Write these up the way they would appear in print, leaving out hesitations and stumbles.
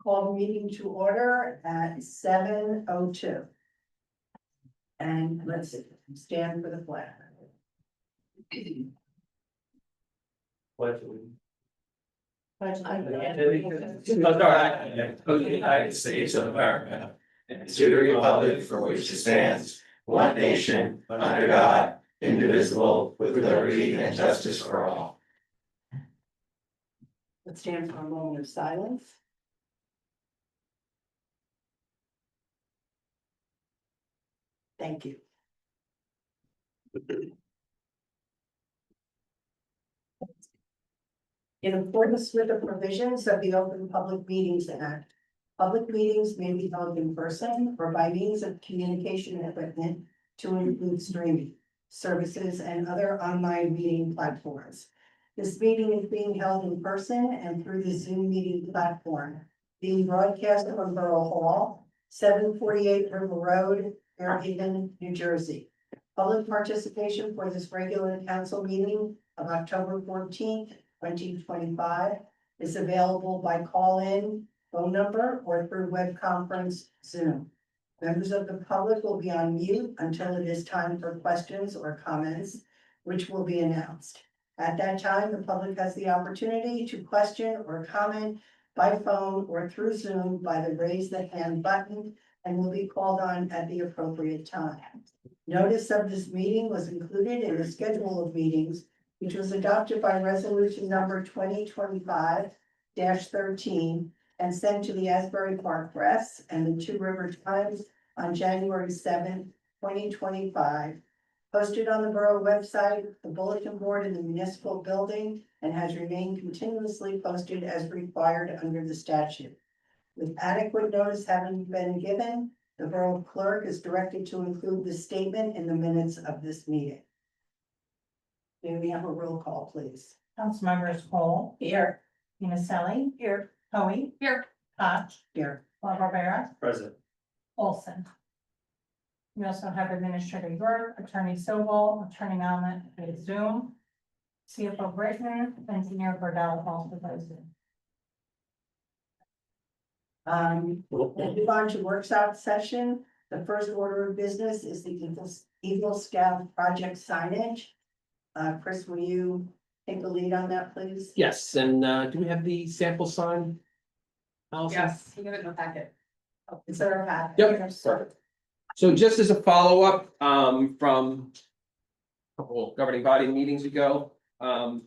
Call the meeting to order at 7:02. And let's stand for the flag. United States of America, and to the republic for which it stands, one nation, under God, indivisible, with liberty and justice for all. Let's stand for a moment of silence. Thank you. In accordance with the provisions of the Open Public Meetings Act, public meetings may be held in person or by means of communication equipment to include streaming services and other online meeting platforms. This meeting is being held in person and through the Zoom meeting platform, being broadcast from Borough Hall, 748 River Road, Fairhaven, New Jersey. Public participation for this regular council meeting of October 14th, 2025 is available by call-in, phone number, or through web conference Zoom. Members of the public will be on mute until it is time for questions or comments, which will be announced. At that time, the public has the opportunity to question or comment by phone or through Zoom by the raise the hand button and will be called on at the appropriate time. Notice of this meeting was included in the schedule of meetings, which was adopted by resolution number 2025-13 and sent to the Asbury Park Press and the Two River Times on January 7th, 2025. Posted on the Borough website, the bulletin board in the municipal building, and has remained continuously posted as required under the statute. With adequate notice having been given, the Borough Clerk is directed to include the statement in the minutes of this meeting. May we have a roll call, please? Councilmembers Cole. Here. Unicelli. Here. Hoey. Here. Koch. Here. Barbara. Present. Olson. We also have Administrator York, Attorney Sobel, Attorney Allen via Zoom, CFO Britton, Engineer Burdell also by Zoom. We'll move on to workshop session. The first order of business is the Eagle Scout project signage. Chris, will you take the lead on that, please? Yes, and do we have the sample sign? Allison? Yes, you have it in the packet. Is there a packet? Yep, perfect. So just as a follow-up, from a couple governing body meetings ago, the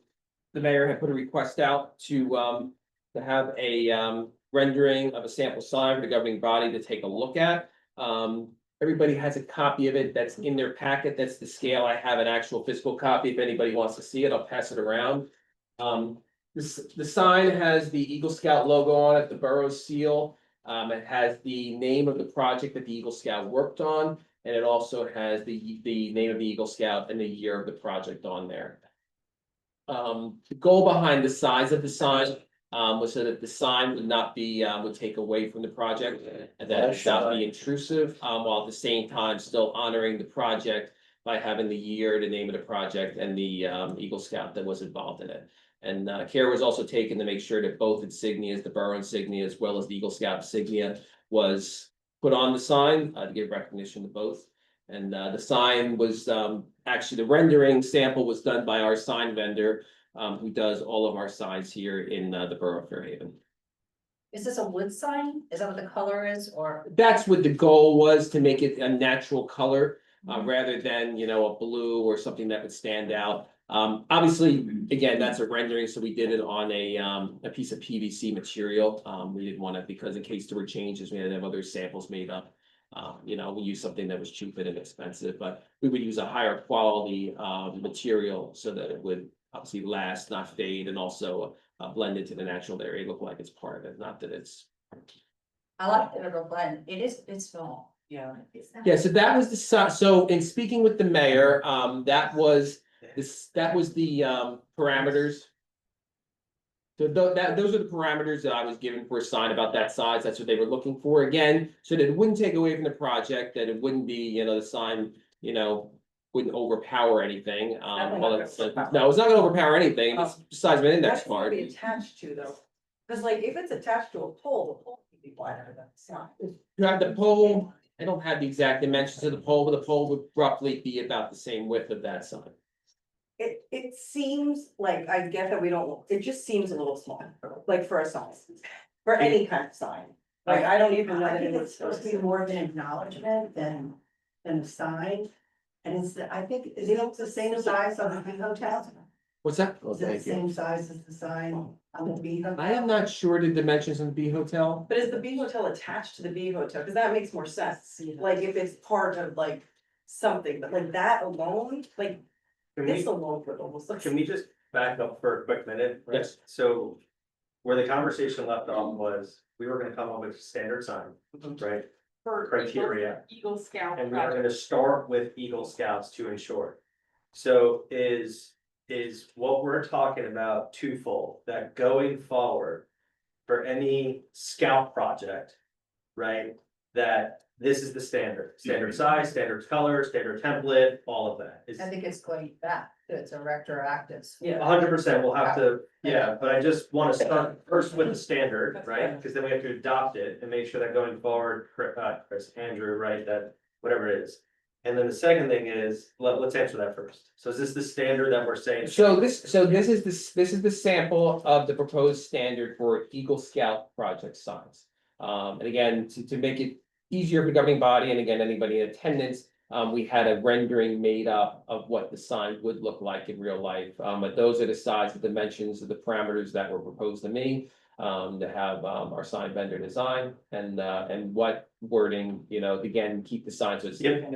mayor had put a request out to have a, rendering of a sample sign for the governing body to take a look at. Everybody has a copy of it that's in their packet. That's the scale. I have an actual physical copy. If anybody wants to see it, I'll pass it around. The sign has the Eagle Scout logo on it, the borough seal. It has the name of the project that the Eagle Scout worked on, and it also has the name of the Eagle Scout and the year of the project on there. The goal behind the size of the sign was so that the sign would not be would take away from the project and that it should not be intrusive, while at the same time still honoring the project by having the year, the name of the project, and the Eagle Scout that was involved in it. And care was also taken to make sure that both insignias, the borough insignia as well as the Eagle Scout insignia, was put on the sign to give recognition to both. And the sign was actually the rendering sample was done by our sign vendor, who does all of our signs here in the borough of Fairhaven. Is this a wood sign? Is that what the color is, or? That's what the goal was, to make it a natural color, rather than, you know, a blue or something that would stand out. Obviously, again, that's a rendering, so we did it on a piece of PVC material. We didn't want to, because in case there were changes, we had to have other samples made up. You know, we used something that was cheap and inexpensive, but we would use a higher quality material so that it would obviously last, not fade, and also blend into the natural area, look like it's part of it, not that it's. I like the little blend. It's small. Yeah. Yeah, so that was so in speaking with the mayor, that was the parameters. So those are the parameters that I was given for a sign about that size. That's what they were looking for, again, so that it wouldn't take away from the project, that it wouldn't be, you know, the sign, you know, wouldn't overpower anything, Definitely well, not it's, gonna overpower. no, it's not gonna overpower anything, it's the size of an index That's gonna card. be attached to though, cause like if it's attached to a pole, the pole can be wider than the sign. You have the pole, I don't have the exact dimensions of the pole, but the pole would roughly be about the same width of that sign. It seems like, I get that we don't, it just seems a little small, like for a sign, for any kind of sign. Like, I don't even know I that it think was it's supposed to be more of an acknowledgement than a sign. And it's, I think, is it the same size on the big hotel? What's that? Is it the same size as the sign on the B hotel? I am not sure the dimensions of the B hotel. But is the B hotel attached to the B hotel? Cause that makes more sense, like if it's part of like something, but like that alone, like Can this we, alone would almost. can we just back up for a quick minute? Right? Yes. So where the conversation left off was, we were gonna come up with a standard sign, right? For Criteria. Eagle Scout And we are project. gonna start with Eagle Scouts to ensure. So is what we're talking about twofold, that going forward. For any scout project, right? That this is the standard size, standard color, standard template, all of that is. I think it's going back, it's a retroactive. Yeah. 100%, we'll have to, yeah, but I just wanna start first with the standard, That's right? fine. Cause then we have to adopt it and make sure that going forward, Chris, Andrew, right, that whatever it is. And then the second thing is, let's answer that first. So is this the standard that we're saying? So this is the sample of the proposed standard for Eagle Scout project signs. And again, to make it easier for the governing body, and again, anybody in attendance, we had a rendering made up of what the sign would look like in real life. But those are the size, the dimensions of the parameters that were proposed to me. To have our sign vendor design and what wording, again, keep the sign so it's. Yep.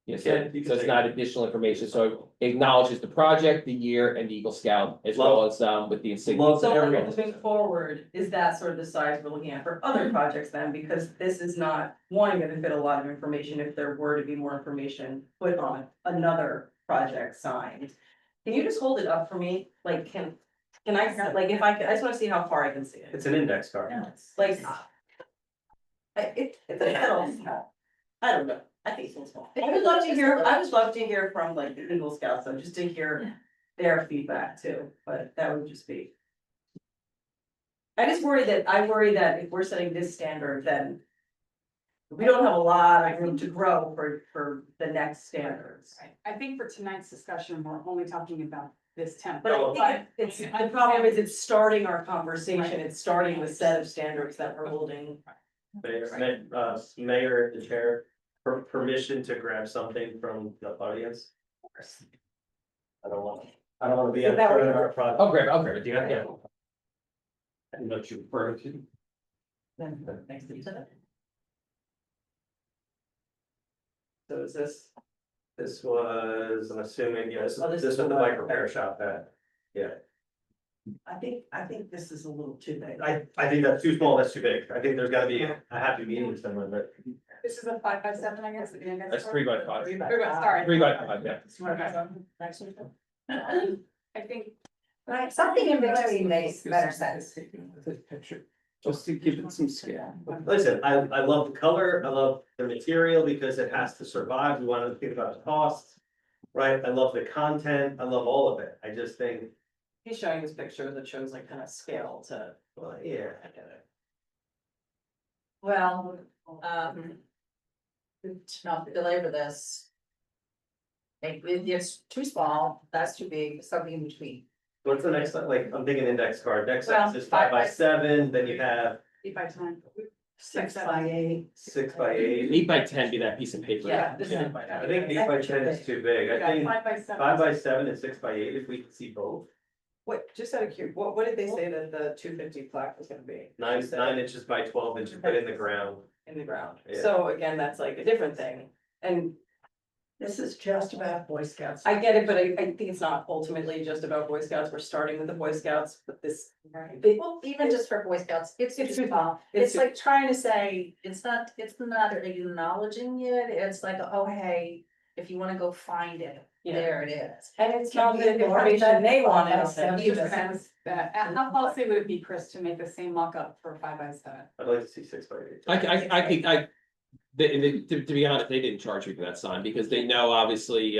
Yes, Yeah, so you can it's take not it. additional information, so it acknowledges the project, the year, and the Eagle Scout, as well as with the insignia. Love So everyone. moving forward, is that sort of the size we're looking at for other projects then, because this is not, one, gonna fit a lot of information if there were to be more information put on another project signed. Can you just hold it up for me, like, can I, like, if I can, I just wanna see how far I can see it, It's an index card. like. It's a little small, I don't know, I think it's small. I would love to hear from like the Eagle Scouts, though, just to hear their feedback too, but that would just be. I worry that if we're setting this standard, then. We don't have a lot of room to grow for the next standards. I think for tonight's discussion, we're only talking about this template. But I think it's, the problem is it's starting our conversation, it's starting the set of standards that we're holding. Mayor, the chair, permission to grab something from the audience? I don't wanna be Is on that front what of our project. I'll grab it, yeah. I didn't know what you were to. Next to each other. So is this? This was, I'm assuming, yes, Oh, this this was is the the bike one. repair shop that, I think this is a little too big. I think that's too small, that's too big. I think there's gotta be a happy medium somewhere, but. This is a 5x7, I guess. That's 3x5. 3x, sorry. 3x5, yeah. I think. Right, something in between makes better sense. Just to give it some scale. Listen, I love the color, I love the material because it has to survive, we wanna think about the costs. Right, I love the content, I love all of it, I just think, He's showing this picture that shows like kind of scale to. well, yeah. I get it. Well, to not belabor this. Like, it's too small, that's too big, something in between. What's the next, like, I'm thinking index card, next Well, up is 5x7, then you have 8x10. 6x8. 6x8. 8x10 be that piece of paper. Yeah, this is. I think 8x10 is too big, I Yeah, think 5x7. 5x7 and 6x8, if we can see both. What, just out of curiosity, what did they say that the 250 plaque was gonna be? 9 inches by 12 inches, put in the ground. In the ground, Yeah. so again, that's like a different thing, and This is just about Boy Scouts. I get it, but I think it's not ultimately just about Boy Scouts, we're starting with the Boy Scouts, but this. Well, even just for Boy Scouts, it's too small. It's like trying to say, it's not acknowledging it, it's like, oh, hey, if you wanna go find it, Yeah. there it is. And it's Can not we the ignore information that they want 5x7? to either. That was that. How policy would it be, Chris, to make the same mock-up for 5x7? I'd like to see 6x8. I To be honest, they didn't charge me for that sign because they know obviously,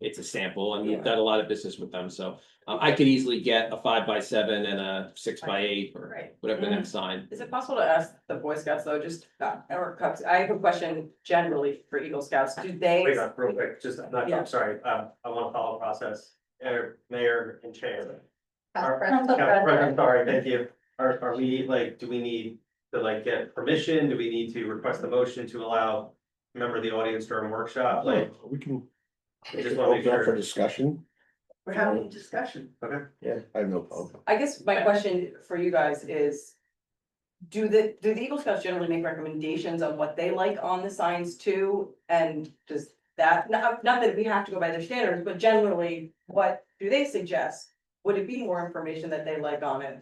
it's a sample and we've done a lot of business with them, so. I could easily get a 5x7 and a 6x8 or Right. whatever the next sign. Is it possible to ask the Boy Scouts though, just, or Cubs, I have a question generally for Eagle Scouts, do they? Wait, real quick, just, Yeah. I'm sorry, I want to follow process, Mayor and Chair. Council I'm sorry, thank you. Are we like, do we need to like get permission? Do we need to request a motion to allow a member of the audience during workshop? Like, We can I just want to make open up for sure. discussion. We're having a discussion. Yeah, I have no problem. I guess my question for you guys is. Do the Eagle Scouts generally make recommendations on what they like on the signs too? And does that, not that we have to go by their standards, but generally, what do they suggest? Would it be more information that they like on it?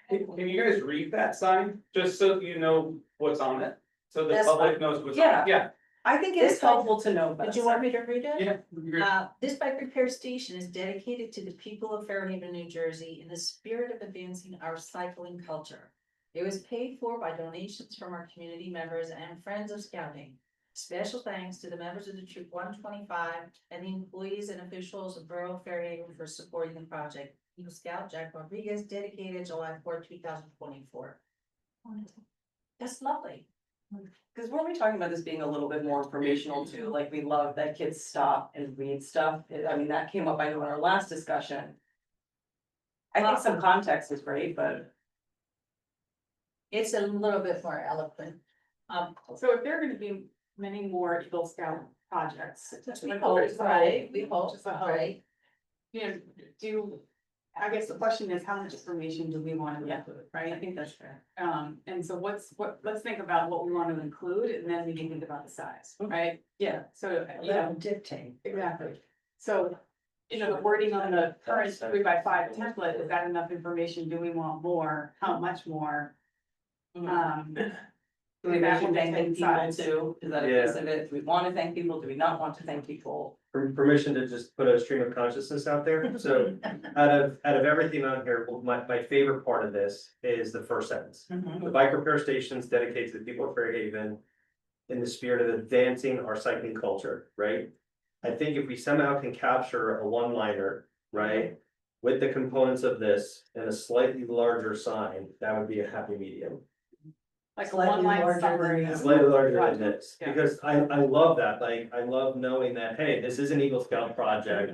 Can you guys read that sign, just so you know what's on it? So the That's public knows what's on Yeah. it, yeah, I think it This is helpful to know. Did you want me to read it? yeah. you're- This bike repair station is dedicated to the people of Fairhaven, New Jersey in the spirit of advancing our cycling culture. It was paid for by donations from our community members and friends of scouting. Special thanks to the members of the Troop 125 and the employees and officials of Borough of Fairhaven for supporting the project. Eagle Scout Jack Rodriguez, dedicated July 4, 2024. That's lovely. Cause weren't we talking about this being a little bit more informational too, like we love that kids stop and read stuff, I mean, that came up, I know, in our last discussion. I think some context is great, but. It's a little bit more eloquent. So if there are gonna be many more Eagle Scout projects. We hope, right, we hope, Just a hope. right? You know, I guess the question is, how much information do we want to include, right? I think that's fair. And so let's think about what we want to include, and then we can think about the size, right? Yeah. So, That'll dictate. exactly. So, the wording on the current 3x5 template, is that enough information? Do we want more? How much more? Do we mention thanking people size. too? Is that a Yeah. piece of it? Do we wanna thank people? Do we not want to thank people? Permission to just put a stream of consciousness out there, so out of everything on here, well, my favorite part of this is the first sentence. The bike repair station is dedicated to the people of Fairhaven in the spirit of advancing our cycling culture, right? I think if we somehow can capture a one-liner, right? With the components of this and a slightly larger sign, that would be a happy medium. Like a Slightly one-line larger than summary. this. Slightly larger than Project, this, yeah. because I love that, like, I love knowing that, hey, this is an Eagle Scout project.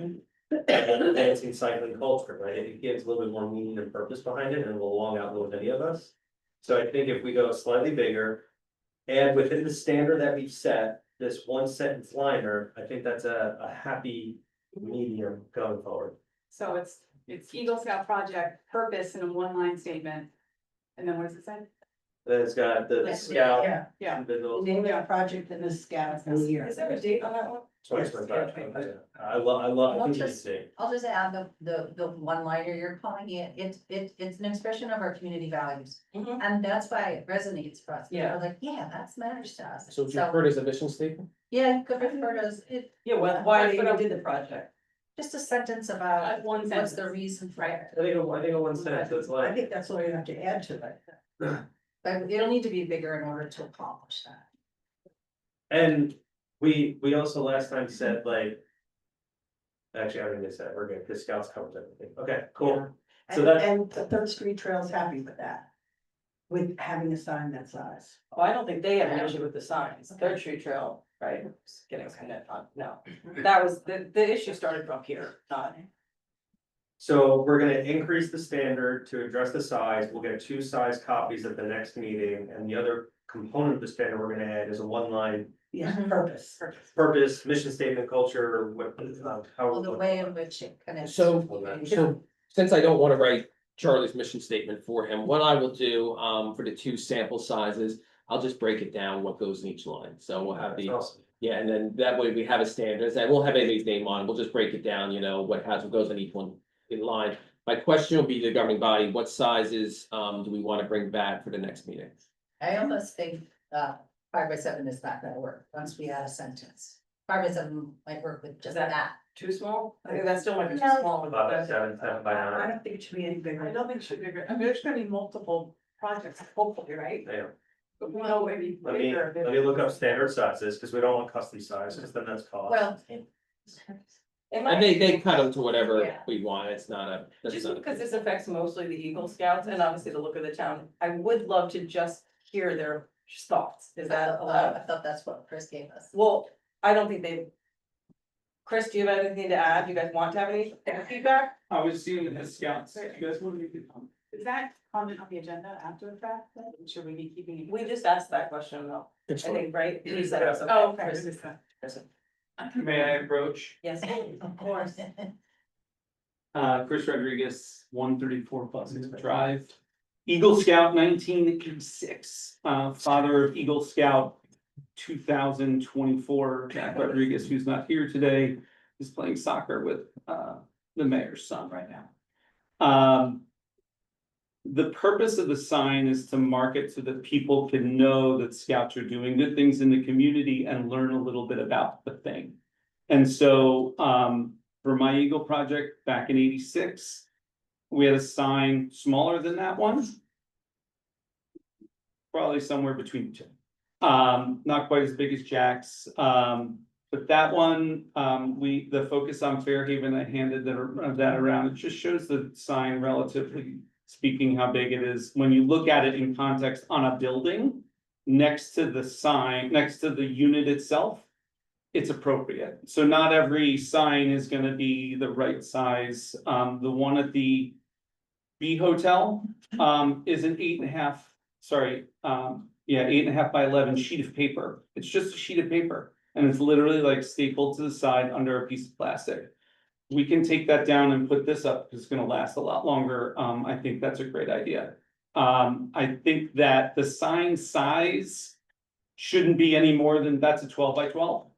Advancing cycling culture, right, it gives a little bit more meaning and purpose behind it, and it will long outlive any of us. So I think if we go slightly bigger. And within the standard that we've set, this one sentence liner, I think that's a happy medium going forward. So it's Eagle Scout project purpose in a one-line statement. And then what does it say? Then it's got the Yes, scout. Yeah, Yeah. The little- name of the project in the Scouts in the year. Is there a date on that one? 2025. I love, I think it's safe. I'll just add the one liner you're calling it, it's an expression of our community values. Mhm. And that's why it resonates for us. Yeah. We're like, yeah, that's matters to us. So it's referred as a mission statement? Yeah, you could refer to as, Yeah, why they even did the project? just a sentence about One what's sentence. the reason for it. I think a one sentence, it's I like, think that's all you have to add to it. But it'll need to be bigger in order to accomplish that. and we also last time said like. Actually, I already said, we're good, because scouts covers everything, okay, cool. So And, that- and the Third Street Trail's happy with that. With having a sign that size. Oh, I don't think they have an issue with the signs, Third Street Trail, right? Just getting kind of, no, that was, the issue started from here, not. So we're gonna increase the standard to address the size, we'll get 2 size copies at the next meeting, and the other component of the standard we're gonna add is a one-line. Yeah, Mhm. purpose. Purpose, mission statement, culture, what, how. Well, the way in which it connects. So, Okay. so since I don't want to write Charlie's mission statement for him, what I will do, for the 2 sample sizes, I'll just break it down what goes in each line. So we'll have That's the, awesome. yeah, and then that way we have a standard, I won't have anybody's name on, it. We'll just break it down, what goes in each one in line. My question will be to the governing body, what sizes, do we want to bring back for the next meeting? I almost think, 5x7 is not gonna work, once we add a sentence. 5x7 might work with just that- that. Too small? I think that still might be too No. small. with About the- 7, 10 by I 9. don't think it should be any bigger. I don't think it should be, I mean, there's gonna be multiple projects, hopefully, right? Yeah. No, maybe Let me, bigger. let me look up standard sizes, because we don't want custom size, because then that's cost. Well. And they cut them to whatever Yeah. we want, it's not a, that's Just not a. because this affects mostly the Eagle Scouts and obviously the look of the town, I would love to just hear their thoughts. Is that allowed? I thought that's what Chris gave us. Well, I don't think they. Chris, do you have anything to add? You guys want to have any feedback? I was seeing it as scouts, you guys want to make it? Is that comment on the agenda after the fact? Then? Should we be keeping it? We just asked that question though, I think, right? You said it was okay. Oh, okay. Chris. May I approach? Yes. Of course. Chris Rodriguez, 134 Pleasant Drive. Eagle Scout 1986, father of Eagle Scout 2024. Jack Rodriguez, who's not here today, is playing soccer with the mayor's son right now. The purpose of the sign is to market so that people can know that scouts are doing good things in the community and learn a little bit about the thing. And so, for my Eagle project back in '86, we had a sign smaller than that one. Probably somewhere between the two. Not quite as big as Jack's, but that one, the focus on Fairhaven, I handed that around, it just shows the sign relatively speaking how big it is. When you look at it in context on a building, next to the sign, next to the unit itself, it's appropriate. So not every sign is gonna be the right size. The one at the B Hotel, is an 8.5, sorry, 8.5 by 11 sheet of paper. It's just a sheet of paper. And it's literally like stapled to the side under a piece of plastic. We can take that down and put this up, because it's gonna last a lot longer. I think that's a great idea. I think that the sign size shouldn't be any more than, that's a 12 by 12.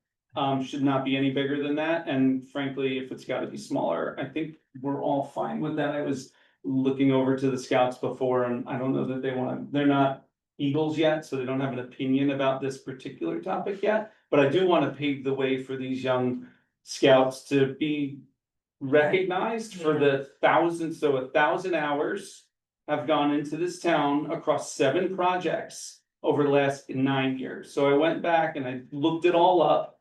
Should not be any bigger than that, and frankly, if it's gotta be smaller, I think we're all fine with that. I was looking over to the scouts before, and I don't know that they're not Eagles yet, so they don't have an opinion about this particular topic yet. But I do wanna pave the way for these young scouts to be recognized for the thousands, so 1,000 hours have gone into this town across 7 projects over the last 9 years. So I went back and I looked it all up.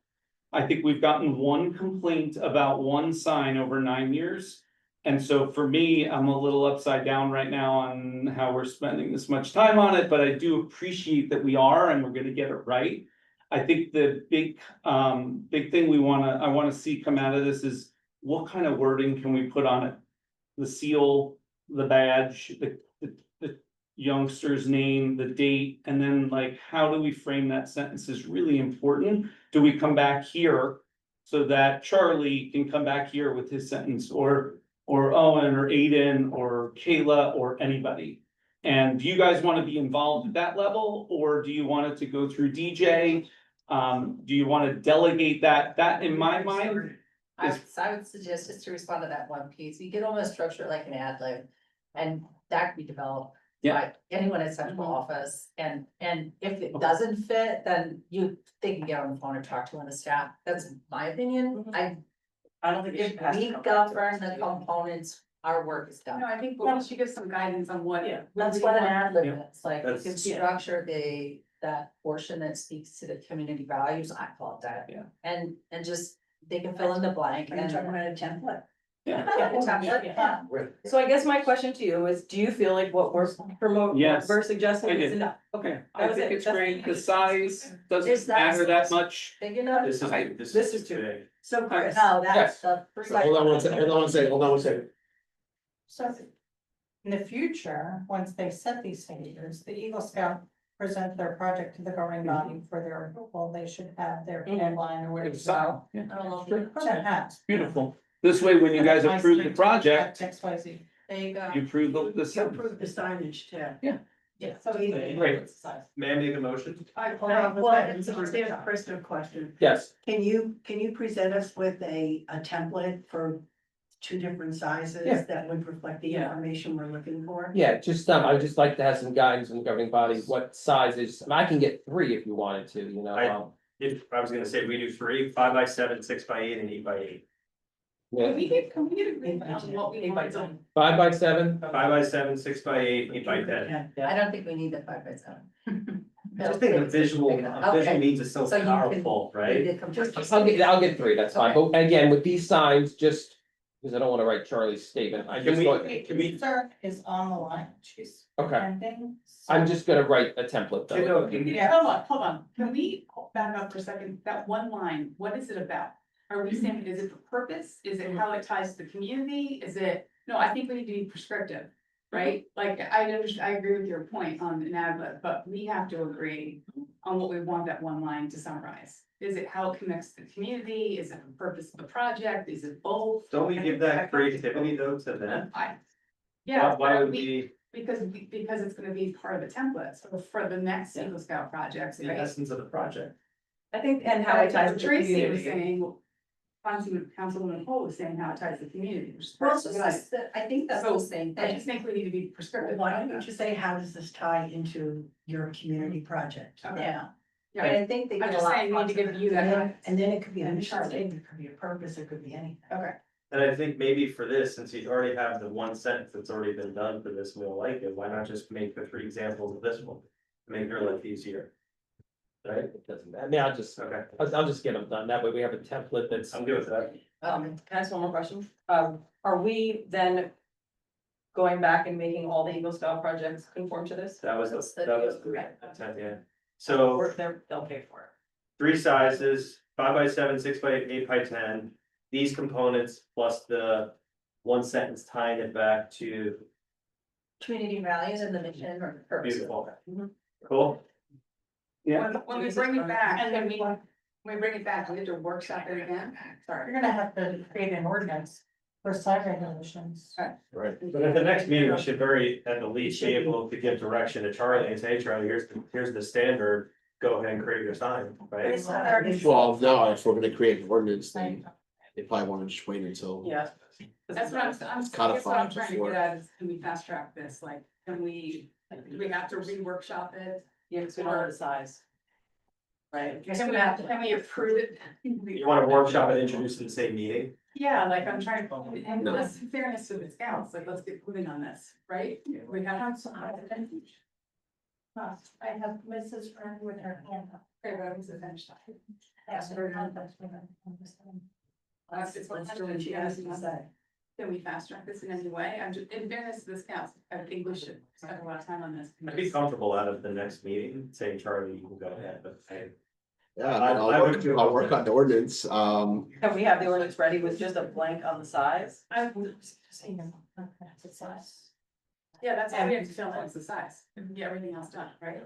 I think we've gotten 1 complaint about 1 sign over 9 years. And so for me, I'm a little upside down right now on how we're spending this much time on it, but I do appreciate that we are, and we're gonna get it right. I think the big thing I wanna see come out of this is, what kind of wording can we put on it? The seal, the badge, the youngster's name, the date, and then like, how do we frame that sentence is really important. Do we come back here so that Charlie can come back here with his sentence, or Owen, or Aiden, or Kayla, or anybody? And do you guys want to be involved at that level, or do you want it to go through DJ? Do you want to delegate that? That, in my mind, I would suggest just to respond to that one piece, you could almost structure it like an ad lib, and that could be developed. Yeah. By anyone at central office, and if it doesn't fit, then they can get on the phone or talk to one of the staff, that's my opinion. I don't think it If has to we come back govern to us. the components, our work is done. No, I think once you give some guidance on what. Yeah. That's what an ad lib Yeah. is, like, you can That's- structure that portion that speaks to the community values, I call it that. Yeah. And just, they can fill in the blank and. about a template? Yeah. So I guess my question to you is, do you feel like what we're promoting, Yes, we're suggesting I is did. enough? Okay. I that was think it. it's That's- great. The size doesn't Is that- matter that much. Big enough? This is, This this is is too too big. So Chris, No, that's Yes. the. Hold on one second, hold on one second. So in the future, once they set these standards, the Eagle Scout present their project to the governing body for their approval, they should have their deadline or whatever. So, I don't know if Sure, you- that has. beautiful. This way, when you guys approve the project, XYZ. There you go. you approve the you sentence. approve the signage too. Yeah. So either. Great. May I make a motion? Well, it's a personal question. Yes, Can you present us with a template for 2 different sizes Yeah. that would reflect the Yeah. information we're looking for? yeah, just, I would just like to have some guidance from the governing body, what sizes, I can get 3 if you wanted to, you know. If, I was gonna say, we do 3, 5 by 7, 6 by 8, and 8 by 8. Yeah, Can we get agreement on what we want to? 5 by 7, 5 by 7, 6 by 8, 8 by 10. I don't think we need the 5 by 7. I just think the visual means it's so So you can- powerful, right? I'll get three, that's fine, but again, with these signs, just, because I don't wanna write Charlie's statement, I Can just we- want, Sir is on the line, she's okay, attending. so- I'm just gonna write a template You though. know, Yeah, hold on, can we back up for a second, that one line, what is it about? Are we saying, is it the purpose, is it how it ties to the community, is it, no, I think we need to be prescriptive. Right, like, I understand, I agree with your point on an adlet, but we have to agree on what we want that one line to summarize. Is it how it connects to the community, is it the purpose of the project, is it both? Don't we give that creativity though to them? Yeah, Why would we, because it's gonna be part of the template, so for the next Eagle Scout projects, the right? essence of the project? I think, and how it ties to the Tracy was community. saying, Councilwoman Cole was saying how it ties to the community, which is Well, perfectly right. I think that's the same I thing. just think we need to be prescriptive. Why don't you just say, how does this tie into your community project? Okay. Yeah, Yeah, I think they I'm get a just lot. saying, we need to give you that. And then it could be a And mission Charlie. statement, it could be a purpose, it could be anything. Okay. And I think maybe for this, since you already have the one sentence that's already been done for this, we'll like it, why not just make the 3 examples of this one? Make your life easier. Right? It doesn't matter, I mean, Okay, I'll just get them done, that way we have a template that's. I'm good with that. Can I ask one more question? Are we then going back and making all the Eagle Scout projects conform to this? That was, That's that the- was the intent, yeah. So Or they'll pay for it? 3 sizes, 5x7, 6x8, 8x10. These components plus the one sentence tying it back to Community values and the mission or purpose. beautiful. Mhm. Cool. When we bring it back, and then when we bring it back, we have to workshop it again, sorry. You're gonna have to create an ordinance for site regulations. Right. But at the next meeting, we should at the least be able to give direction to Charlie and say, hey, Charlie, here's the standard. Go ahead and create your sign, right? It's not already- Well, no, if we're gonna create an ordinance, then they probably wanna just wait until. Yeah. That's what I'm guess what I'm Codified trying to before. get at is, can we fast track this, like, do we have to reworkshop it? Yeah, because we don't know the size. Right? Can we approve it? You want to workshop and introduce in the same meeting? Yeah, like I'm trying, and No. let's, in fairness to the scouts, like, let's get moving on this, right? We have. I have Mrs. Friend with her hand up. Okay, but I'm gonna finish that. Ask her hand up. Let's do what she has to say. Can we fast track this in any way? I'm just, in fairness to the scouts, I think we should spend a lot of time on this. I'd be comfortable out of the next meeting, saying, Charlie, you can go ahead, but hey, Yeah, I would do- I'll work on the ordinance, Can we have the ordinance ready with just a blank on the size? Yeah, that's all we have to fill in, is the size, and get everything else done, right?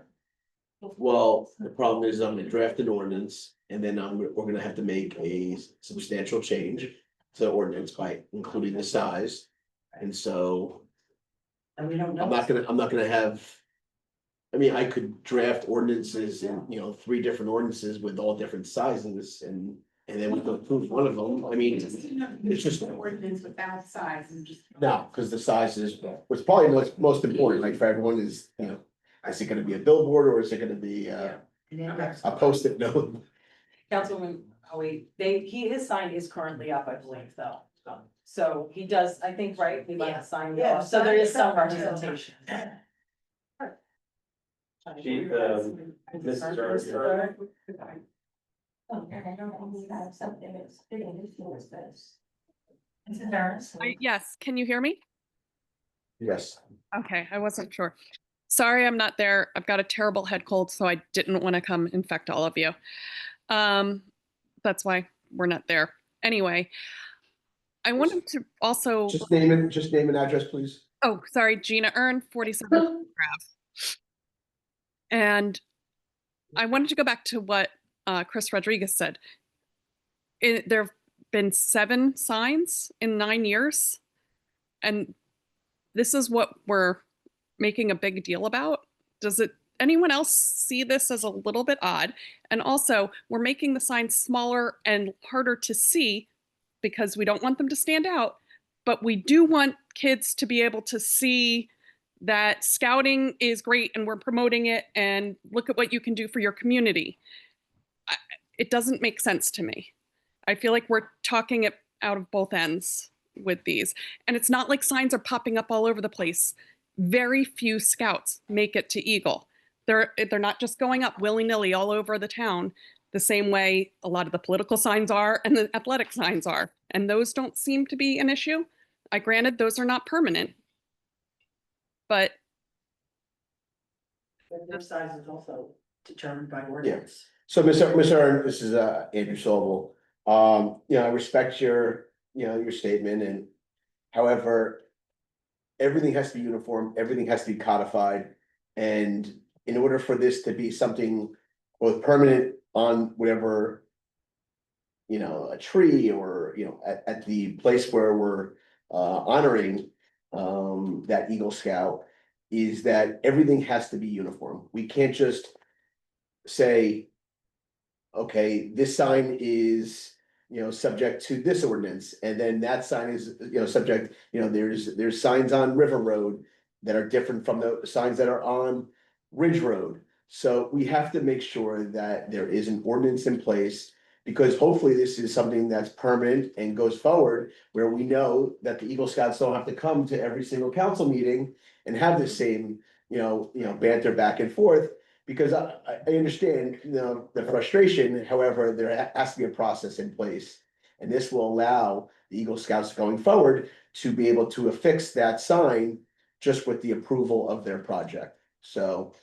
well, the problem is I'm gonna draft an ordinance. And then we're gonna have to make a substantial change to the ordinance by including the size. And so And we don't know. I'm not gonna have. I mean, I could draft ordinances and, 3 different ordinances with all different sizes and then we could approve one of them. I mean, it's just. An ordinance without size and just. No, because the size is, what's probably most important, like for everyone is, is it gonna be a billboard or is it gonna be And then Okay. next- a post-it note? Councilman, his sign is currently up, I believe, though. So he does, I think, right, we let the sign go Yeah. up, so there is some representation. Mrs. Jarvis. Yes, can you hear me? Yes. Okay, I wasn't sure. Sorry, I'm not there. I've got a terrible head cold, so I didn't want to come infect all of you. That's why we're not there. Anyway, I wanted to also, Just name an address, please. oh, sorry, Gina Earn, 47 Ave. And I wanted to go back to what Chris Rodriguez said. There have been 7 signs in 9 years, and this is what we're making a big deal about. Does anyone else see this as a little bit odd? And also, we're making the signs smaller and harder to see because we don't want them to stand out, but we do want kids to be able to see that scouting is great and we're promoting it and look at what you can do for your community. It doesn't make sense to me. I feel like we're talking it out of both ends with these. And it's not like signs are popping up all over the place. Very few scouts make it to Eagle. they're not just going up willy-nilly all over the town, the same way a lot of the political signs are and the athletic signs are. And those don't seem to be an issue. I granted those are not permanent. But But their size is also determined by ordinance. So, Mr. Aaron, this is Andrew Sobel. I respect your, your statement, and however, everything has to be uniform, everything has to be codified. And in order for this to be something both permanent on whatever, a tree or, at the place where we're honoring that Eagle Scout, is that everything has to be uniform. We can't just say, okay, this sign is, subject to this ordinance, and then that sign is, subject, there's signs on River Road that are different from the signs that are on Ridge Road. So we have to make sure that there is an ordinance in place, because hopefully this is something that's permanent and goes forward, where we know that the Eagle Scouts don't have to come to every single council meeting and have the same, banter back and forth. Because I understand, the frustration, however, there has to be a process in place. And this will allow the Eagle Scouts going forward to be able to affix that sign just with the approval of their project, so.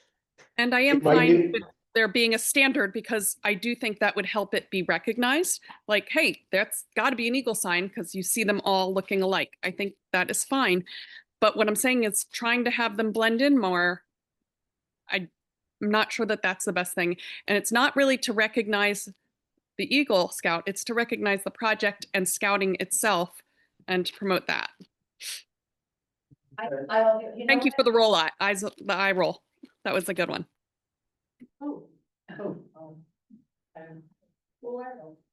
And I am It might fine be- with there being a standard, because I do think that would help it be recognized. Like, hey, that's got to be an eagle sign because you see them all looking alike. I think that is fine. But what I'm saying is trying to have them blend in more. I'm not sure that that's the best thing. And it's not really to recognize the Eagle Scout, it's to recognize the project and scouting itself and to promote that. Thank you for the roll eyes, the eye roll. That was a good one.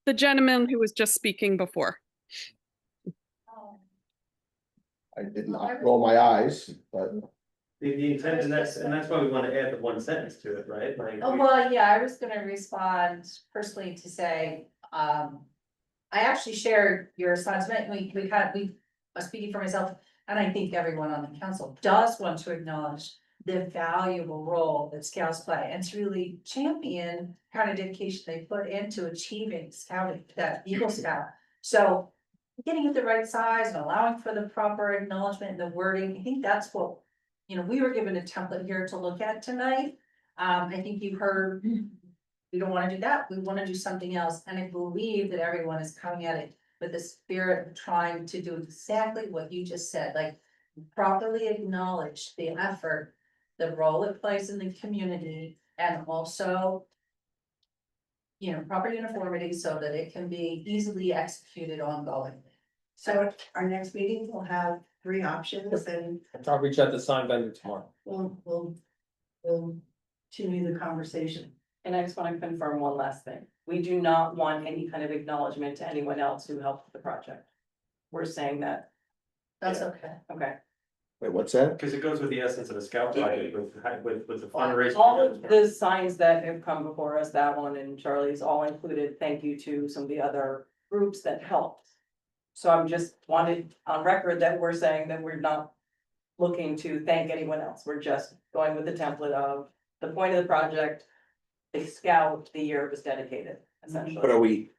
The gentleman who was just speaking before. I did not roll my eyes, but The intent, and that's why we want to add the one sentence to it, right? Like. Oh, well, yeah, I was gonna respond personally to say, I actually shared your sentiment, speaking for myself, and I think everyone on the council does want to acknowledge the valuable role that scouts play, and to really champion kind of dedication they put into achieving scouting, that Eagle Scout. So getting it the right size and allowing for the proper acknowledgement and the wording, I think that's what, we were given a template here to look at tonight. I think you heard, we don't wanna do that, we wanna do something else, and I believe that everyone is coming at it with the spirit of trying to do exactly what you just said, like properly acknowledge the effort, the role it plays in the community, and also proper uniformity so that it can be easily executed ongoing. So our next meeting will have 3 options, and I'll reach out to sign vendor tomorrow. we'll continue the conversation. And I just want to confirm one last thing. We do not want any kind of acknowledgement to anyone else who helped with the project. We're saying that, That's okay. okay. wait, what's that? Because it goes with the essence of a scout project with the fundraising. All of the signs that have come before us, that one and Charlie's, all included thank you to some of the other groups that helped. So I'm just wanted on record that we're saying that we're not looking to thank anyone else. We're just going with the template of the point of the project. They scout the year it was dedicated, But essentially. are we,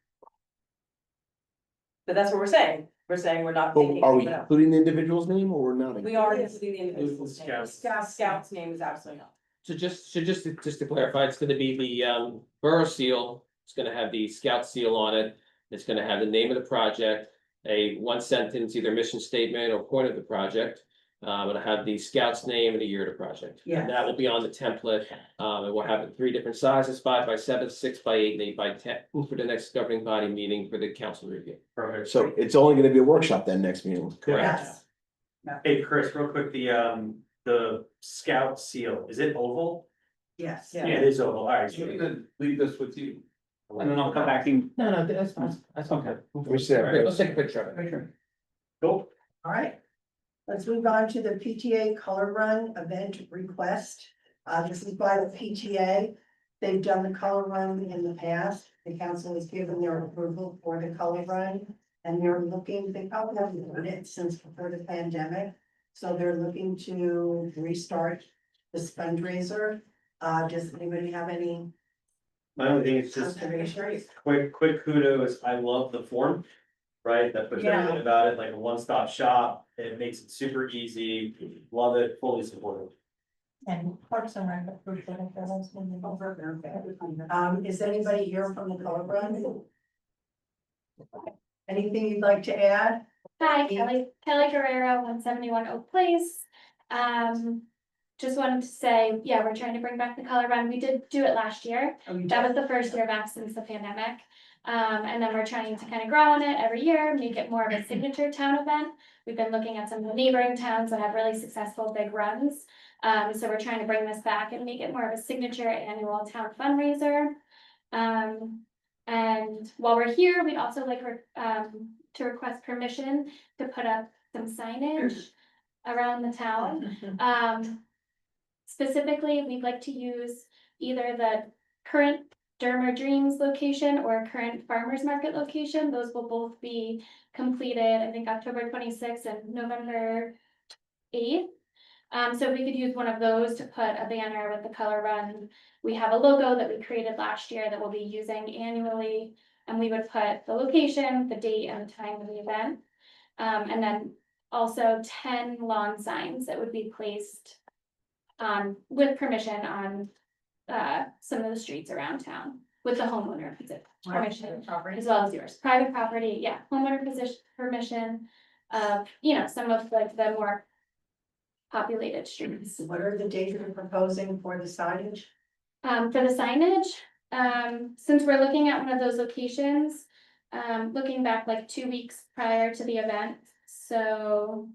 But that's what we're saying. We're saying we're not but thanking are we anyone else. including the individual's name or we're not? We are including the individual's name. Scouts. Scout's name is absolutely not. So just to clarify, it's gonna be the borough seal, it's gonna have the scout seal on it. It's gonna have the name of the project, a 1 sentence, either mission statement or point of the project. It'll have the scout's name and the year of the project. Yes. And that will be on the template, and we'll have it 3 different sizes, 5 by 7, 6 by 8, and 8 by 10, for the next governing body meeting for the council review. Perfect. So it's only gonna be a workshop then next meeting. Correct. Yes, Hey, Chris, real quick, the scout seal, is it oval? yes. Yeah, it is oval, all right. So I'm gonna leave this with you, and then I'll come back and. No, that's fine, that's okay. Let me see that. Okay, let's take a picture of it. Cool. All right. Let's move on to the PTA Color Run event request. This is by the PTA. They've done the color run in the past. The council has given their approval for the color run. And they probably haven't done it since before the pandemic. So they're looking to restart this fundraiser. Does anybody have any My only thing is just observations? quick kudos, I love the form. Right, that puts Yeah. everything about it like a one-stop shop, it makes it super easy, love it, fully supportive. And Parks and Rec approved it if there was one over. Is anybody here from the color run? Anything you'd like to add? Hi, Kelly Guerrero, 171 Oak Place. Just wanted to say, yeah, we're trying to bring back the color run. We did do it last year. That was the first year back since the pandemic. And then we're trying to kind of grow on it every year, make it more of a signature town event. We've been looking at some of the neighboring towns that have really successful big runs. So we're trying to bring this back and make it more of a signature annual town fundraiser. And while we're here, we'd also like to request permission to put up some signage around the town. Specifically, we'd like to use either the current Dermer Dreams location or current Farmers Market location. Those will both be completed, I think, October 26th and November 8th. So if we could use one of those to put a banner with the color run. We have a logo that we created last year that we'll be using annually, and we would put the location, the date, and the time of the event. And then also 10 lawn signs that would be placed with permission on some of the streets around town with the homeowner permission, as well as yours. Private property, yeah, homeowner permission of, some of like the more populated streets. What are the dates you're proposing for the signage? For the signage, since we're looking at one of those locations, looking back like 2 weeks prior to the event, so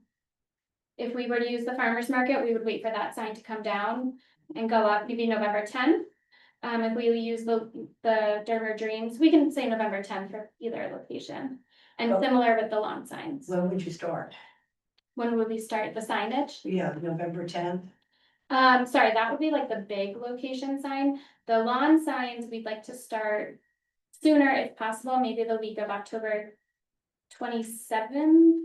if we were to use the farmer's market, we would wait for that sign to come down and go up maybe November 10th. If we use the Dermer Dreams, we can say November 10th for either location. And similar with the lawn signs. When would you start? When would we start the signage? Yeah, November 10th. Sorry, that would be like the big location sign. The lawn signs, we'd like to start sooner if possible, maybe the week of October 27th.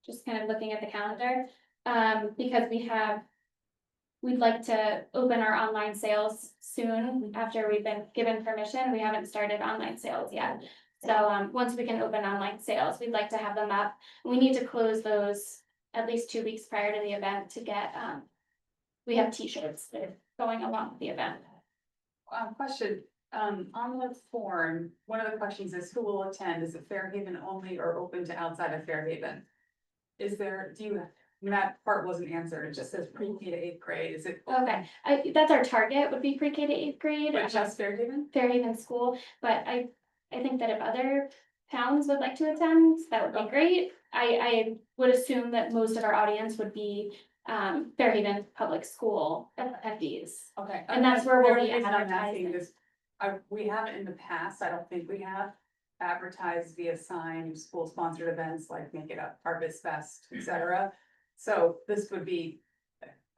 Just kind of looking at the calendar, because we'd like to open our online sales soon after we've been given permission. We haven't started online sales yet. So, once we can open online sales, we'd like to have them up. We need to close those at least 2 weeks prior to the event to get, we have t-shirts that are going along with the event. Question, on the form, one of the questions is who will attend? Is it Fairhaven only or open to outside of Fairhaven? That part wasn't answered, it just says pre-K to 8th grade, is it? Okay, that's our target, would be pre-K to 8th grade. But just Fairhaven? Fairhaven School, but I think that if other towns would like to attend, that would be great. I would assume that most of our audience would be Fairhaven Public School attendees. Okay. And that's where we'll be The only reason I'm asking advertising. is, we haven't in the past, I don't think we have advertised via sign, school sponsored events like Make It Up, Harvest Fest, etc. So this would be,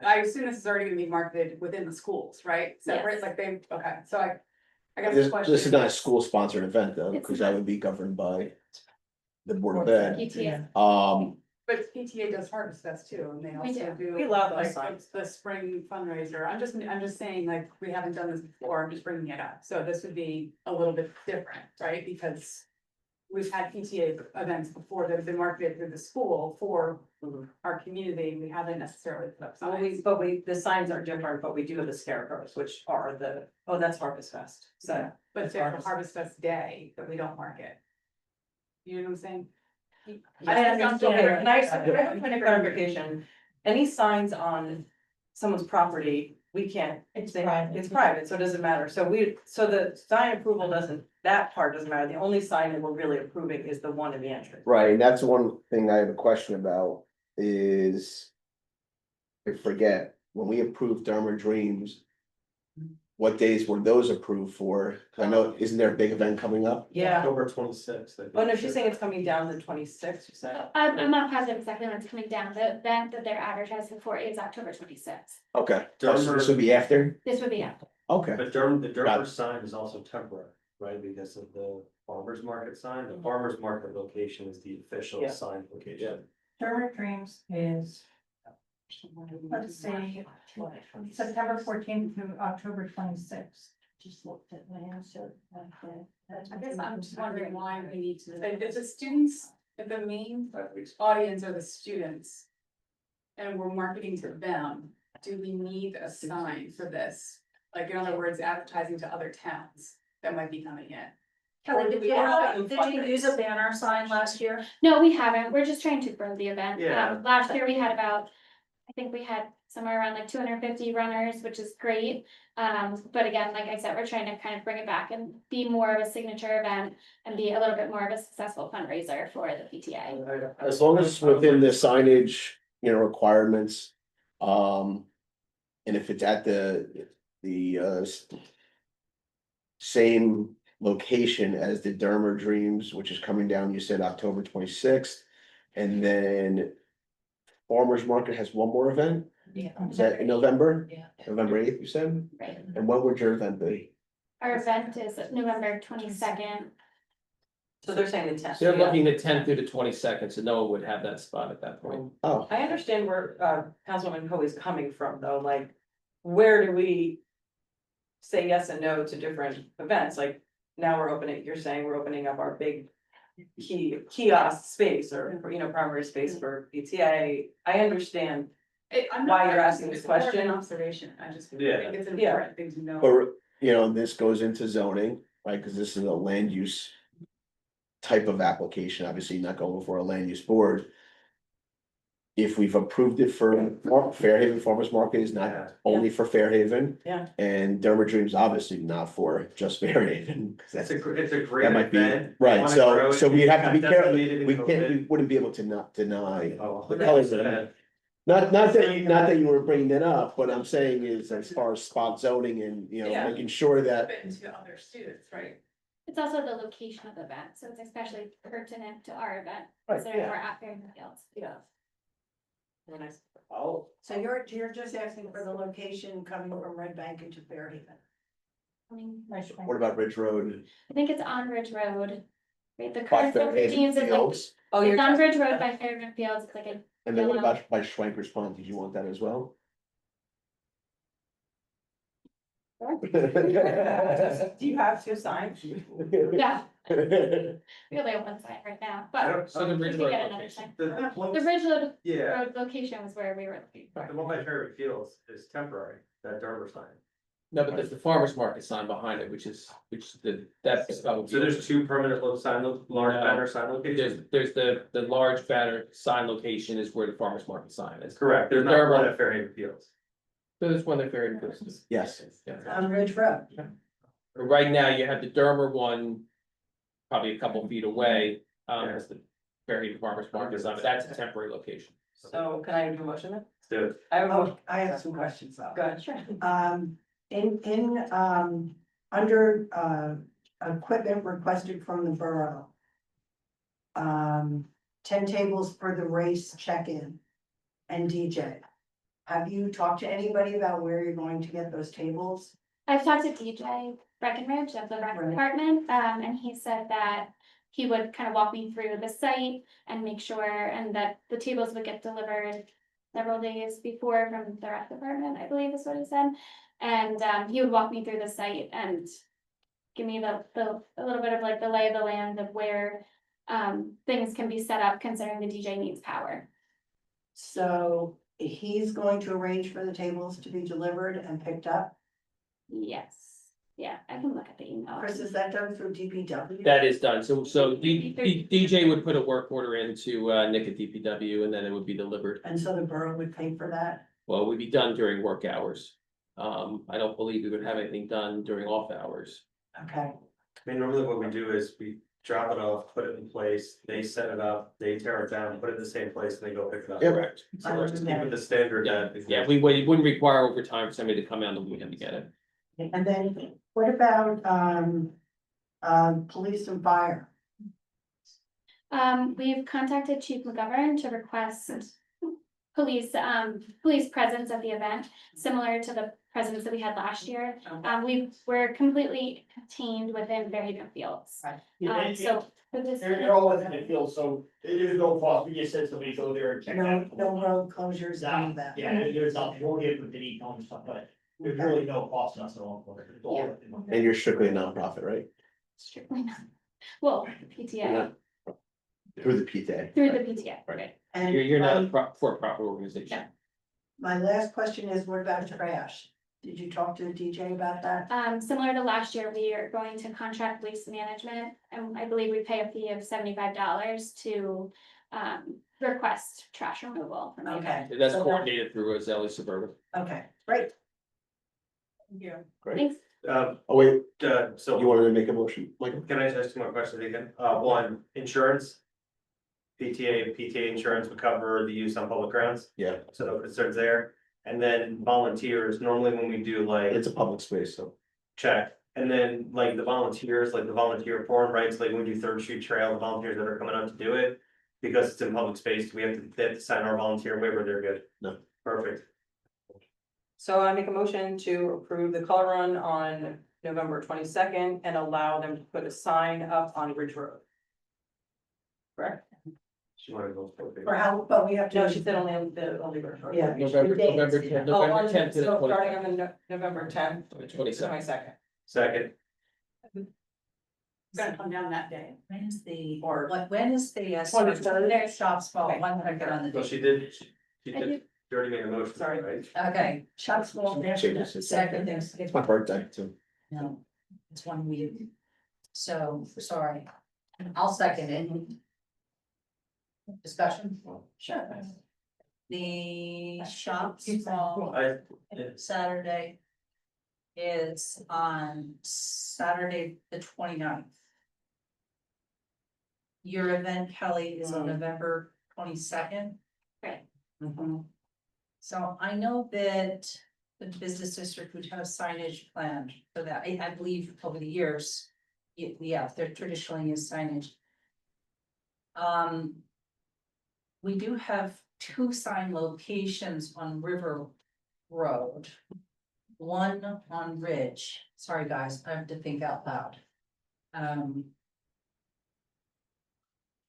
I assume this is already gonna be marketed within the schools, right? Separate, Yes. like okay, so I guess the question. This is not a school sponsored event though, It's because that not. would be governed by the Board of Ed. PTA. But PTA does Harvest Fest too, and they We also do. We love those like, signs. The spring fundraiser, I'm just saying, like, we haven't done this before, I'm just bringing it up, so this would be a little bit different, right? Because we've had PTA events before that have been marketed through the school for our community, we haven't necessarily put up signs. The signs are different, but we do have the scarecrows, which are that's Harvest Fest, so. But they're the Harvest Fest Day that we don't market. You know what I'm saying? I understand, and I have a point of clarification, any signs on someone's property, we can't. It's they- private. It's private, so it doesn't matter, so the sign approval that part doesn't matter, the only sign that we're really approving is the one in the entrance. Right, and that's one thing I have a question about is. I forget, when we approved Dermer Dreams. What days were those approved for? 'Cause I know, isn't there a big event coming up? Yeah, October 26th. oh no, she's saying it's coming down to the 26th, you said. I'm not positive exactly when it's coming down. The event that they're advertising for is October 26th. Okay, so this would be after? This would be after. Okay, But the Got it. Dermer sign is also temporary, right, because of the farmer's market sign, the farmer's market location is the official Yeah. sign location. Dermer Dreams is Let's see, September 14th to October 26th. Just looked at my answer. I guess I'm just wondering why we need to, if the students, if the main audience are the students. And we're marketing to them, do we need a sign for this? Like, in other words, advertising to other towns that might be coming in. Kelly, Or do did we you, have it in did you use a fundraise? banner sign last year? No, we haven't. We're just trying to grow the event. Yeah. Last year we had about, I think we had somewhere around like 250 runners, which is great. But again, like I said, we're trying to kind of bring it back and be more of a signature event and be a little bit more of a successful fundraiser for the PTA. As long as it's within the signage, requirements. And if it's at the same location as the Dermer Dreams, which is coming down, you said October 26th. And then Farmers Market has one more event. Yeah. Is that in November? Yeah. November 8th, you said? Right. And when would your event be? Our event is November 22nd. So they're saying the tenth. They're looking the 10th through the 22nd, so no one would have that spot at that point. Oh, I understand where Councilwoman Coe is coming from, though, like, where do we say yes and no to different events? Like, now you're saying we're opening up our big kiosk space or, primary space for PTA. I understand. I'm Why not- you're asking this it's more of an question. Observation, I just think Yeah. it's an Yeah. important thing to know. or, this goes into zoning, right? Cause this is a land use type of application, obviously not going before a land use board. If we've approved it for Fairhaven Farmers Market is Yeah. not only for Fairhaven. Yeah. And Dermer Dreams obviously not for just Fairhaven, 'cause It's that's, it's a great that might be, event. right, Wanna grow so it. we have to be Got careful, designated in we COVID. wouldn't be able to not deny. Oh, the colors of it. 100%. Not that you were bringing that up, what I'm saying is as far as spot zoning and, Yeah. making sure that. Fit into other students, right? It's also the location of the event, so it's especially pertinent to our event, Right, considering yeah. we're at Fairhaven Fields. Yeah. Very nice. Oh. So you're just asking for the location coming from Red Bank into Fairhaven. I mean, What about Ridge Road? I think it's on Ridge Road. Right, the By current Fairhaven routines is like, Fields? Oh, it's you're, on Ridge Road by Fairhaven Fields, it's like a, And then what yellow. about by Schwenker's Pond? Did you want that as well? do you have two signs? yeah, we only have one site right now, I but don't- So the we Ridge can Road get another location. sign. The The Ridge Road Yeah, Road location was where we were looking. the one by Fairwood Fields is temporary, that Derber sign. No, but there's the farmer's market sign behind it, which that's. So there's two permanent large No. banner sign locations? There's the large banner sign location is where the farmer's market sign is. Correct, there's not Derber- one at Fairhaven Fields. There's one that very good. Yes. On Ridge Road. Right now, you have the Dermer one, probably a couple feet away, as the Fairhaven Farmers Market sign, but that's a temporary location. So can I do a motion then? Let's do it. I have a Oh, motion, I have some questions though. go ahead. Sure. Under, equipment requested from the borough. 10 tables for the race check-in and DJ. Have you talked to anybody about where you're going to get those tables? I've talked to DJ Breckenridge of the rec Right. department, and he said that he would kind of walk me through the site and make sure, and that the tables would get delivered several days before from the rec department, I believe is what he said. And, he would walk me through the site and give me a little bit of like the lay of the land of where, things can be set up considering the DJ needs power. So he's going to arrange for the tables to be delivered and picked up? Yes, yeah, I can look at the email. Chris, is that done through DPW? That is done, so DJ would put a work order into Nick at DPW and then it would be delivered. And so the borough would pay for that? Well, it would be done during work hours. I don't believe we would have anything done during off hours. Okay, I mean, normally what we do is we drop it off, put it in place, they set it up, they tear it down, put it in the same place, and they go pick it up. Yep. Correct. So we're just keeping the standard that. Yeah, we wouldn't require overtime for somebody to come out on the weekend to get it. and then what about, police and fire? We've contacted Chief McGovern to request police presence at the event, similar to the presence that we had last year. We were completely contained within Fairhaven Fields. So for this. They're all within the field, so there's no cost, we just said somebody go there and check No, out. no road closures, none of that. Yeah, there's nothing, we'll get with the detail and stuff, but there's really no cost to us at all. It's all within the- And you're strictly a nonprofit, right? Strictly not, well, PTA, Through the PTA. through the PTA, Right. And You're not a my- for-profit organization. Yeah. my last question is, what about trash? Did you talk to the DJ about that? Similar to last year, we are going to contract waste management, and I believe we pay a fee of $75 to request trash removal from the event. Okay. That's So that- coordinated through Azalea Suburban. Okay, great. Thank you. Great. Thanks. Oh, wait, So. you wanted to make a motion, Michael? Can I ask 2 more questions again? One, insurance. PTA insurance would cover the use on public grounds, Yeah, so no concerns there. And then volunteers, normally when we do like it's a public space, so. check, and then like the volunteers, like the volunteer forum, right? So like when we do Third Street Trail, the volunteers that are coming out to do it. Because it's in public space, we they have to sign our volunteer waiver, they're good. No. Perfect. So I make a motion to approve the color run on November 22nd and allow them to put a sign up on Ridge Road. Correct? She wanted to go for it. For how, but we have to. No, she said only Ridge Road. Yeah. November The dates. 10th, Oh, November on- 10th to the so starting 22nd. on the November 10th to 22nd. 22nd. Second, It's gonna come down that day. When is the, Or- when is the, 23rd? there's shops fall, Okay. when did I get on the well, date? she did, she I did, did. she already made a motion, Sorry. right? Okay, Shots full. Changes it. second, It's my birthday too. no, it's 1 week. So, sorry, I'll second it. Discussion? Sure. The shops fall I, Saturday is on Saturday, the 29th. Your event, Kelly, is on November 22nd. Right. So I know that the business district would have signage planned for that. I believe over the years, yeah, there traditionally is signage. We do have 2 sign locations on River Road. One on Ridge. Sorry, guys, I have to think out loud.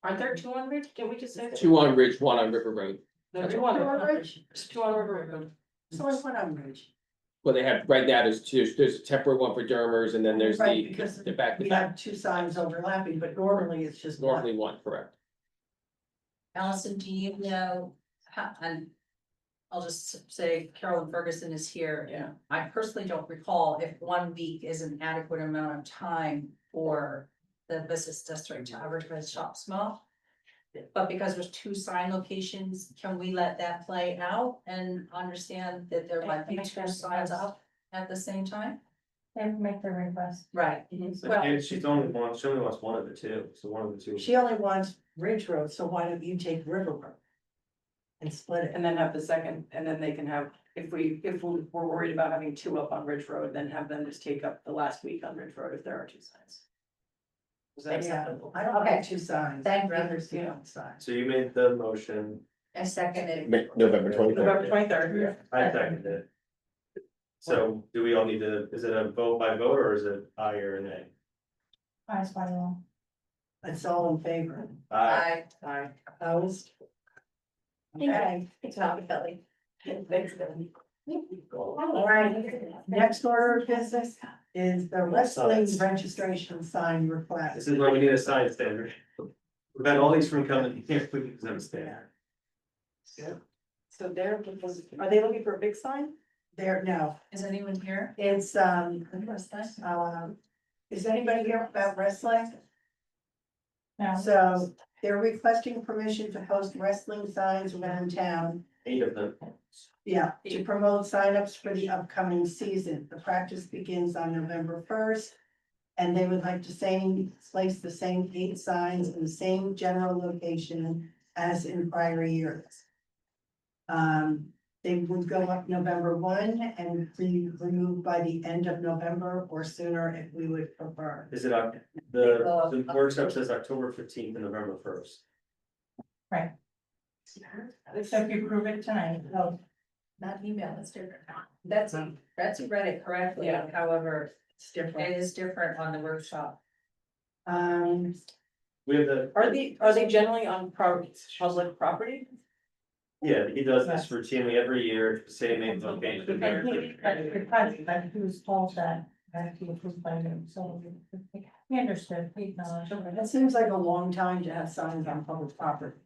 Aren't there 2 on Ridge? Did we just say? 2 on Ridge, 1 on River Road. There's 2 Two on on Ridge? There's 2 on River Road. So I went on Ridge. Well, they have, right now, there's a temporary one for Dermers, and then there's Right, because the back to we back, have 2 signs overlapping, but normally it's just one. normally 1, correct? Allison, do you know, and I'll just say Carolyn Ferguson is here. Yeah. I personally don't recall if 1 week is an adequate amount of time for the business district to advertise shop small. But because there's 2 sign locations, can we let that play out and understand that there might be 2 signs up at the same time? They have to make their request. Right. Well, and she only wants 1 of the 2, so 1 of the 2. She only wants Ridge Road, so why don't you take River Road? And split it. And then have the second, and then they can have, if we're worried about having 2 up on Ridge Road, then have them just take up the last week on Ridge Road if there are 2 signs. Is that Yeah, acceptable? I don't like 2 signs. Thank I'd you. rather see 1 sign. So you made the motion, I second it. November 23rd. November 23rd. I seconded it. So do we all need to, is it a vote by vote or is it aye or nay? Eyes wide open. It's all in favor. Aye. Aye. Opposed? Thank you. Okay. Thanks, Kelly. Thanks, Debbie. All right, next order of business is the wrestling registration sign request. This is where we need a sign standard. We've had all these from coming here, we can understand. So are they looking for a big sign? There, no, Is anyone here? it's, is anybody here about wrestling? Now, So they're requesting permission to post wrestling signs around town. 8 of them. Yeah, to promote signups for the upcoming season. The practice begins on November 1st. And they would like to place the same 8 signs in the same general location as in prior years. They would go up November 1 and be removed by the end of November or sooner if we would prefer. Is it, the workshop says October 15th and November 1st. right, So if you prove it tonight, oh, Not email, it's different. Betsy read it correctly, however, It's different. it is different on the workshop. We have the, Are they generally on public property? yeah, he does this routinely every year, same location. but he was told that, he approved by him, so he understood, he acknowledged. It seems like a long time to have signs on public property.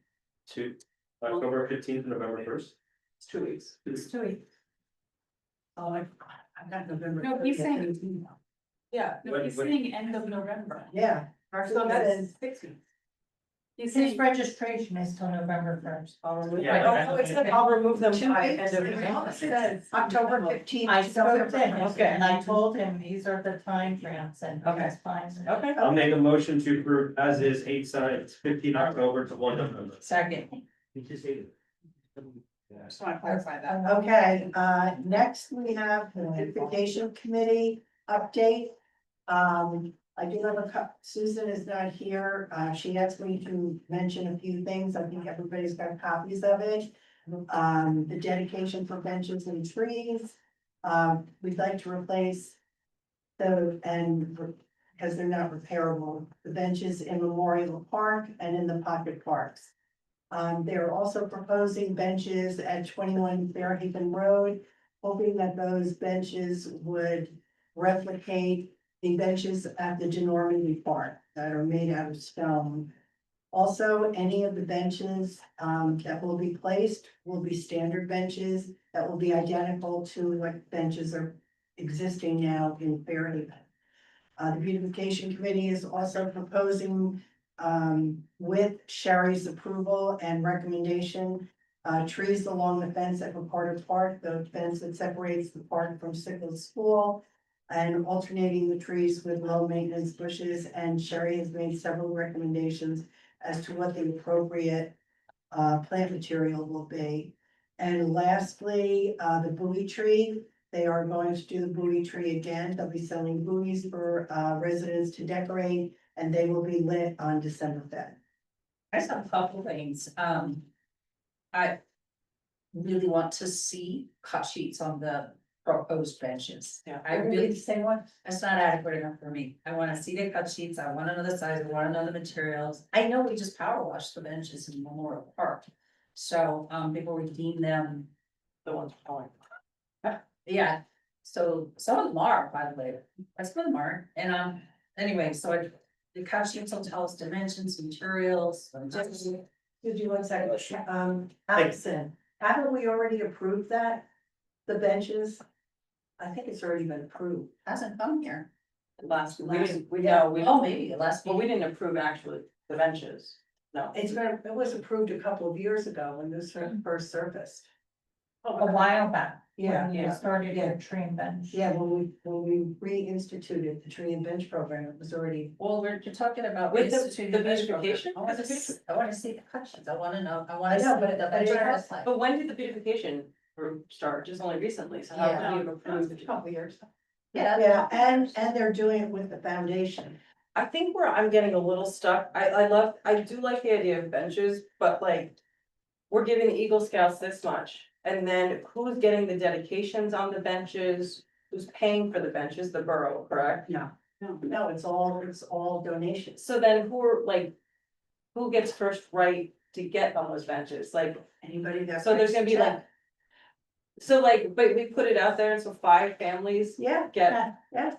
To October 15th and November 1st. It's 2 weeks. It's 2 weeks. Oh, I got November. No, he's 30th. saying- Yeah. No, he's saying end of November. Yeah. So that's 6 weeks. He's His saying, registration is till November 1st. Yeah. Oh, it said I'll remove them Two by weeks. end of. It says October 15th. I to spoke to November him, 1st. and I told him these are the time frames, and he was fine. Okay. I'll make a motion to approve as is 8 signs, 15 October to 1 November. Second. just wanna clarify that. Okay, next we have the beautification committee update. I do have Susan is not here, she asked me to mention a few things, I think everybody's got copies of it. The dedication for benches and trees, we'd like to replace because they're not repairable, the benches in Memorial Park and in the pocket parks. They're also proposing benches at 21 Fairhaven Road, hoping that those benches would replicate the benches at the Denormandie Park that are made out of stone. Also, any of the benches that will be placed will be standard benches that will be identical to what benches are existing now in Fairhaven. The beautification committee is also proposing, with Sherry's approval and recommendation, trees along the fence at McCarter Park, the fence that separates the park from Sickles School, and alternating the trees with low maintenance bushes, and Sherry has made several recommendations as to what the appropriate plant material will be. And lastly, the buoy tree, they are going to do the buoy tree again. They'll be selling buoys for residents to decorate, and they will be lit on December 5th. I just have a couple things, I really want to see cut sheets on the proposed benches. Yeah. I really, the same one. that's not adequate enough for me, I wanna see the cut sheets, I wanna know the size, I wanna know the materials. I know we just power washed the benches in Memorial Park, so, before we deem them, The ones calling. yeah. So some of them are, by the way, some of them are, and anyway, so the cut sheets will tell us dimensions, materials. Did you one second, Allison, haven't we already approved that? The benches? I think it's already been approved. Hasn't come here. Last, we didn't, we Yeah, know, we, oh, maybe the last. well, we didn't approve actually the benches. No. It was approved a couple of years ago when this first surfaced. A while back. Yeah, when you yeah, started yeah. your tree and bench. Yeah, when we reinstituted the tree and bench program, it was already. Well, we're talking about. With the instituting a bench program. beautification? I wanna see the cut sheets, I wanna know, I I wanna see know, what but the it bench has- looks like. But when did the beautification group start? Just only recently, so how Yeah. can you approve the Couple years. Yeah. Yeah, and they're doing it with the foundation. I think where I'm getting a little stuck, I do like the idea of benches, but like. We're giving the Eagle Scouts this much, and then who's getting the dedications on the benches? Who's paying for the benches? The borough, correct? No, it's all donations. So then who are like, who gets first right to get on those benches? Like, Anybody that's. so there's gonna be like. So like, but we put it out there, and so 5 families Yeah, get, yeah.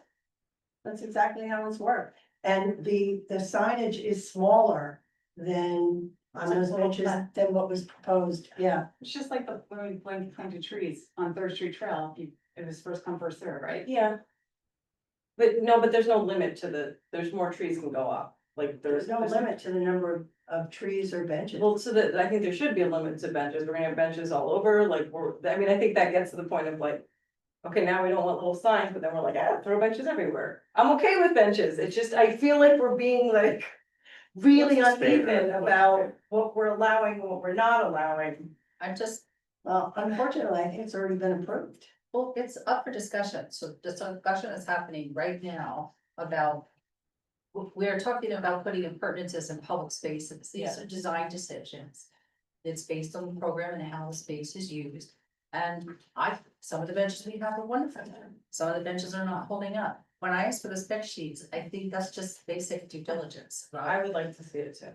That's exactly how it's worked. And the signage is smaller than on those benches than what was proposed, yeah. It's just like the, when we planted trees on Third Street Trail, it was first come, first served, right? yeah. But no, but there's no limit to there's more trees can go up, like There's no limit to the number of trees or benches. Well, so that, I think there should be a limit to benches, we're gonna have benches all over, like, I mean, I think that gets to the point of like. Okay, now we don't want little signs, but then we're like, throw benches everywhere, I'm okay with benches, it's just, I feel like we're being like. Really What's the standard? uneven about what we're allowing, and what we're not allowing. I'm just, Well, unfortunately, I think it's already been approved. well, it's up for discussion, so the discussion is happening right now about. We are talking about putting appurtenances in public spaces, these are design decisions. It's based on the program and how the space is used. And some of the benches we have are wonderful. Some of the benches are not holding up. When I ask for the spec sheets, I think that's just basic due diligence. I would like to see it too.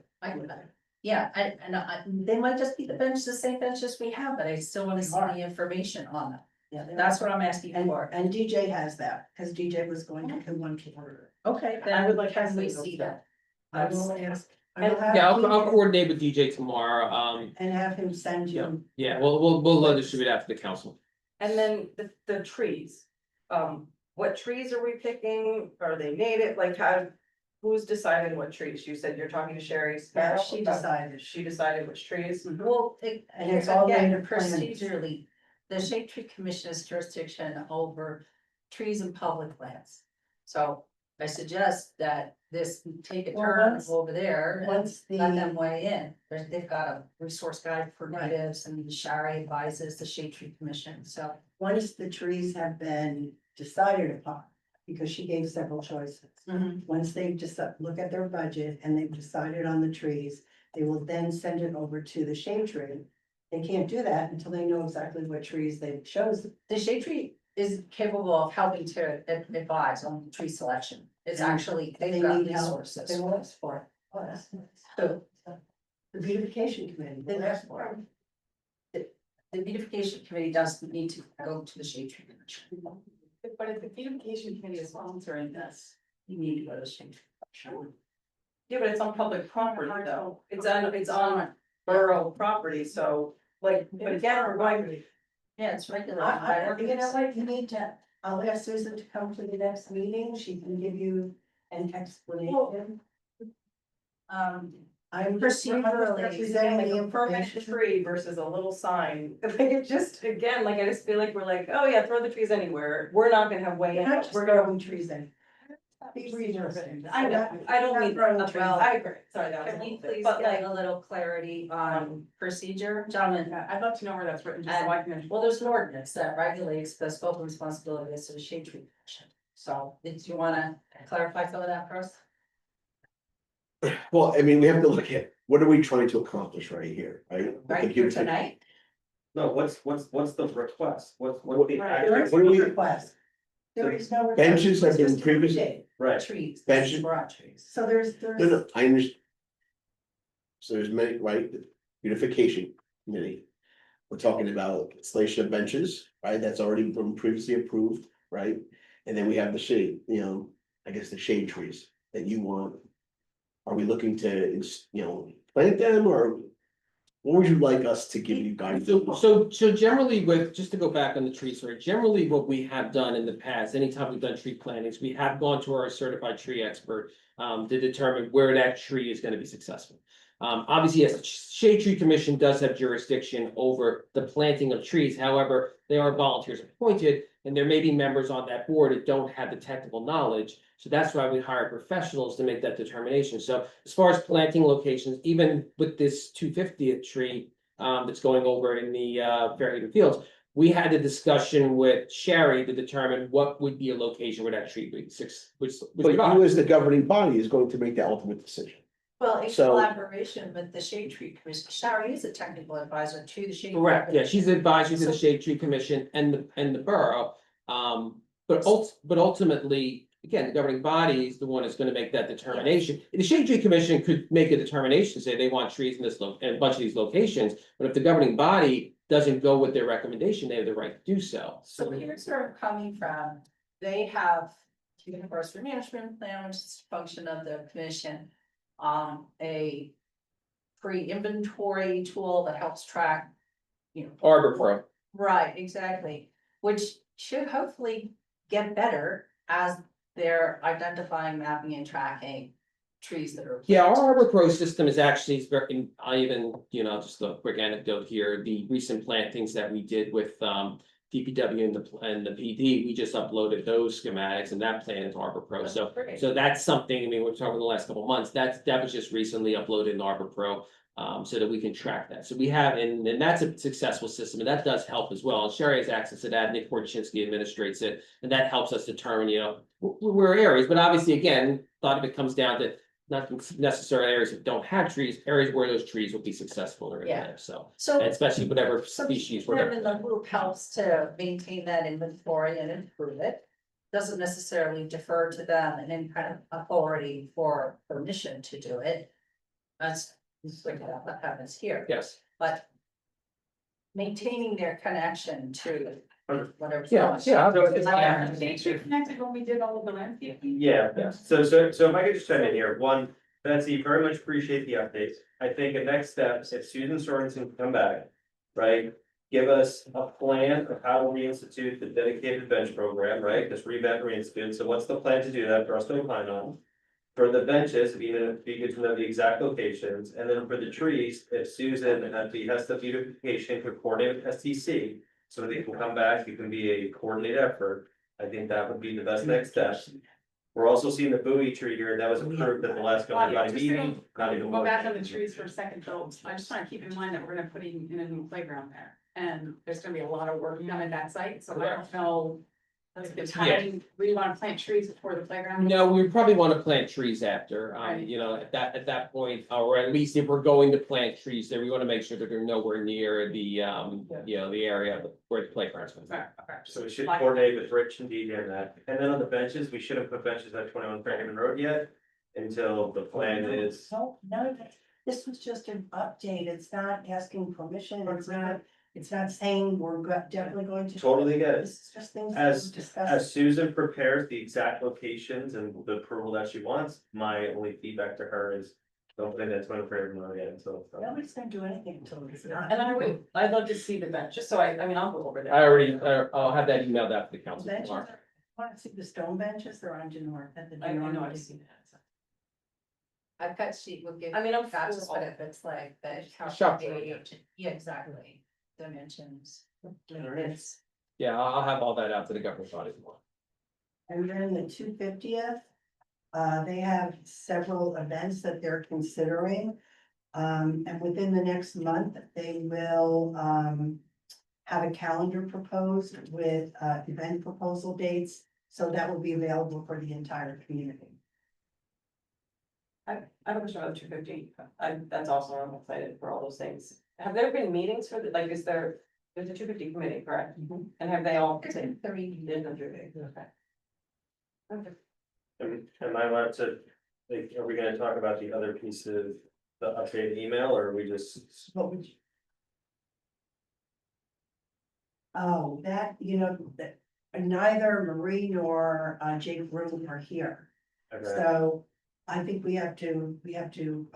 They might just be the same benches we have, but I still wanna see the information on them. Yeah, That's what I'm asking for. And DJ has that, because DJ was going to do one to order. Okay, I then would like to can we see see that? I will ask. I will have Yeah, I'll DJ coordinate with DJ tomorrow, And have him send you. yeah, we'll distribute that to the council. And then the trees, what trees are we picking? Are they native? Like who's deciding what trees? You said you're talking to Sherry Yeah, Sparrow? she decided. She decided which trees? Well, And it's all again, native plants. procedurally, the Shade Tree Commission has jurisdiction over trees and public lands. So I suggest that this take a Well, turn once- over there and Once let them the, weigh in. They've got a resource guide for Right. natives and Shari advises the Shade Tree Commission, so. once the trees have been decided upon, because she gave several choices. Once they just look at their budget and they've decided on the trees, they will then send it over to the shade tree. They can't do that until they know exactly what trees they've chosen. The Shade Tree is capable of helping to advise on tree selection. It's And actually, They they've got need help, resources. they will ask for it. So, the beautification committee, they ask for it. The beautification committee doesn't need to go to the Shade Tree Commission. But if the beautification committee is sponsoring this, You need to go to the Shade Tree Commission. Yeah, but it's on public property though. It's on borough property, so like, but again, we're going. Yeah, it's regulated. You know what, you need to, I'll ask Susan to come to the next meeting, she can give you an explanation. I'm Procedurally, representing Like the a permanent information. tree versus a little sign, like it just, again, like I just feel like we're like, oh yeah, throw the trees anywhere, we're not gonna have way We're in. not just We're gonna. throwing trees in. Be reasonable. I know, I don't Not mean, throwing well, trees. I agree, sorry, that was a Can you little bit, please but like, get a little clarity on procedure, gentlemen? I'd love to know where that's written, just so I can. Well, there's an ordinance that regulates the scope and responsibilities of the Shade Tree Commission. So, did you wanna clarify some of that for us? Well, I mean, we have to look at, what are we trying to accomplish right here, right? Right here tonight? No, what's the request? What's the Right. There action? is What do no we- request. There is no. request. Benches have been It's just previously- shade. Right, Trees. Benches? Broad trees. So there's. No, no, I understand. So there's many, right, the beautification committee. We're talking about installation of benches, right, that's already been previously approved, right? And then we have the shade, I guess the shade trees that you want. Are we looking to, plant them, or what would you like us to give you guys? So generally with, just to go back on the tree story, generally what we have done in the past, anytime we've done tree plantings, we have gone to our certified tree expert. To determine where that tree is gonna be successful. Obviously, yes, the Shade Tree Commission does have jurisdiction over the planting of trees, however, they are volunteers appointed. And there may be members on that board that don't have the technical knowledge, so that's why we hire professionals to make that determination. So as far as planting locations, even with this 250th tree that's going over in the Fairhaven Fields, we had a discussion with Sherry to determine what would be a location where that tree would But you as the governing body is going to make the ultimate decision. Well, in So- collaboration with the Shade Tree Commission, Shari is a technical advisor to the Shade. Tree Correct, yeah, Commission. she's an advisor to the So- Shade Tree Commission and the borough. But ultimately, again, the governing body is the one that's gonna make that determination. The Shade Tree Commission could make a determination, say they want trees in in a bunch of these locations. But if the governing body doesn't go with their recommendation, they have the right to do so. So here's where I'm coming from. They have human forestry management plan, which is a function of the commission. A pre-inventory tool that helps track, Arbor Pro. Right, exactly, which should hopefully get better as they're identifying, mapping and tracking trees that are. Yeah, our planted. Arbor Pro system is actually very, I even, just a quick anecdote here, the recent plantings that we did with DPW and the PD, we just uploaded those schematics and that plan is Arbor Pro, That's so. great. So that's something, I mean, we're talking the last couple of months, that was just recently uploaded in Arbor Pro. So that we can track that, so we have, and that's a successful system, and that does help as well, and Sherry has access to that, Nick Porchinski administrates it. And that helps us determine, where areas, but obviously, again, a lot of it comes down to not necessarily areas that don't have trees, areas where those trees will be successful or Yeah. there, so. So. And especially whatever So species them we're. in the group helps to maintain that inventory and improve it. Doesn't necessarily defer to them and any kind of authority for permission to do it. That's like what happens here, Yes, but. Maintaining their connection to whatever's. yeah, yeah. So it's- Main Street connected when we did all of the landscaping. Yeah, Yes. so if I could just chime in here, one, Betsy, very much appreciate the updates. I think the next step, if Susan Sorensen can come back, right? Give us a plan of how to reinstitute the dedicated bench program, right? This revamp reinstitute, so what's the plan to do that for us to plan on? For the benches, it'd be good to know the exact locations, and then for the trees, if Susan at the HESTA beautification could coordinate with STC. So they can come back, it can be a coordinated effort, I think that would be the best next step. We're also seeing the buoy tree here, that was approved at the last governing meeting, not even. Go back on the trees for a second, though. I just wanna keep in mind that we're gonna put in a new playground there. And there's gonna be a lot of work done at that site, so I don't know. Like the timing, we wanna plant trees before the playground. No, we probably want to plant trees after, Right. you know, at that point, or at least if we're going to plant trees there, we want to make sure that they're nowhere near the, you know, the area where the playground's going to be. Okay. So we should coordinate with Rich and DJ on that, and then on the benches, we shouldn't put benches at 21 Fairhaven Road yet. Until the plan is, No, this was just an update. It's not asking permission. It's not saying we're definitely going to. totally get it. This is just things. As- we're discussing. As Susan prepares the exact locations and the approval that she wants, my only feedback to her is. Don't put that 20 Fairhaven Road yet until. Nobody's gonna do anything until it's not. And I'd love to see the bench, just so I mean, I'll go over there. I already, I'll have that emailed out to the council Benches, tomorrow. want to see the stone benches? They're on Janor at the. I know, Janor I've seen that. I've got sheet will give. I mean, I'm That's for but all- if it's like the. Shop. Yeah, exactly, dimensions. It's, Yeah, I'll have all that out to the governing body tomorrow. and then the 250th. They have several events that they're considering. And within the next month, they will, have a calendar proposed with, event proposal dates. So that will be available for the entire community. I have a question about 250. That's also, I'm excited for all those things. Have there been meetings for the, like, there's a 250 committee, correct? And have they all? Three. Did them 250, okay. Am I allowed to, like, are we gonna talk about the other piece of the updated email, or are we just? What would you? Oh, that, you know, that neither Marie nor Jake Room are here. Okay. So I think we have to defer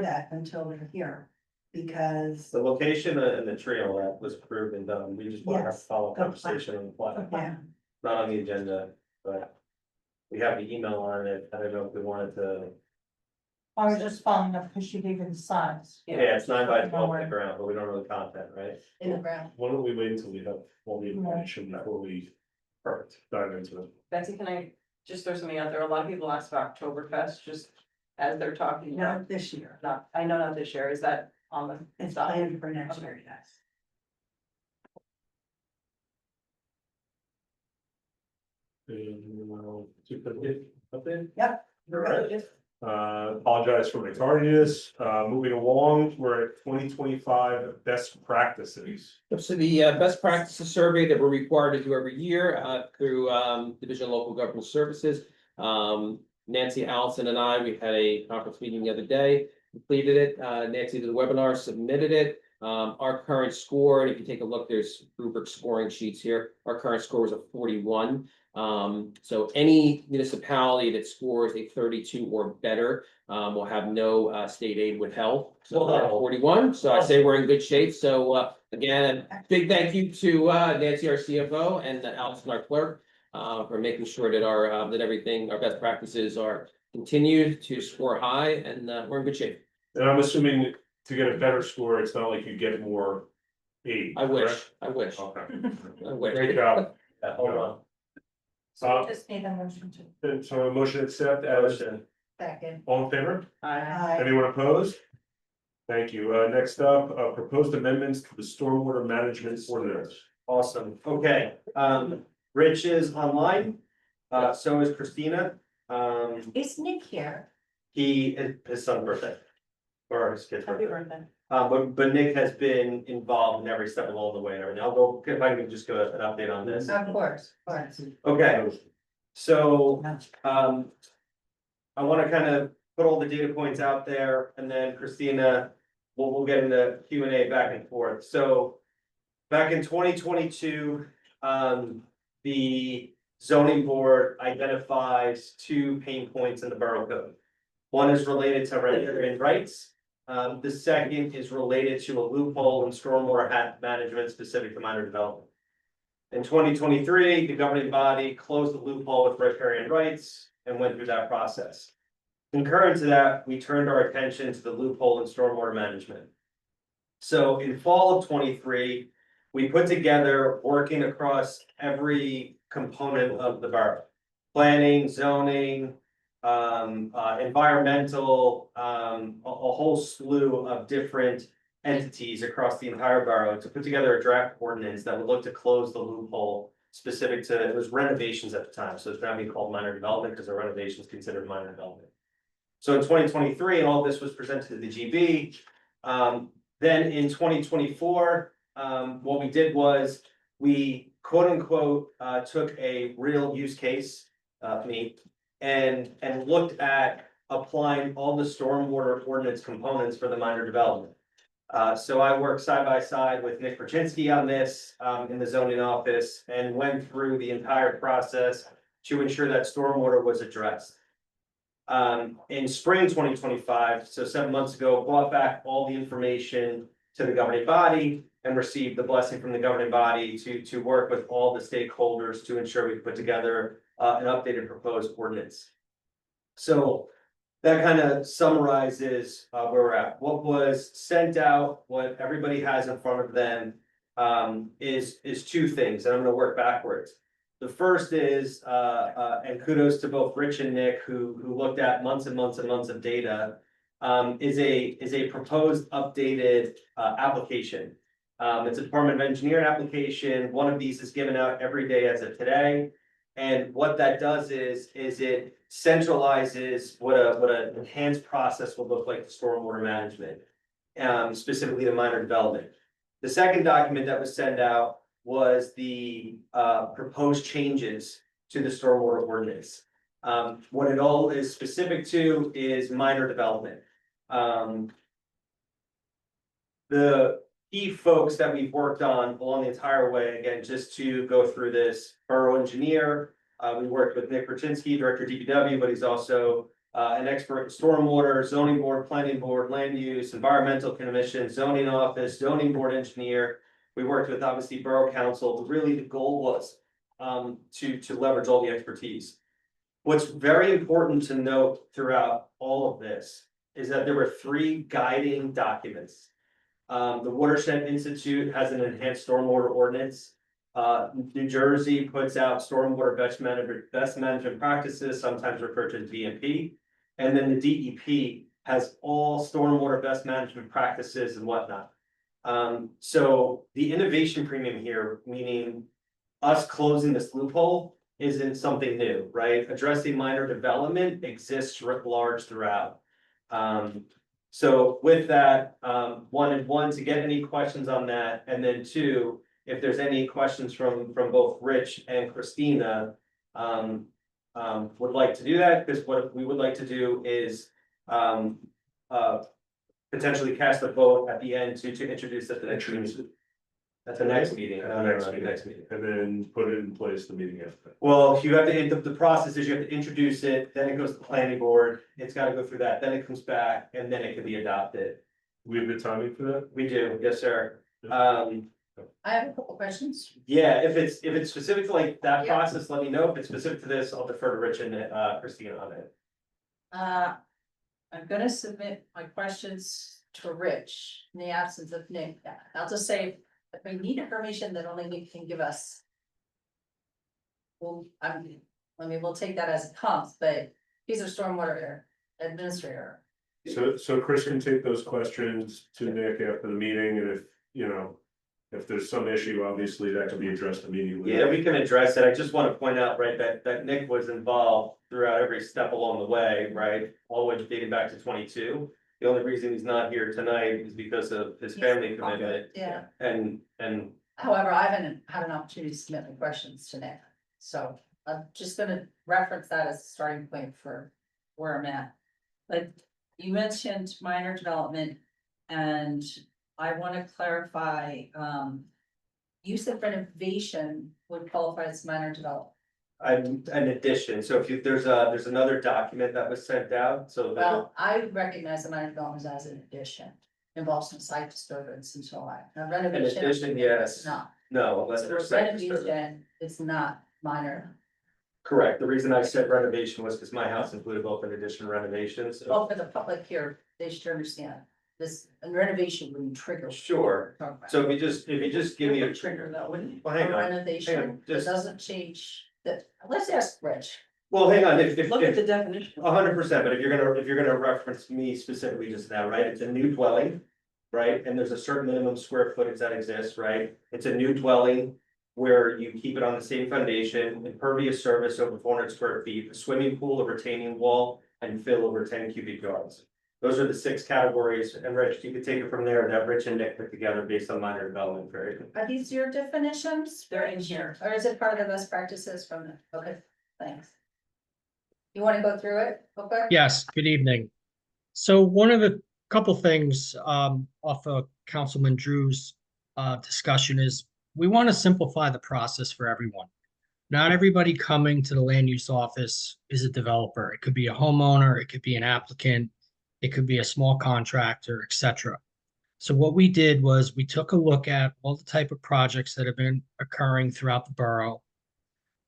that until they're here. Because, The location and the tree and all that was approved and done, we just want to have a Yes. follow conversation on the fly, yeah, not on the agenda, but. We have the email on it, I don't know if we wanted to, I was just following up because she gave it the size. yeah, it's 9 by 12 on the ground, but we don't know the content, right? In the ground. Why don't we wait until we have all the information before we Perfect. dive into it? Betsy, can I just throw something out there? A lot of people ask about Oktoberfest, just as they're talking about, not this year. not, I know not this year, is that on the? It's side? planned for next year, yes. And, 250, update? Right. Apologize for my tardiness, moving along, we're at 2025 best practices. So the best practices survey that we're required to do every year through Division of Local Government Services. Nancy, Allison and I, we had a conference meeting the other day, completed it. Nancy did the webinar, submitted it. Our current score, and if you take a look, there's rubric scoring sheets here. Our current score was a 41. So any municipality that scores a 32 or better will have no state aid withheld. So we're at 41, so I say we're in good shape. So again, big thank you to Nancy, our CFO, and Allison, our clerk, for making sure that our that everything, our best practices are continued to score high, and we're in good shape. And I'm assuming to get a better score, it's not like you get more aid. I wish, correct? I wish, Okay, I wish. great job. Yeah, hold on. So we just need a motion to. And so a motion to accept as, Motion. Second. all in favor? Aye. Anyone opposed? Thank you. Next up, proposed amendments to the stormwater management ordinance. Awesome, okay, Rich is online, so is Christina. Is Nick here? his son's birthday. Or his kid's Happy birthday. birthday. But Nick has been involved in every step along the way and everything. I'll go, if I can just give an update on this. Of course, of course. Okay, so, I wanna kind of put all the data points out there and then Christina, we'll get into Q and A back and forth. So back in 2022, the zoning board identifies two pain points in the borough code. One is related to riparian rights. The second is related to a loophole in stormwater management specific to minor development. In 2023, the governing body closed the loophole with riparian rights and went through that process. Concurrent to that, we turned our attention to the loophole in stormwater management. So in fall of 23, we put together, working across every component of the borough. Planning, zoning, environmental, a whole slew of different entities across the entire borough to put together a draft ordinance that would look to close the loophole specific to, it was renovations at the time, so it's now being called minor development because the renovations considered minor development. So in 2023, and all this was presented to the GB. Then in 2024, what we did was we quote unquote took a real use case, and looked at applying all the stormwater ordinance components for the minor development. So I worked side by side with Nick Krasinski on this in the zoning office and went through the entire process to ensure that stormwater was addressed. In spring 2025, so 7 months ago, brought back all the information to the governing body and received the blessing from the governing body to work with all the stakeholders to ensure we put together an updated proposed ordinance. So that kind of summarizes where we're at. What was sent out, what everybody has in front of them is two things, and I'm gonna work backwards. The first is, and kudos to both Rich and Nick, who looked at months and months and months of data, is a proposed updated application. It's a Department of Engineering application. One of these is given out every day as of today. And what that does is it centralizes what an enhanced process will look like for stormwater management, specifically the minor development. The second document that was sent out was the proposed changes to the stormwater ordinance. What it all is specific to is minor development. The key folks that we've worked on along the entire way, again, just to go through this, borough engineer, we worked with Nick Krasinski, director of DPW, but he's also an expert in stormwater, zoning board, planning board, land use, environmental commission, zoning office, zoning board engineer. We worked with obviously borough council. Really, the goal was to leverage all the expertise. What's very important to note throughout all of this is that there were three guiding documents. The Watershed Institute has an enhanced stormwater ordinance. New Jersey puts out stormwater best management practices, sometimes referred to as BMP. And then the DEP has all stormwater best management practices and whatnot. So the innovation premium here, meaning us closing this loophole, isn't something new, right? Addressing minor development exists writ large throughout. So with that, one to get any questions on that, and then two, if there's any questions from both Rich and Christina, would like to do that, because what we would like to do is potentially cast a vote at the end to introduce at the next meeting. At the next meeting. Next meeting. And then put it in place the meeting after. Well, you have to, the process is you have to introduce it, then it goes to the planning board, it's gotta go through that, then it comes back, and then it can be adopted. We have the timing for that? We do, yes, sir. I have a couple questions. Yeah, if it's specific to like that Yeah. process, let me know. If it's specific to this, I'll defer to Rich and Christina on it. I'm gonna submit my questions to Rich in the absence of Nick. I'll just say, if we need information that only Nick can give us. Well, we'll take that as it comes, but he's a stormwater administrator. So Chris can take those questions to Nick after the meeting, and if if there's some issue, obviously that can be addressed immediately. Yeah, we can address it. I just want to point out, right, that Nick was involved throughout every step along the way, right? All the way dating back to 22. The only reason he's not here tonight is because of his family commitment. Yeah, And however, I haven't had an opportunity to submit my questions to Nick, so I'm just gonna reference that as a starting point for where I'm at. But you mentioned minor development, and I wanna clarify, you said renovation would qualify as minor development. I'm an addition, so if you, there's another document that was sent out, so. the- Well, I recognize the minor development as an addition, involves some site disturbance and so on. Now renovation. addition, yes. It's not. No, unless So there's. for site disturbance. renovation, it's not minor. Correct, the reason I said renovation was because my house included both an addition and renovations, so. Well, for the public here, they should understand this, and renovation wouldn't trigger. Sure, so if you just give me a. Trigger though, wouldn't it? Well, hang For on, renovation, it just- doesn't change that, let's ask Rich. Well, hang on, if. Look at the definition. 100%, but if you're gonna reference me specifically just now, right, it's a new dwelling. Right, and there's a certain minimum square footage that exists, right, it's a new dwelling. Where you keep it on the same foundation, impervious surface over 400 square feet, a swimming pool, a retaining wall, and fill over 10 cubic yards. Those are the 6 categories, and Rich, you could take it from there, that Rich and Nick put together based on minor development, right? Are these your definitions? They're in here. Or is it part of the best practices from the, okay, thanks. You wanna go through it real quick? Yes, good evening. So one of the couple things off of Councilman Drew's discussion is we want to simplify the process for everyone. Not everybody coming to the land use office is a developer. It could be a homeowner, it could be an applicant, it could be a small contractor, etc. So what we did was we took a look at all the type of projects that have been occurring throughout the borough,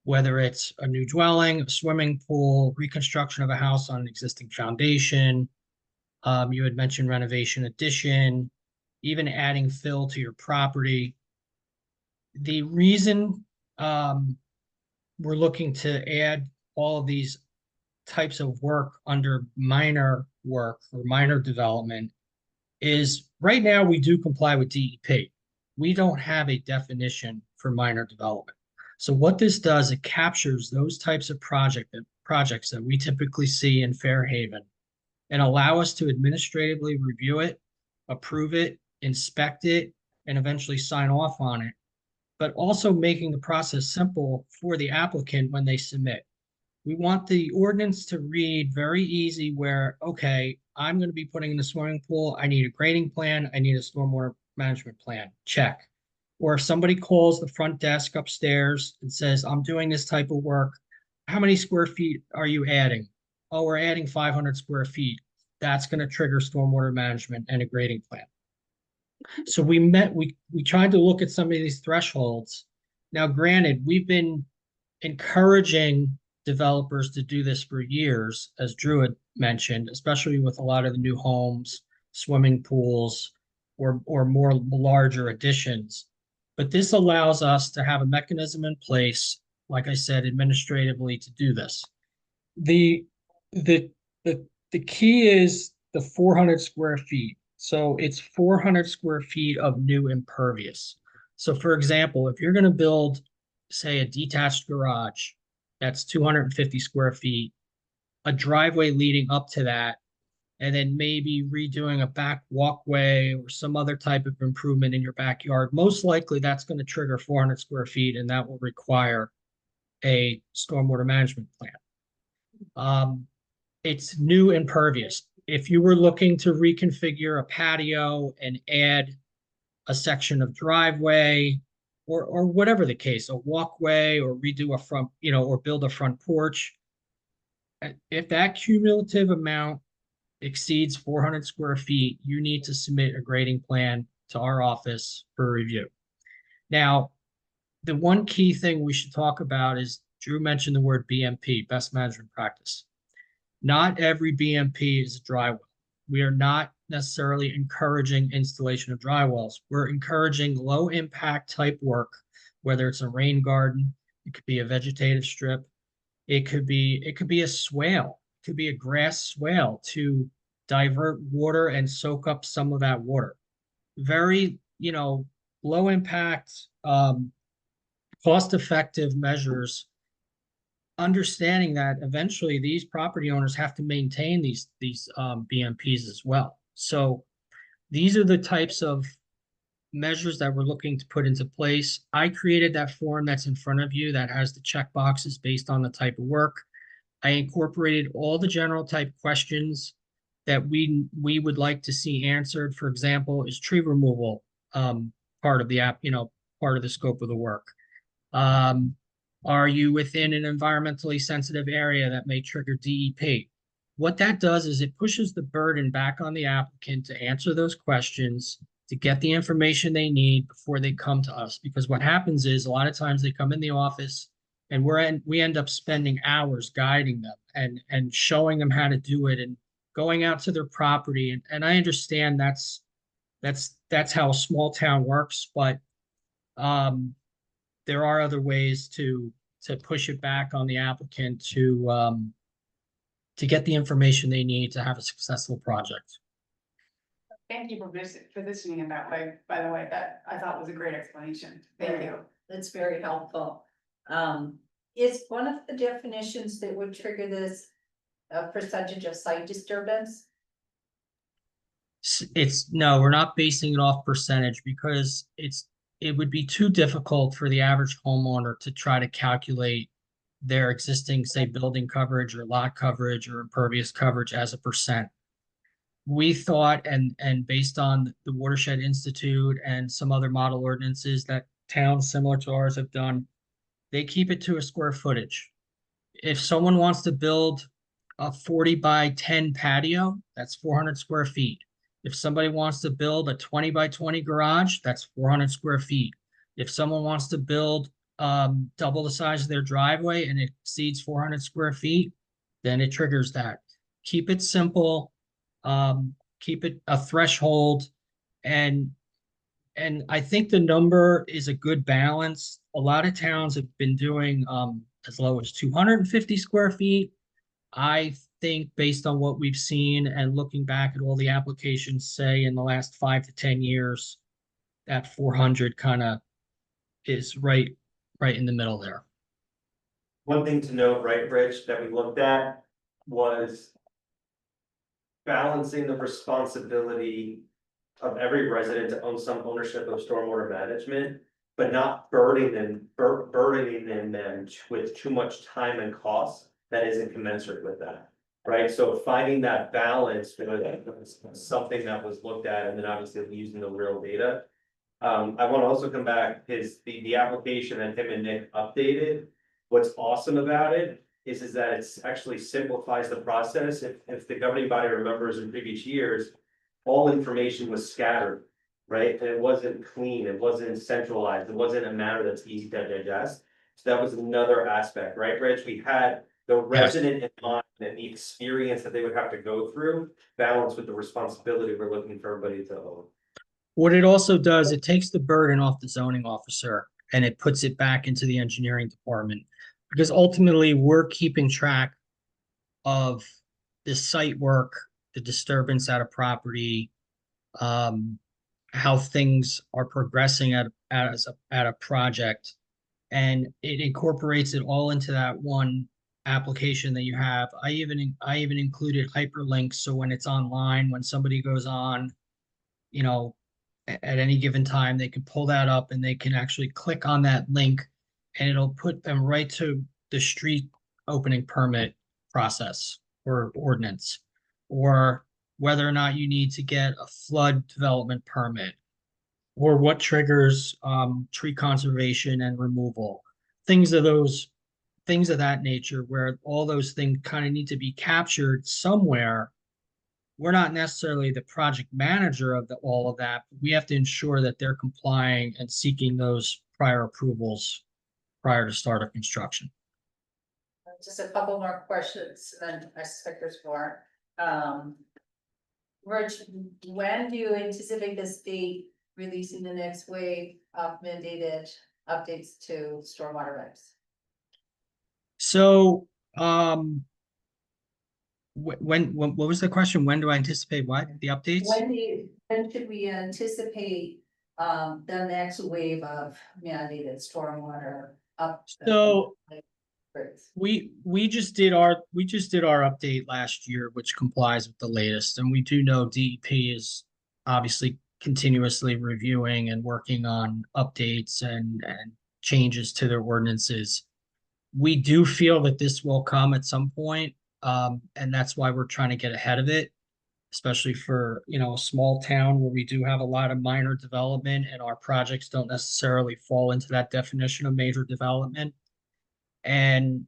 whether it's a new dwelling, a swimming pool, reconstruction of a house on an existing foundation. You had mentioned renovation addition, even adding fill to your property. The reason we're looking to add all of these types of work under minor work or minor development is right now we do comply with DEP. We don't have a definition for minor development. So what this does, it captures those types of projects that we typically see in Fairhaven and allow us to administratively review it, approve it, inspect it, and eventually sign off on it, but also making the process simple for the applicant when they submit. We want the ordinance to read very easy where, okay, I'm going to be putting in a swimming pool. I need a grading plan. I need a stormwater management plan. Check. Or if somebody calls the front desk upstairs and says, I'm doing this type of work, how many square feet are you adding? Oh, we're adding 500 square feet. That's going to trigger stormwater management and a grading plan. So we tried to look at some of these thresholds. Now, granted, we've been encouraging developers to do this for years, as Drew had mentioned, especially with a lot of the new homes, swimming pools, or more larger additions. But this allows us to have a mechanism in place, like I said, administratively to do this. The key is the 400 square feet. So it's 400 square feet of new impervious. So for example, if you're going to build, say, a detached garage, that's 250 square feet, a driveway leading up to that, and then maybe redoing a back walkway or some other type of improvement in your backyard, most likely that's going to trigger 400 square feet, and that will require a stormwater management plan. It's new impervious. If you were looking to reconfigure a patio and add a section of driveway or whatever the case, a walkway or redo a front, or build a front porch, if that cumulative amount exceeds 400 square feet, you need to submit a grading plan to our office for review. Now, the one key thing we should talk about is Drew mentioned the word BMP, best management practice. Not every BMP is a dry well. We are not necessarily encouraging installation of dry wells. We're encouraging low impact type work, whether it's a rain garden, it could be a vegetative strip, it could be a swale, it could be a grass swale to divert water and soak up some of that water. Very, low impact, cost-effective measures, understanding that eventually these property owners have to maintain these BMPs as well. So these are the types of measures that we're looking to put into place. I created that form that's in front of you that has the check boxes based on the type of work. I incorporated all the general type questions that we would like to see answered. For example, is tree removal part of the part of the scope of the work? Are you within an environmentally sensitive area that may trigger DEP? What that does is it pushes the burden back on the applicant to answer those questions, to get the information they need before they come to us. Because what happens is a lot of times they come in the office and we end up spending hours guiding them and showing them how to do it and going out to their property. And I understand that's how a small town works, but there are other ways to push it back on the applicant to get the information they need to have a successful project. Thank you for positioning it that way, by the way, that I thought was a great explanation. Thank you. That's very helpful. Is one of the definitions that would trigger this a percentage of site disturbance? No, we're not basing it off percentage because it would be too difficult for the average homeowner to try to calculate their existing, say, building coverage or lot coverage or impervious coverage as a percent. We thought, and based on the Watershed Institute and some other model ordinances that towns similar to ours have done, they keep it to a square footage. If someone wants to build a 40 by 10 patio, that's 400 square feet. If somebody wants to build a 20 by 20 garage, that's 400 square feet. If someone wants to build double the size of their driveway and it exceeds 400 square feet, then it triggers that. Keep it simple, keep it a threshold, and I think the number is a good balance. A lot of towns have been doing as low as 250 square feet. I think based on what we've seen and looking back at all the applications, say in the last 5 to 10 years, that 400 kind of is right in the middle there. One thing to note, right, Rich, that we looked at was balancing the responsibility of every resident to own some ownership of stormwater management, but not burdening them with too much time and cost that isn't commensurate with that. Right, so finding that balance was something that was looked at, and then obviously using the real data. I want to also come back, the application that Tim and Nick updated, what's awesome about it is that it's actually simplifies the process. If the governing body remembers in previous years, all information was scattered, right? And it wasn't clean, it wasn't centralized, it wasn't a matter that's easy to digest. So that was another aspect, right, Rich? We had the resident in mind and the experience that they would have to go through, balanced with the responsibility we're looking for everybody to own. What it also does, it takes the burden off the zoning officer and it puts it back into the engineering department. Because ultimately we're keeping track of the site work, the disturbance at a property, how things are progressing at a project. And it incorporates it all into that one application that you have. I even included hyperlinks, so when it's online, when somebody goes on, at any given time, they can pull that up and they can actually click on that link and it'll put them right to the street opening permit process or ordinance, or whether or not you need to get a flood development permit, or what triggers tree conservation and removal, things of that nature, where all those things kind of need to be captured somewhere. We're not necessarily the project manager of all of that, but we have to ensure that they're complying and seeking those prior approvals prior to start of construction. Just a couple more questions, and I suspect there's more. Rich, when do you anticipate the state releasing the next wave of mandated updates to stormwater regs? So, what was the question? When do I anticipate what? The updates? When should we anticipate the next wave of mandated stormwater up. So we just did our update last year, which complies with the latest, and we do know DEP is obviously continuously reviewing and working on updates and changes to their ordinances. We do feel that this will come at some point, and that's why we're trying to get ahead of it, especially for, you know, a small town where we do have a lot of minor development and our projects don't necessarily fall into that definition of major development. And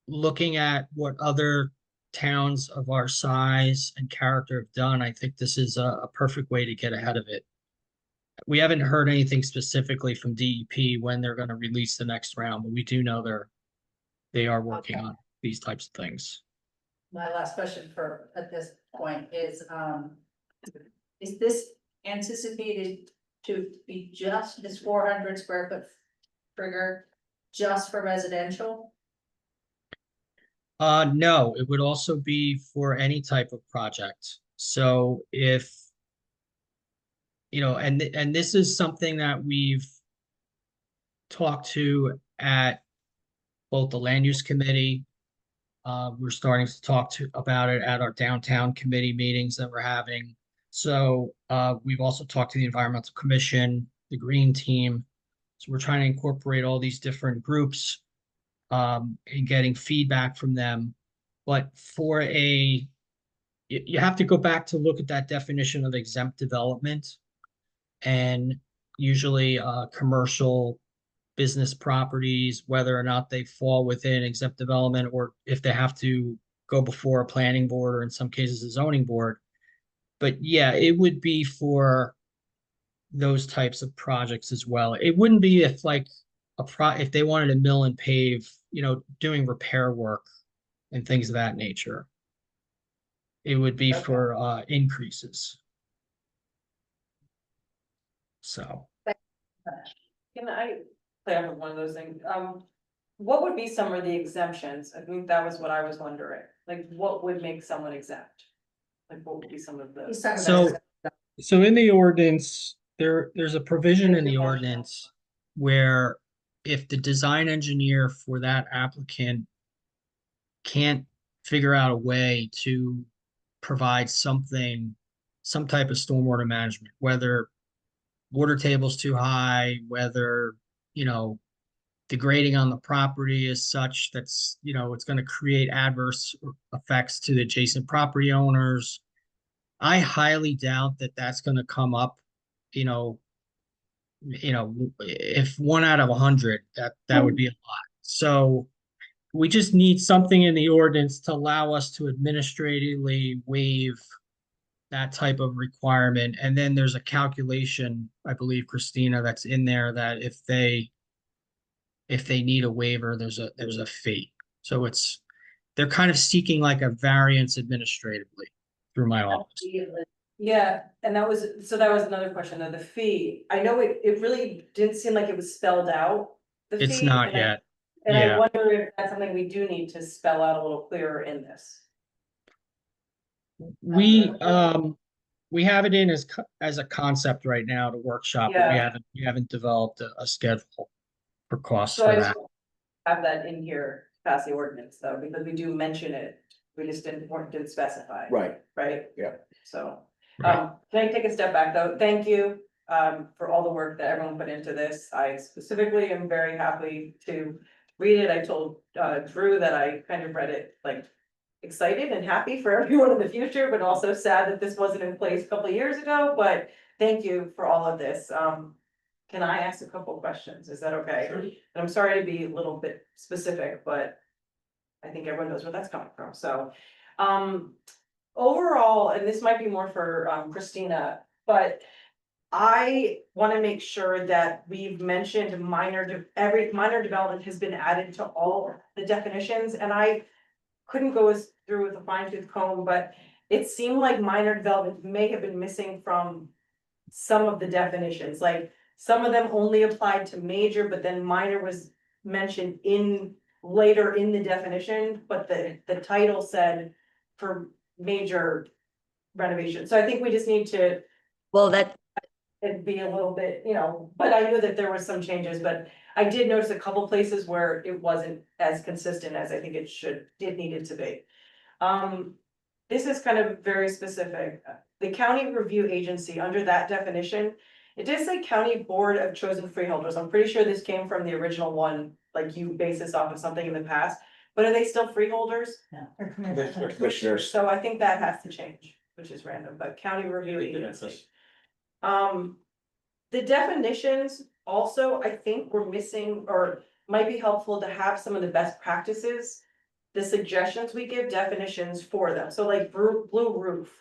looking at what other towns of our size and character have done, I think this is a perfect way to get ahead of it. We haven't heard anything specifically from DEP when they're going to release the next round, but we do know they are working on these types of things. My last question at this point is this anticipated to be just this 400 square foot trigger just for residential? No, it would also be for any type of project. So if, you know, and this is something that we've talked to at both the land use committee. We're starting to talk about it at our downtown committee meetings that we're having. So we've also talked to the environmental commission, the green team. So we're trying to incorporate all these different groups and getting feedback from them. But for you have to go back to look at that definition of exempt development, and usually commercial business properties, whether or not they fall within exempt development, or if they have to go before a planning board or in some cases a zoning board. But yeah, it would be for those types of projects as well. It wouldn't be if like if they wanted to mill and pave, you know, doing repair work and things of that nature. It would be for increases. So. Can I play with one of those things? What would be some of the exemptions? I think that was what I was wondering. Like, what would make someone exempt? Like, what would be some of the? So in the ordinance, there's a provision in the ordinance where if the design engineer for that applicant can't figure out a way to provide some type of stormwater management, whether water table's too high, whether, you know, the grading on the property is such that's, you know, it's going to create adverse effects to the adjacent property owners. I highly doubt that that's going to come up, you know, if 1 out of 100, that would be a lot. So we just need something in the ordinance to allow us to administratively waive that type of requirement. And then there's a calculation, I believe, Christina, that's in there that if they need a waiver, there's a fee. So they're kind of seeking like a variance administratively through my office. Yeah, and that was another question of the fee. I know it really didn't seem like it was spelled out. The It's fee, not yet. And I Yeah. wonder if that's something we do need to spell out a little clearer in this. We have it in as a concept right now to workshop, but Yeah. we haven't developed a schedule for costs So for I that. just have that in here, pass the ordinance though, because we do mention it. We just didn't specify. Right. Right? Yeah. So, Right. can I take a step back though? Thank you, for all the work that everyone put into this. I specifically am very happy to read it. I told, Drew that I kind of read it like excited and happy for everyone in the future, but also sad that this wasn't in place a couple of years ago, but thank you for all of this. Can I ask a couple of questions? Is that okay? Sure. And I'm sorry to be a little bit specific, but I think everyone knows where that's coming from. So, overall, and this might be more for Christina, but I want to make sure that we've mentioned every minor development has been added to all the definitions, and I couldn't go through with a fine tooth comb, but it seemed like minor development may have been missing from some of the definitions, like some of them only applied to major, but then minor was mentioned later in the definition, but the title said for major renovation. So I think we just need to. Well, that it'd be a little bit, you know, but I knew that there was some changes, but I did notice a couple places where it wasn't as consistent as I think it needed to be. This is kind of very specific. The county review agency, under that definition, it did say county board of chosen freeholders. I'm pretty sure this came from the original one, like you base this off of something in the past, but are they still freeholders? Or commissioner. Commissioners. So I think that has to change, which is random, but county review agency. The definitions also, I think we're missing, or might be helpful to have some of the best practices. The suggestions we give definitions for them, so like blue roof.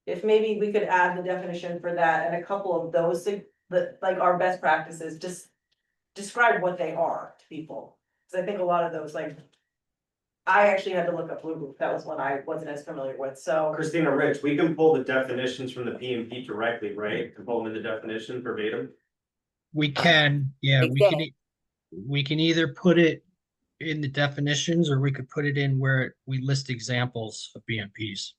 If maybe we could add the definition for that and a couple of those, like our best practices, just describe what they are to people. Cause I think a lot of those, like, I actually had to look up blue roof, that was one I wasn't as familiar with, so. Christina, Rich, we can pull the definitions from the PMP directly, right? To pull them in the definition verbatim. We can, yeah, we can either put it in the definitions or we could put it in where we list examples of BMPs.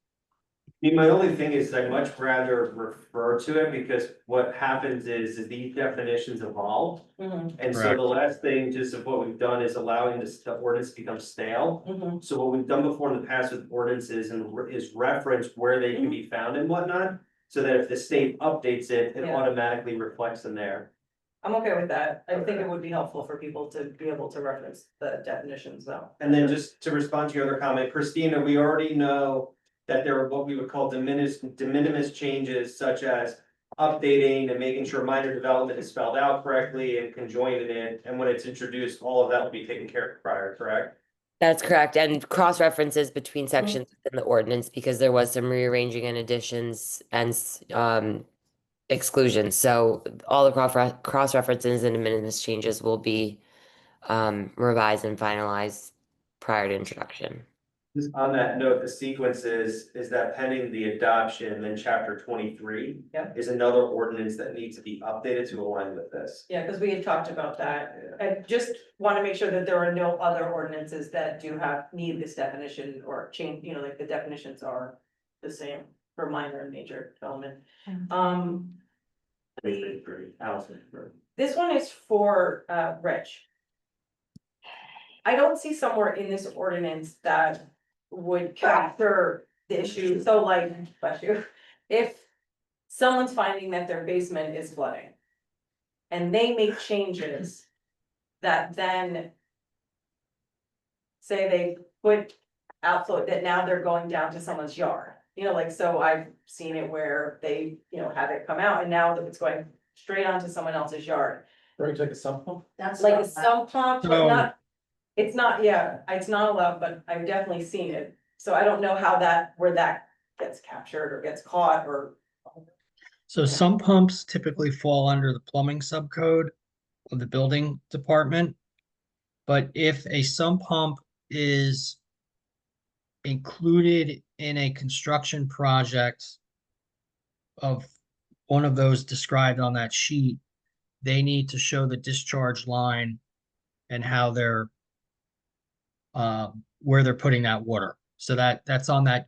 I mean, my only thing is I'd much rather refer to it because what happens is these definitions evolve. And so Correct. the last thing just of what we've done is allowing the ordinance to become stale. So what we've done before in the past with ordinances is reference where they can be found and whatnot. So that if the state updates it, it Yeah. automatically reflects them there. I'm okay with that, I think it would be helpful for people to be able to reference the definitions though. And then just to respond to your other comment, Christina, we already know that there are what we would call de minimis changes such as updating and making sure minor development is spelled out correctly and conjoined in it. And when it's introduced, all of that will be taken care of prior, correct? That's correct, and cross references between sections within the ordinance because there was some rearranging and additions and exclusions. So all the cross references and de minimis changes will be revised and finalized prior to introduction. Just on that note, the sequence is that pending the adoption, then chapter 23 Yep. is another ordinance that needs to be updated to align with this. Yeah, because we had talked about that, I just want to make sure that there are no other ordinances that need this definition or change, you know, like the definitions are the same for minor and major development. Allison. This one is for Rich. I don't see somewhere in this ordinance that would capture the issue, so like, bless you, if someone's finding that their basement is flooding. And they make changes that then say they put outflow that now they're going down to someone's yard. You know, like, so I've seen it where they, you know, have it come out and now that it's going straight onto someone else's yard. Right, like a sump pump? That's Like a not- sump pump, but So- not, it's not, yeah, it's not allowed, but I've definitely seen it. So I don't know how where that gets captured or gets caught or. So some pumps typically fall under the plumbing subcode of the building department. But if a sump pump is included in a construction project of one of those described on that sheet, they need to show the discharge line and how they're where they're putting that water. So that's on that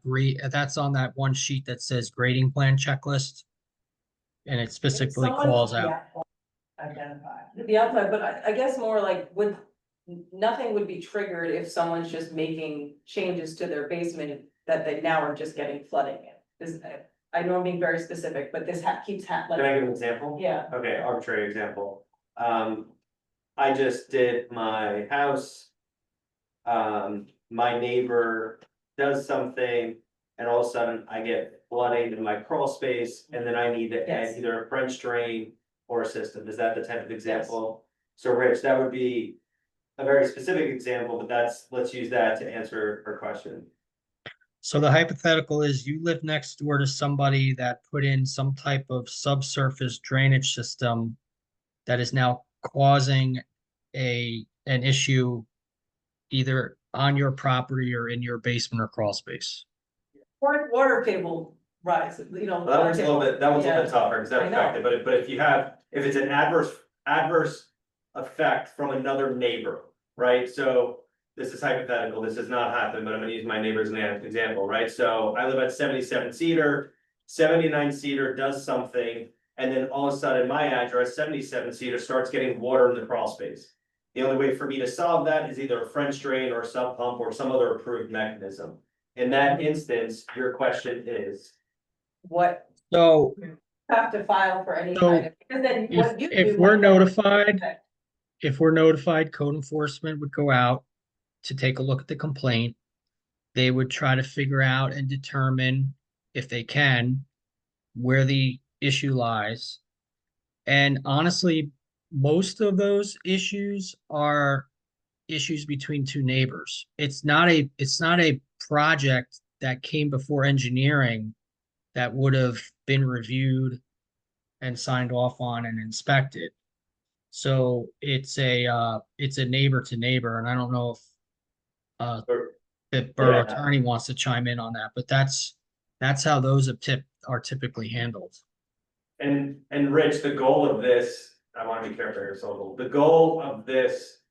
one sheet that says grading plan checklist. And it specifically Someone- calls out. Yeah. Identify. The outside, but I guess more like nothing would be triggered if someone's just making changes to their basement that they now are just getting flooding in. I know I'm being very specific, but this keeps happening. Can I give an example? Yeah, Okay, arbitrary example. I just did my house. My neighbor does something and all of a sudden I get flooding in my crawl space and then I need to add Yes. either a French drain or a system. Is that the type of example? So Rich, that would be a very specific example, but let's use that to answer her question. So the hypothetical is you live next door to somebody that put in some type of subsurface drainage system that is now causing an issue either on your property or in your basement or crawl space. water table rise, you know. That one's a little bit Yeah. tougher because that I know. affected, but if it's an adverse effect from another neighbor, right? So this is hypothetical, this does not happen, but I'm gonna use my neighbor as an example, right? So I live at 77 Cedar, 79 Cedar does something And then all of a sudden, my address, 77 Cedar, starts getting water in the crawl space. The only way for me to solve that is either a French drain or a sub pump or some other approved mechanism. In that instance, your question is, What So you have to file for any So, kind of, because then what you do. if we're might then- notified, Okay. if we're notified, code enforcement would go out to take a look at the complaint. They would try to figure out and determine, if they can, where the issue lies. And honestly, most of those issues are issues between two neighbors. It's not a project that came before engineering that would have been reviewed and signed off on and inspected. So it's a neighbor to neighbor, and I don't know if the borough Yeah. attorney wants to chime in on that, but that's how those are typically handled. and Rich, the goal of this, I want to be careful here, so the goal of this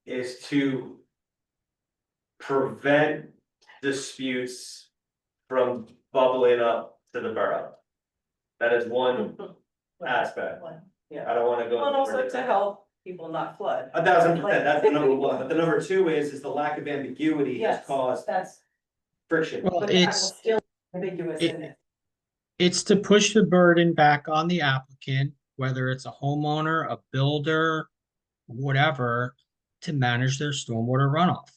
is to prevent disputes from bubbling up to the borough. That is one aspect. Yeah, I don't wanna go. well, and also to help people not flood. 1,000%, that's the number one, but the number two is the lack of ambiguity has Yes, caused that's, friction. Well, but that was still ambiguous in it. It's to push the burden back on the applicant, whether it's a homeowner, a builder, whatever, to manage their stormwater runoff.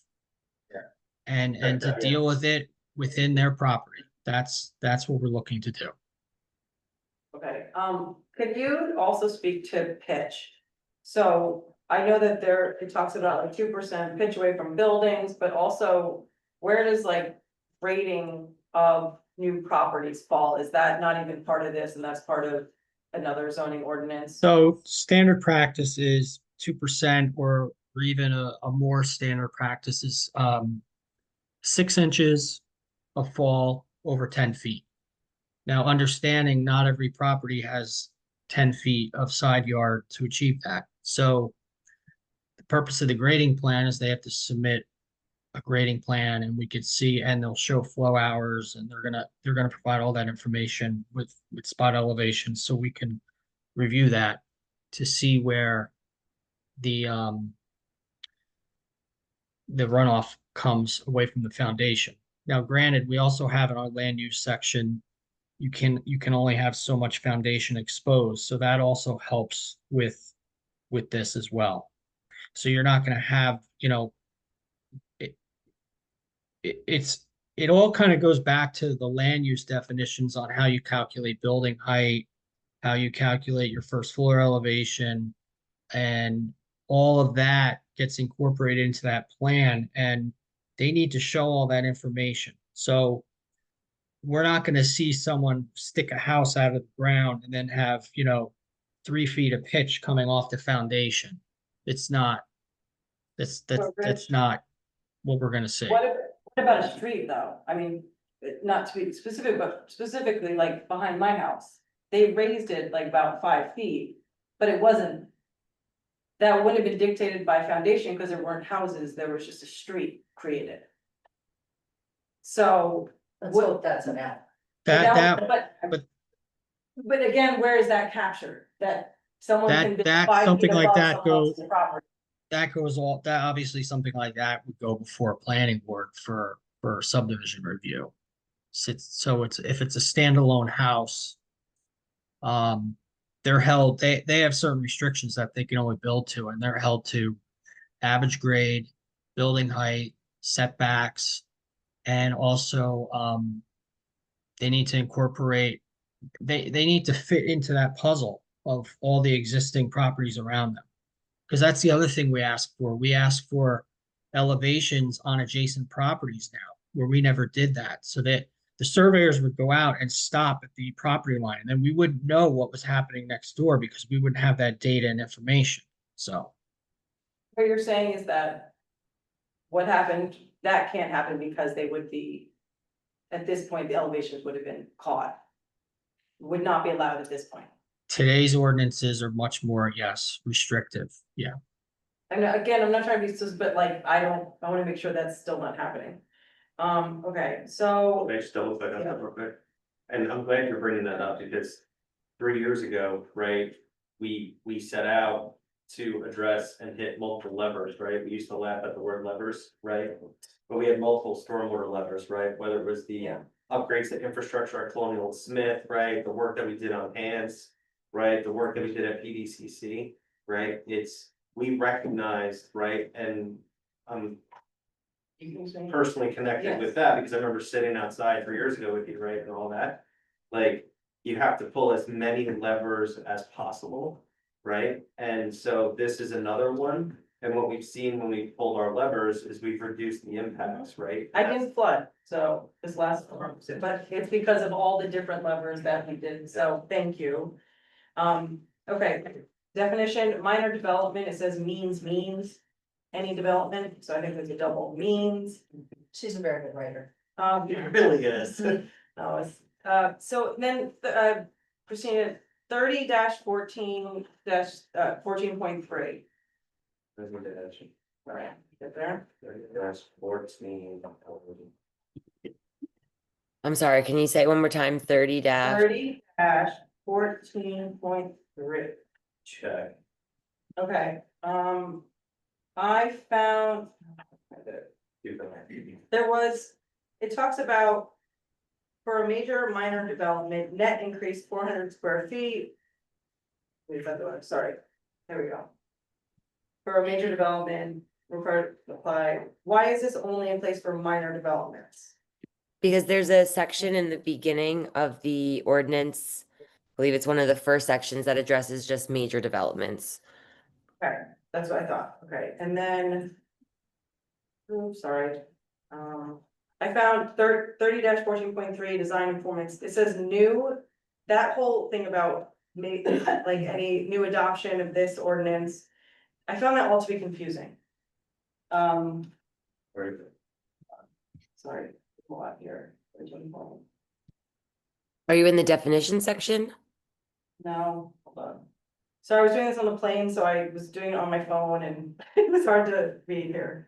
Yeah. And to Yeah. deal with it within their property. That's what we're looking to do. Okay, could you also speak to pitch? So I know that there, it talks about like 2% pitch away from buildings, but also where does like rating of new properties fall? Is that not even part of this and that's part of another zoning ordinance? So standard practice is 2% or even a more standard practice is 6 inches of fall over 10 feet. Now, understanding not every property has 10 feet of side yard to achieve that. So the purpose of the grading plan is they have to submit a grading plan and we could see, and they'll show flow hours and they're gonna provide all that information with spot elevations so we can review that to see where the runoff comes away from the foundation. Now, granted, we also have in our land use section, you can only have so much foundation exposed, so that also helps with this as well. So you're not going to have, it all kind of goes back to the land use definitions on how you calculate building height, how you calculate your first floor elevation, and all of that gets incorporated into that plan, and they need to show all that information. So we're not going to see someone stick a house out of the ground and then have, 3 feet of pitch coming off the foundation. It's not, that's not what we're going to see. What about a street though? I mean, not to be specific, but specifically like behind my house, they raised it like about 5 feet, but it wasn't. That wouldn't have been dictated by foundation because there weren't houses, there was just a street created. So. Let's hope that's an app. But again, where is that captured? That someone can. build 5 something feet like above that someone else's property. that obviously something like that would go before a planning board for subdivision review. So if it's a standalone house, they're held, they have certain restrictions that they can only build to, and they're held to average grade, building height, setbacks, and also they need to incorporate, they need to fit into that puzzle of all the existing properties around them. Because that's the other thing we ask for. We ask for elevations on adjacent properties now, where we never did that. So that the surveyors would go out and stop at the property line, and then we wouldn't know what was happening next door because we wouldn't have that data and information. So What you're saying is that what happened, that can't happen because they would be, at this point, the elevations would have been caught. Would not be allowed at this point. today's ordinances are much more, yes, restrictive. Yeah. And again, I'm not trying to be, but like, I wanna make sure that's still not happening. Okay, so. They still look like that real quick. And I'm glad you're bringing that up because 3 years ago, right? We set out to address and hit multiple levers, right? We used to laugh at the word levers, right? But we had multiple stormwater levers, right? Whether it was the upgrades to infrastructure at Colonial Smith, right? The work that we did on hands, right? The work that we did at PDCC, right? We recognized, right? And I'm personally connected with that because I remember sitting outside 3 years ago with you, right? And all that. Like, you have to pull as many levers as possible, right? And so this is another one. And what we've seen when we pulled our levers is we've reduced the impacts, right? I didn't flood, so this last storm, but it's because of all the different levers that we did, so thank you. Okay, definition, minor development, it says means any development, so I think there's a double means. She's a very good writer. It really is. No, it's, so then, Christina, 30-14 14.3. All right, get there. I'm sorry, can you say it one more time? 30 dash? 30-14.3. Check. Okay, I found. There was, it talks about. For a major or minor development, net increase 400 square feet. Wait, is that the one? Sorry, there we go. For a major development, required to apply, why is this only in place for minor developments? Because there's a section in the beginning of the ordinance, I believe it's one of the first sections that addresses just major developments. Okay, that's what I thought, okay, and then. Oh, sorry, I found 30-14.3 design informants, it says new, that whole thing about like any new adoption of this ordinance. I found that all to be confusing. Very good. Sorry, a lot here. Are you in the definition section? No, hold on. So I was doing this on the plane, so I was doing it on my phone and it was hard to read here.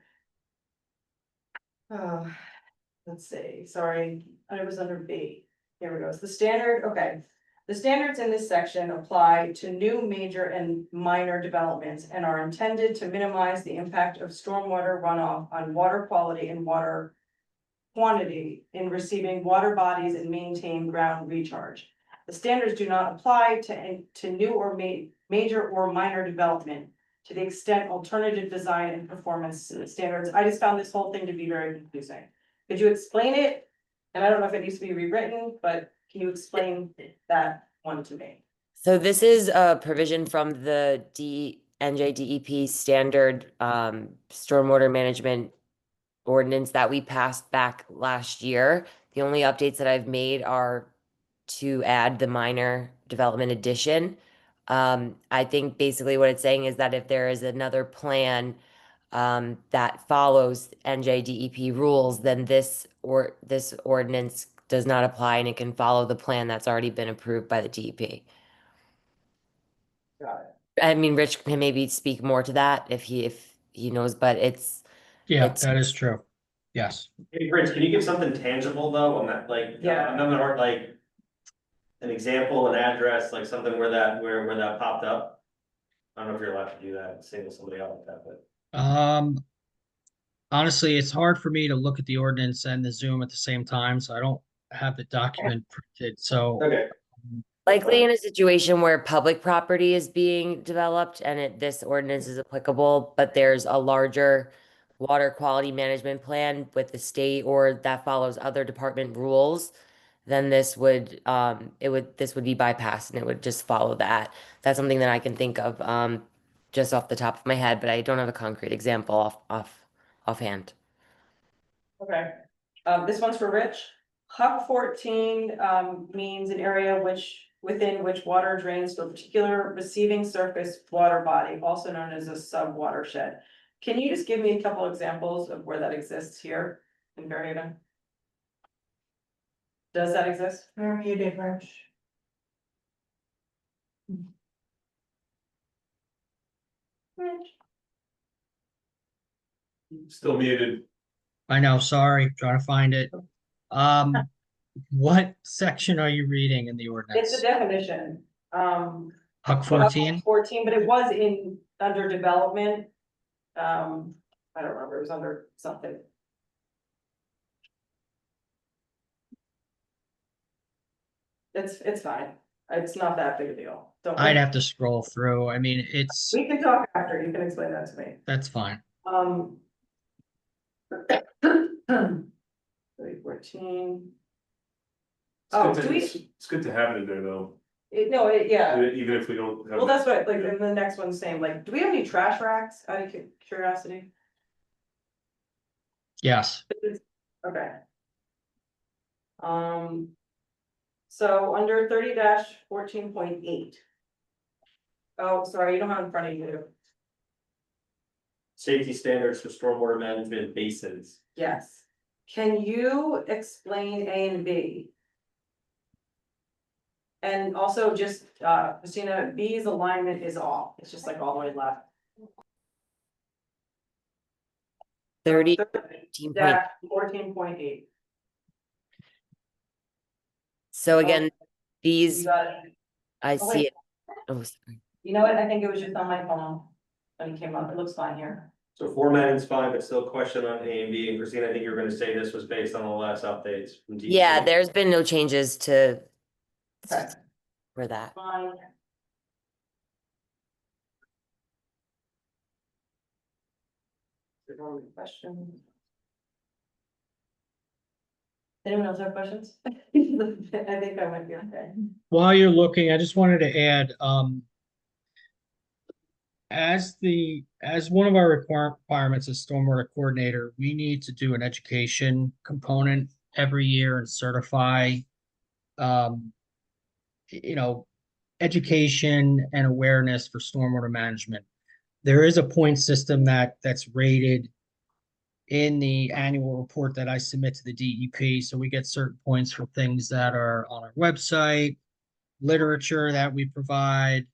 Let's see, sorry, I was under B. Here we go, it's the standard, okay. The standards in this section apply to new major and minor developments and are intended to minimize the impact of stormwater runoff on water quality and water quantity in receiving water bodies and maintain ground recharge. The standards do not apply to new or major or minor development to the extent alternative design and performance standards. I just found this whole thing to be very confusing. Could you explain it? And I don't know if it needs to be rewritten, but can you explain that one to me? So this is a provision from the NJDEP standard stormwater management ordinance that we passed back last year. The only updates that I've made are to add the minor development addition. I think basically what it's saying is that if there is another plan that follows NJDEP rules, then this ordinance does not apply and it can follow the plan that's already been approved by the DEP. Got it. I mean, Rich can maybe speak more to that if he knows, but Yeah, it's that is true. Yes. Hey, Rich, can you give something tangible though on that, like, Yeah. I'm not hard, like. An example, an address, like something where that popped up? I don't know if you're allowed to do that, single somebody out like that, but. Honestly, it's hard for me to look at the ordinance and the Zoom at the same time, so I don't have the document printed, so. Okay. likely in a situation where public property is being developed and this ordinance is applicable, but there's a larger water quality management plan with the state or that follows other department rules, then this would be bypassed and it would just follow that. That's something that I can think of just off the top of my head, but I don't have a concrete example offhand. Okay, this one's for Rich. HUC 14 means an area within which water drains to a particular receiving surface water body, also known as a sub-watershed. Can you just give me a couple examples of where that exists here in Fairhaven? Does that exist? You're muted, Rich. Still muted. I know, sorry, trying to find it. What section are you reading in the ordinance? It's the definition. Huck 14. 14, but it was in, under development. I don't remember, it was under something. It's fine, it's not that big a deal. Don't I'd worry. have to scroll through. I mean, it's, We can talk after, you can explain that to me. that's fine. 14. It's Oh, good do to- we, It's good to have it in there though, yeah, even if we don't. have well, it. that's what, like, in the next one's saying, like, do we have any trash racks, out of curiosity? Yes. Okay. So under 30-14.8. Oh, sorry, you don't have it in front of you. Safety standards for stormwater management basins. Yes. Can you explain A and B? And also just, Christina, B's alignment is off. It's just like all the way left. 30, Yeah, 14.8. So again, You these, got it. I Oh, see wait. it. Oh, sorry. You know what? I think it was just on my phone when it came up. It looks fine here. So formatting's fine, but still question on A and B. And Christina, I think you were gonna say this was based on the last updates from DEP. Yeah, there's been no changes to Okay. for that. Fine. Questions? Anyone else have questions? I think I might be okay. While you're looking, I just wanted to add, as one of our requirements as stormwater coordinator, we need to do an education component every year and certify, you know, education and awareness for stormwater management. There is a point system that's rated in the annual report that I submit to the DEP. So we get certain points for things that are on our website, literature that we provide.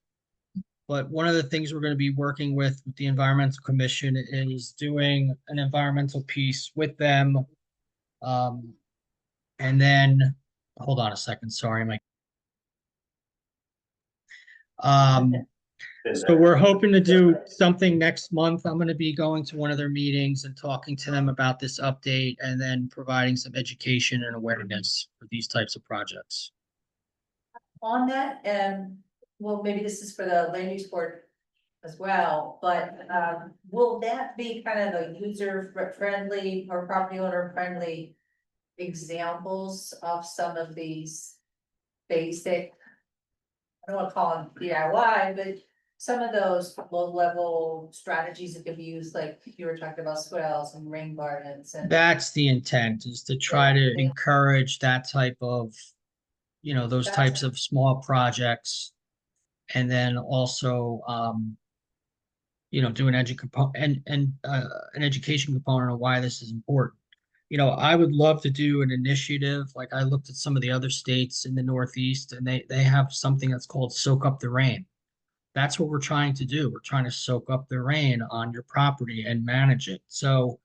But one of the things we're going to be working with the Environmental Commission is doing an environmental piece with them. And then, hold on a second, sorry, Mike. So we're hoping to do something next month. I'm going to be going to one of their meetings and talking to them about this update and then providing some education and awareness for these types of projects. On that, well, maybe this is for the land use board as well, but, will that be kind of a user friendly or property owner friendly examples of some of these basic, I don't want to call them DIY, but some of those low level strategies that can be used, like you were talking about swales and rain gardens and. That's the intent, is to try to Yeah. encourage that type of, those That's- types of small projects. And then also, do an an education component of why this is important. I would love to do an initiative, like I looked at some of the other states in the Northeast, and they have something that's called soak up the rain. That's what we're trying to do. We're trying to soak up the rain on your property and manage it. So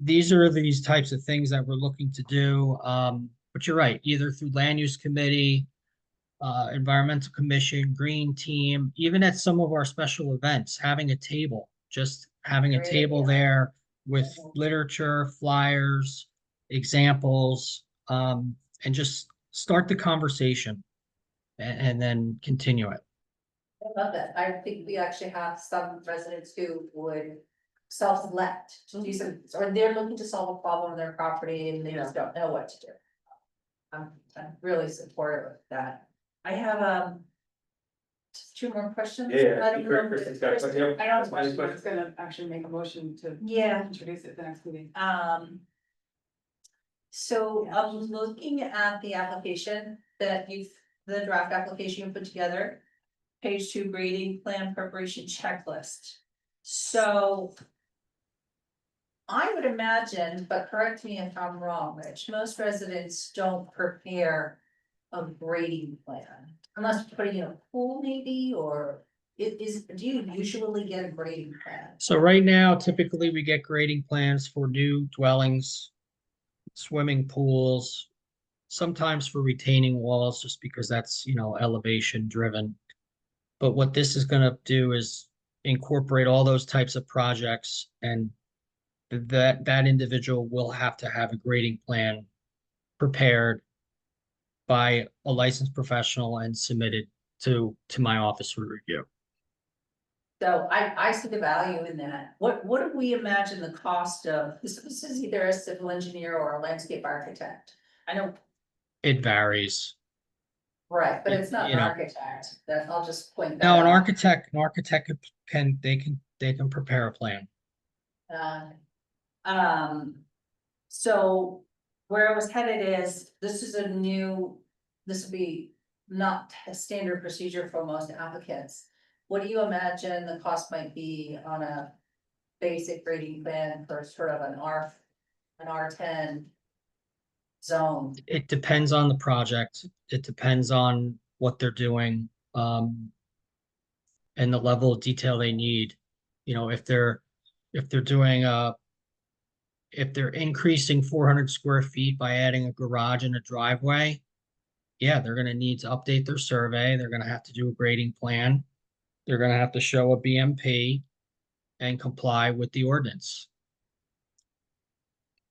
these are these types of things that we're looking to do. But you're right, either through land use committee, environmental commission, green team, even at some of our special events, having a table, just having a Great table idea. there with literature, flyers, examples, and just start the conversation and then continue it. I love that. I think we actually have some residents who would self-select to do some, or they're looking to solve a problem on their property and they just don't know what to do. I'm really supportive of that. I have, just two more questions. Yeah, I don't know. Kristen's got a question. I don't have a Any question, I'm questions? just gonna actually make a motion to Yeah, introduce it at the next meeting. So I'm looking at the application that the draft application you put together. Page 2 grading plan preparation checklist. So. I would imagine, but correct me if I'm wrong, Rich, most residents don't prepare a grading plan. Unless you're putting in a pool maybe, or do you usually get a grading plan? So right now, typically we get grading plans for new dwellings, swimming pools, sometimes for retaining walls, just because that's, elevation driven. But what this is gonna do is incorporate all those types of projects, and that individual will have to have a grading plan prepared by a licensed professional and submitted to my office for review. So I see the value in that. What do we imagine the cost of, this is either a civil engineer or a landscape architect? I know, It varies. right, but it's not You an know. architect, that, I'll just point that No, out. an architect they can prepare a plan. Uh, so where I was headed is, this is this would be not a standard procedure for most applicants. What do you imagine the cost might be on a basic grading plan for sort of an R10 zone? It depends on the project. It depends on what they're doing, and the level of detail they need. You know, if they're doing if they're increasing 400 square feet by adding a garage and a driveway, yeah, they're gonna need to update their survey. They're gonna have to do a grading plan. They're gonna have to show a BMP and comply with the ordinance.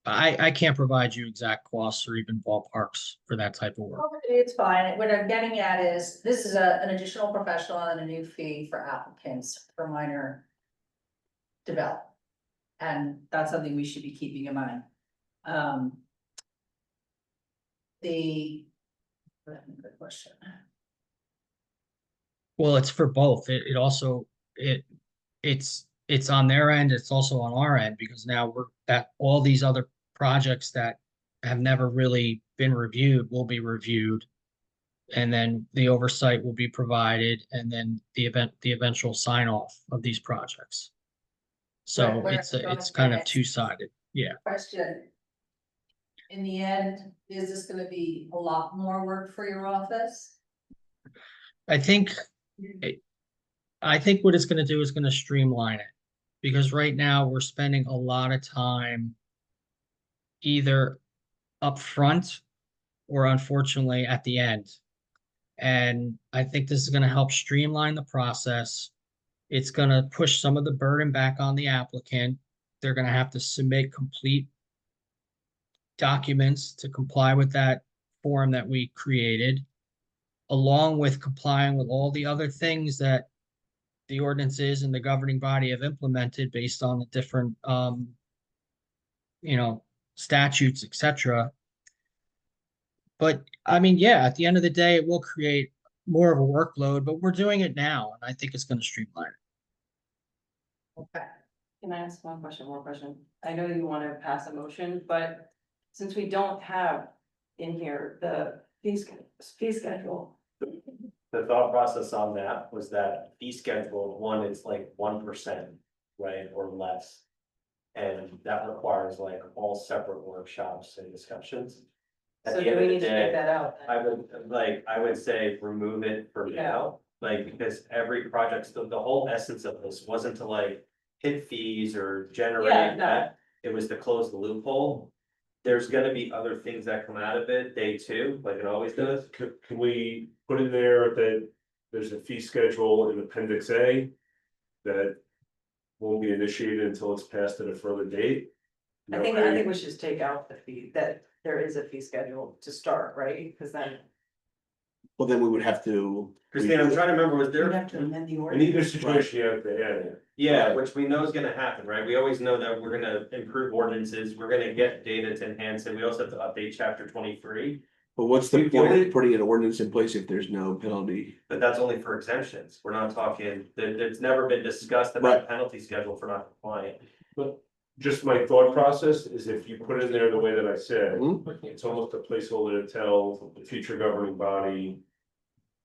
I can't provide you exact costs or even ballparks for that type of work. It's fine. What I'm getting at is, this is an additional professional and a new fee for applicants for minor development. And that's something we should be keeping in mind. Good question. Well, it's for both. It also, it's on their end, it's also on our end, because now that all these other projects that have never really been reviewed will be reviewed. And then the oversight will be provided, and then the eventual sign off of these projects. So Where it's kind of two-sided, yeah. Question. In the end, is this gonna be a lot more work for your office? I think, what it's gonna do is gonna streamline it. Because right now, we're spending a lot of time either upfront or unfortunately at the end. And I think this is gonna help streamline the process. It's gonna push some of the burden back on the applicant. They're gonna have to submit complete documents to comply with that form that we created, along with complying with all the other things that the ordinances and the governing body have implemented based on the different, statutes, etc. But I mean, yeah, at the end of the day, it will create more of a workload, but we're doing it now, and I think it's going to streamline it. Okay. Can I ask one question, more question? I know you want to pass a motion, but since we don't have in here the fee schedule. The thought process on that was that fee schedule, one, it's like 1%, right, or less. And that requires like all separate workshops and discussions. At So the do end we of the need to take day, that out? I would say remove it for now, like, because every project, the whole essence of this wasn't to like hit fees or generate Yeah, no. that. It was to close the loophole. There's gonna be other things that come out of it, day two, like it always does. Can we put in there that there's a fee schedule in appendix A? That won't be initiated until it's passed at a further date? I think we should just take out the fee, that there is a fee schedule to start, right? Because then. Well, then we would have to. Christine, I'm trying to remember, was We'd there? have to amend the In ordinance. either situation, you have to add it. Yeah, which we know is gonna happen, right? We always know that we're gonna improve ordinances, we're gonna get data to enhance it, we also have to update chapter 23. But what's the You point only- of putting an ordinance in place if there's no penalty? But that's only for exemptions, we're not talking, it's never been discussed about a penalty schedule for not complying. But just my thought process is if you put in there the way that I said, Mhm. it's almost a placeholder to tell the future governing body.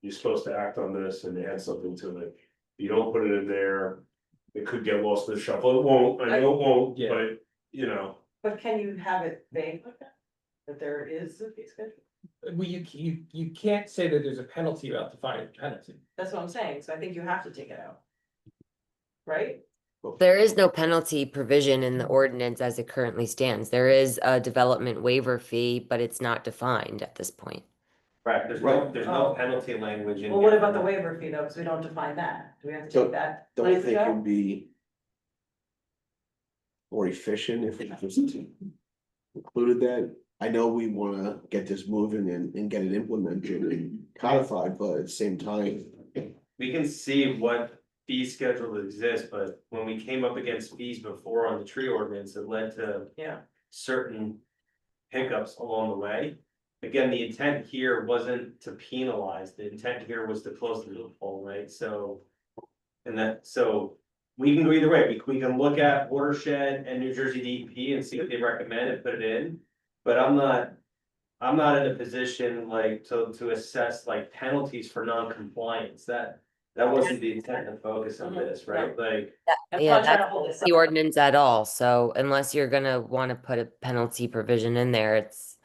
You're supposed to act on this and add something to it. You don't put it in there, it could get lost in the shuffle. It won't, I know it won't, Yeah. but you know. But can you have it vague like that? That there is a fee schedule? Well, you can't say that there's a penalty without defining the penalty. That's what I'm saying, so I think you have to take it out. Right? There is no penalty provision in the ordinance as it currently stands. There is a development waiver fee, but it's not defined at this point. Right, there's no penalty language in. Well, what here. about the waiver fee though, because we don't define that, do we have to So, take that? Don't you language think it out? would be more efficient if we just included that? I know we wanna get this moving and get it implemented and codified, but at the same time, We can see what fee schedule exists, but when we came up against fees before on the tree ordinance, it led to Yeah. certain hiccups along the way. Again, the intent here wasn't to penalize, the intent here was to close the loophole, right? So. So we can go either way, we can look at watershed and New Jersey DEP and see what they recommend and put it in. But I'm not in a position like to assess like penalties for non-compliance, that wasn't the intent and focus of this, right? Like. I'm Yeah, not trying to that's hold this the up. ordinance at all, so unless you're gonna wanna put a penalty provision in there, it's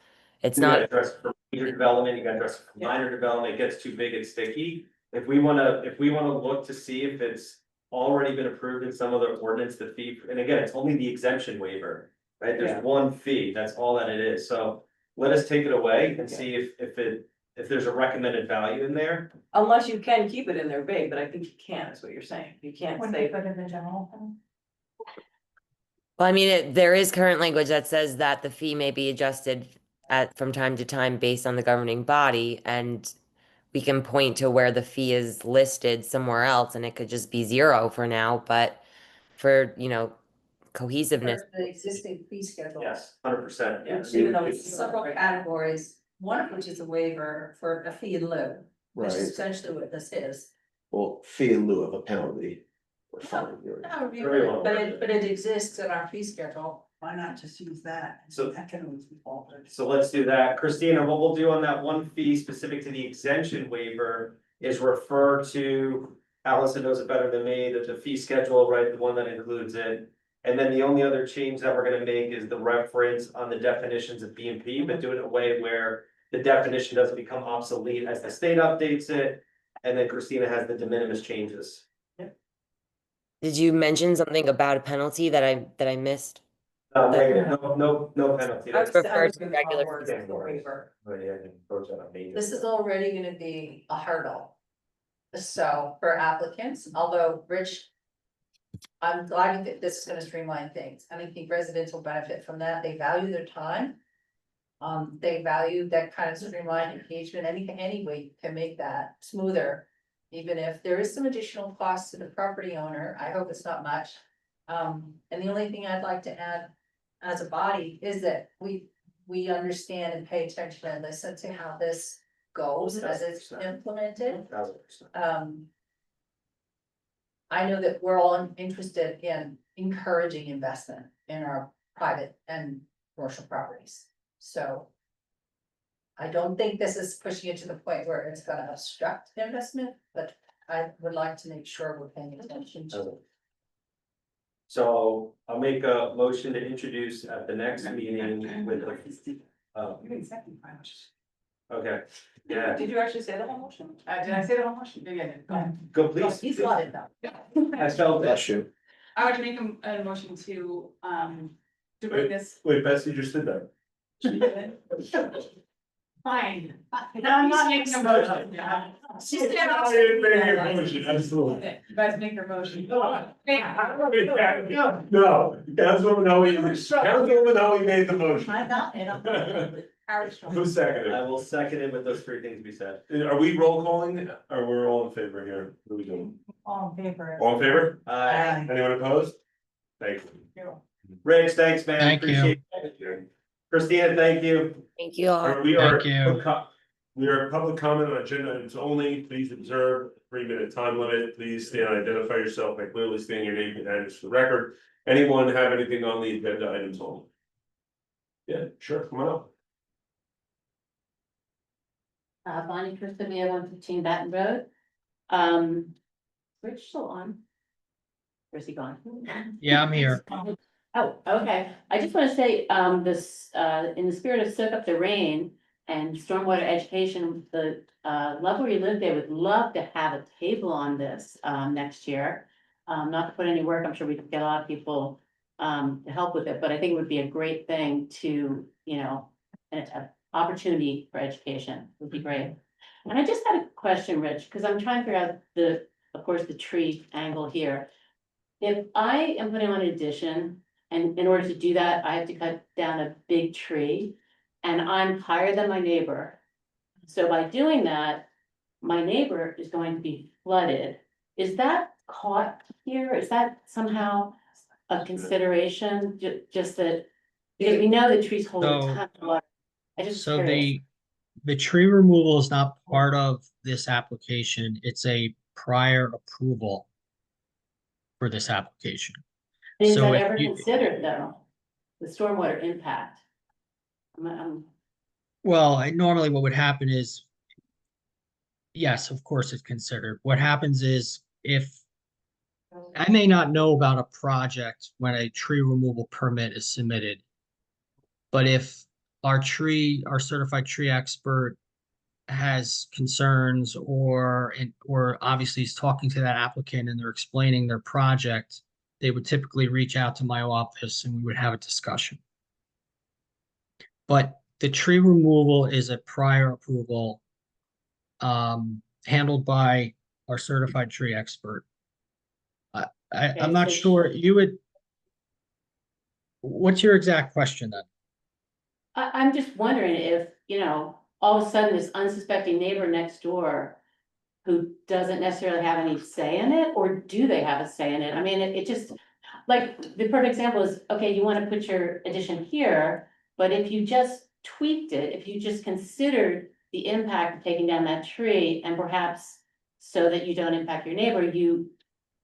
You gotta not, address it for major development, you gotta address it for minor development, it gets too big and sticky. If we wanna look to see if it's already been approved in some other ordinance, the fee, and again, it's only the exemption waiver. Right, Yeah. there's one fee, that's all that it is, so let us take it away and see if there's a recommended value in there. Unless you can keep it in there big, but I think you can, is what you're saying, you can't When say. you put in the general fund. well, I mean, there is current language that says that the fee may be adjusted from time to time based on the governing body, and we can point to where the fee is listed somewhere else, and it could just be 0 for now, but for, cohesiveness. For the existing fee schedule. Yes, 100%. Yes. Even though it's several categories, one of which is a waiver for a fee in lieu, which is right, essentially what this is. well, fee in lieu of a penalty. Or fine, However you Very want well. it, but it exists in our fee schedule. Why not just use that? So- That can always be altered. So let's do that. Christina, what we'll do on that one fee specific to the exemption waiver is refer to, Allison knows it better than me, that the fee schedule, right, the one that includes it. And then the only other change that we're gonna make is the reference on the definitions of B and P, but do it in a way where the definition doesn't become obsolete as the state updates it. And then Christina has the de minimis changes. Did you mention something about a penalty that I missed? No penalty. I was- Refer to gonna regular call it fee. a waiver. Oh, yeah, I can approach that on me. This is already gonna be a hurdle. So for applicants, although Rich. I'm glad that this is gonna streamline things. I think residents will benefit from that. They value their time. They value that kind of streamlined engagement, anything, any way to make that smoother. Even if there is some additional cost to the property owner, I hope it's not much. And the only thing I'd like to add as a body is that we understand and pay attention and listen to how this goes as it's implemented. 1000%. I know that we're all interested in encouraging investment in our private and commercial properties, so. I don't think this is pushing it to the point where it's gonna obstruct investment, but I would like to make sure we're paying attention to. So I'll make a motion to introduce at the next meeting with the. You can second my motion. Okay, yeah, Did you actually say the whole motion? Did I say the whole motion? Yeah, go ahead. go please. He's got it though. I felt that. Bless you. I would make a motion to bring this. Wait, Betsy just did that. Fine. No, I'm not making a motion. Yeah. She's I didn't make a motion, absolutely. Okay, you guys make your motion. No, Councilwoman Hoey made the motion. I'm not, and I'm. Who seconded? I will second it with those three things we said. Are we roll calling, or we're all in favor here? What are we doing? All in favor. All in favor? Anyone opposed? Thank you. Rich, thanks, man. Thank you. Appreciate it. Christina, thank you. Thank you all. We are, Thank you. we are public comment on agenda items only. Please observe a 3-minute time limit. Please stand and identify yourself by clearly stating your name and address for the record. Anyone have anything on the agenda items only? Yeah, sure, come on up. Bonnie Christomia, 115 Baton Road. Rich still on? Where's he gone? Yeah, I'm here. Oh, okay. I just want to say, this, in the spirit of soak up the rain and stormwater education, the level you live there would love to have a table on this next year. Not to put any work, I'm sure we could get a lot of people to help with it, but I think it would be a great thing to, opportunity for education would be great. And I just had a question, Rich, because I'm trying to figure out of course, the tree angle here. If I am putting on an addition, and in order to do that, I have to cut down a big tree, and I'm higher than my neighbor. So by doing that, my neighbor is going to be flooded. Is that caught here? Is that somehow a consideration, just that? Because we know the trees hold a So- ton of water. I just So curious. the tree removal is not part of this application. It's a prior approval for this application. Is So that if ever you- considered though? The stormwater impact? Well, normally what would happen is, yes, of course it's considered. What happens is if I may not know about a project when a tree removal permit is submitted. But if our certified tree expert has concerns or obviously is talking to that applicant and they're explaining their project, they would typically reach out to my office and we would have a discussion. But the tree removal is a prior approval handled by our certified tree expert. I'm not sure you would. What's your exact question then? I'm just wondering if, all of a sudden this unsuspecting neighbor next door who doesn't necessarily have any say in it, or do they have a say in it? I mean, it just, like, the perfect example is, okay, you want to put your addition here, but if you just tweaked it, if you just considered the impact of taking down that tree and perhaps so that you don't impact your neighbor, you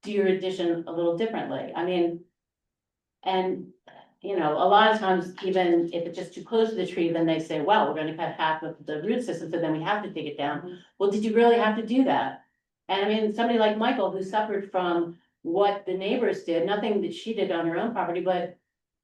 do your addition a little differently. I mean, and a lot of times, even if it's just too close to the tree, then they say, well, we're gonna cut half of the root system, so then we have to take it down. Well, did you really have to do that? And I mean, somebody like Michael, who suffered from what the neighbors did, nothing that she did on her own property, but,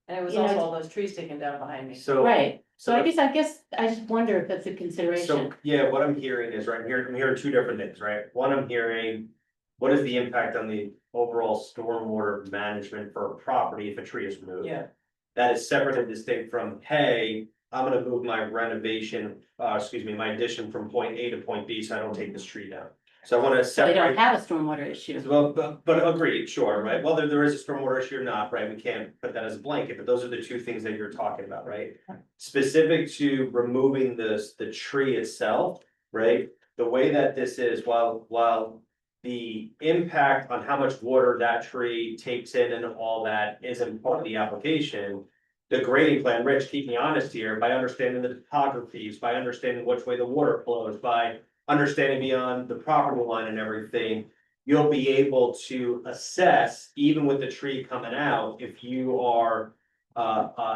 And it was You know, also it's- all those trees taken down behind me. So. right. So I so- guess, I just wonder if that's a consideration. So, yeah, what I'm hearing is, right here, I'm hearing two different things, right? One, I'm hearing, what is the impact on the overall stormwater management for a property if a tree is removed? Yeah. That is separate and distinct from, hey, I'm gonna move my renovation, my addition from point A to point B, so I don't take this tree down. So I wanna So they don't separate. have a stormwater issue. Well, but agreed, sure, right? Whether there is a stormwater issue or not, right? We can't put that as a blanket, but those are the two things that you're talking about, right? Specific to removing the tree itself, right? The way that this is, while the impact on how much water that tree takes in and all that isn't part of the application. The grading plan, Rich, keep me honest here, by understanding the topographies, by understanding which way the water flows, by understanding beyond the property line and everything, you'll be able to assess, even with the tree coming out, if you are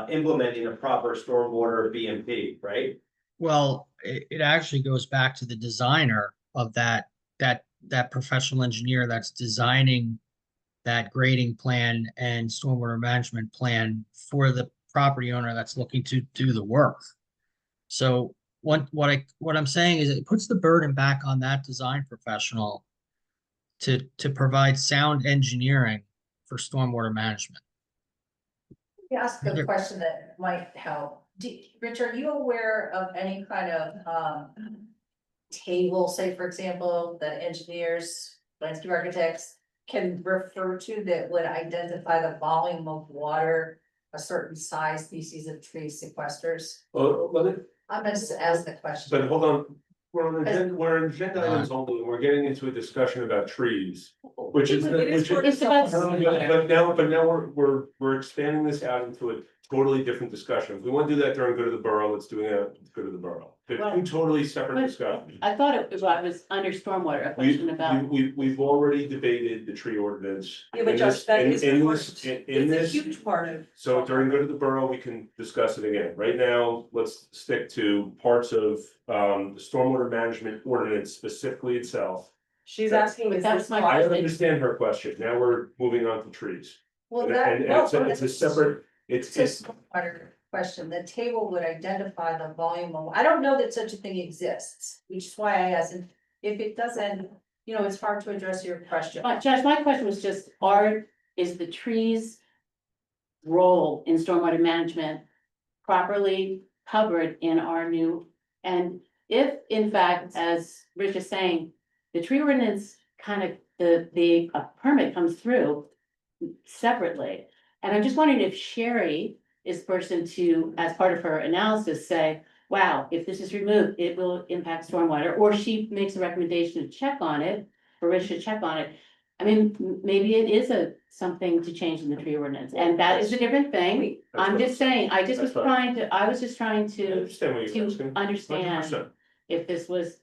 implementing a proper stormwater BMP, right? Well, it actually goes back to the designer of that professional engineer that's designing that grading plan and stormwater management plan for the property owner that's looking to do the work. So what I'm saying is it puts the burden back on that design professional to provide sound engineering for stormwater management. Let me ask a question that might help. Rich, are you aware of any kind of table, say, for example, that engineers, landscape architects can refer to that would identify the volume of water a certain size species of tree sequesters? Well, I'm gonna ask the question. but hold on, we're on agenda items only, we're getting into a discussion about trees, which is, It's about, but now we're expanding this out into a totally different discussion. If we want to do that during Go to the Borough, let's do that, Go to the Borough. They're Well, two totally separate but discussions. I thought it was under stormwater, a question about. We've already debated the tree ordinance. Yeah, but In Josh, this- that in- is in important. this- in It's a this- huge part of. So during Go to the Borough, we can discuss it again. Right now, let's stick to parts of the stormwater management ordinance specifically itself. She's asking, But is that's this my I question. understand her question. Now we're moving on to trees. Well, And that, and no, it's a separate, it's a water question. The table would identify the volume of, I don't know that such a thing exists, which is why I asked. And if it doesn't, it's hard to address your question. Josh, my question was just, is the trees' role in stormwater management properly covered in our new, and if in fact, as Rich is saying, the tree ordinance kind of, the permit comes through separately. And I'm just wondering if Sherry is the person to, as part of her analysis, say, wow, if this is removed, it will impact stormwater, or she makes a recommendation to check on it, for Rich to check on it. I mean, maybe it is something to change in the tree ordinance, and that is a different thing. I'm just saying, I was just trying to I understand what you're asking. understand 100%. if this was,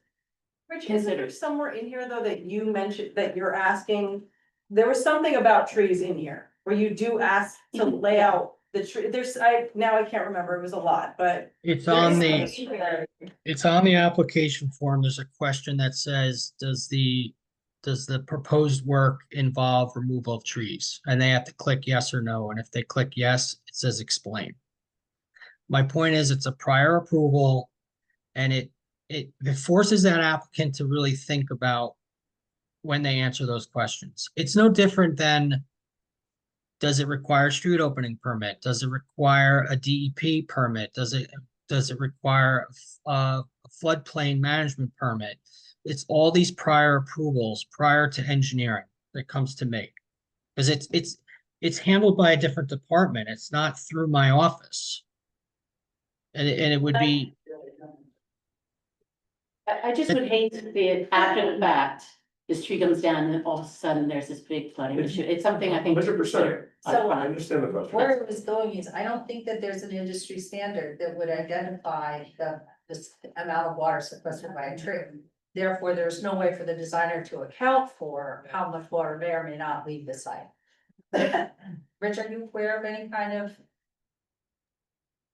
Rich, isn't there somewhere in here though that you mentioned that you're asking, there was something about trees in here, where you do ask to lay out the tree, now I can't remember, it was a lot, but. It's there on is the, something in there. it's on the application form. There's a question that says, does the proposed work involve removal of trees? And they have to click yes or no. And if they click yes, it says explain. My point is, it's a prior approval, and it forces that applicant to really think about when they answer those questions. It's no different than, does it require a street opening permit? Does it require a DEP permit? Does it require a floodplain management permit? It's all these prior approvals prior to engineering that comes to me. Because it's handled by a different department. It's not through my office. And it would be, I just would hate to see it after the fact, this tree comes down and all of a sudden there's this big flooding issue. It's something I think. to 100%. consider So, I understand the question. Where it was going is, I don't think that there's an industry standard that would identify this amount of water sequestered by a tree. Therefore, there's no way for the designer to account for how much water may or may not leave the site. Rich, are you aware of any kind of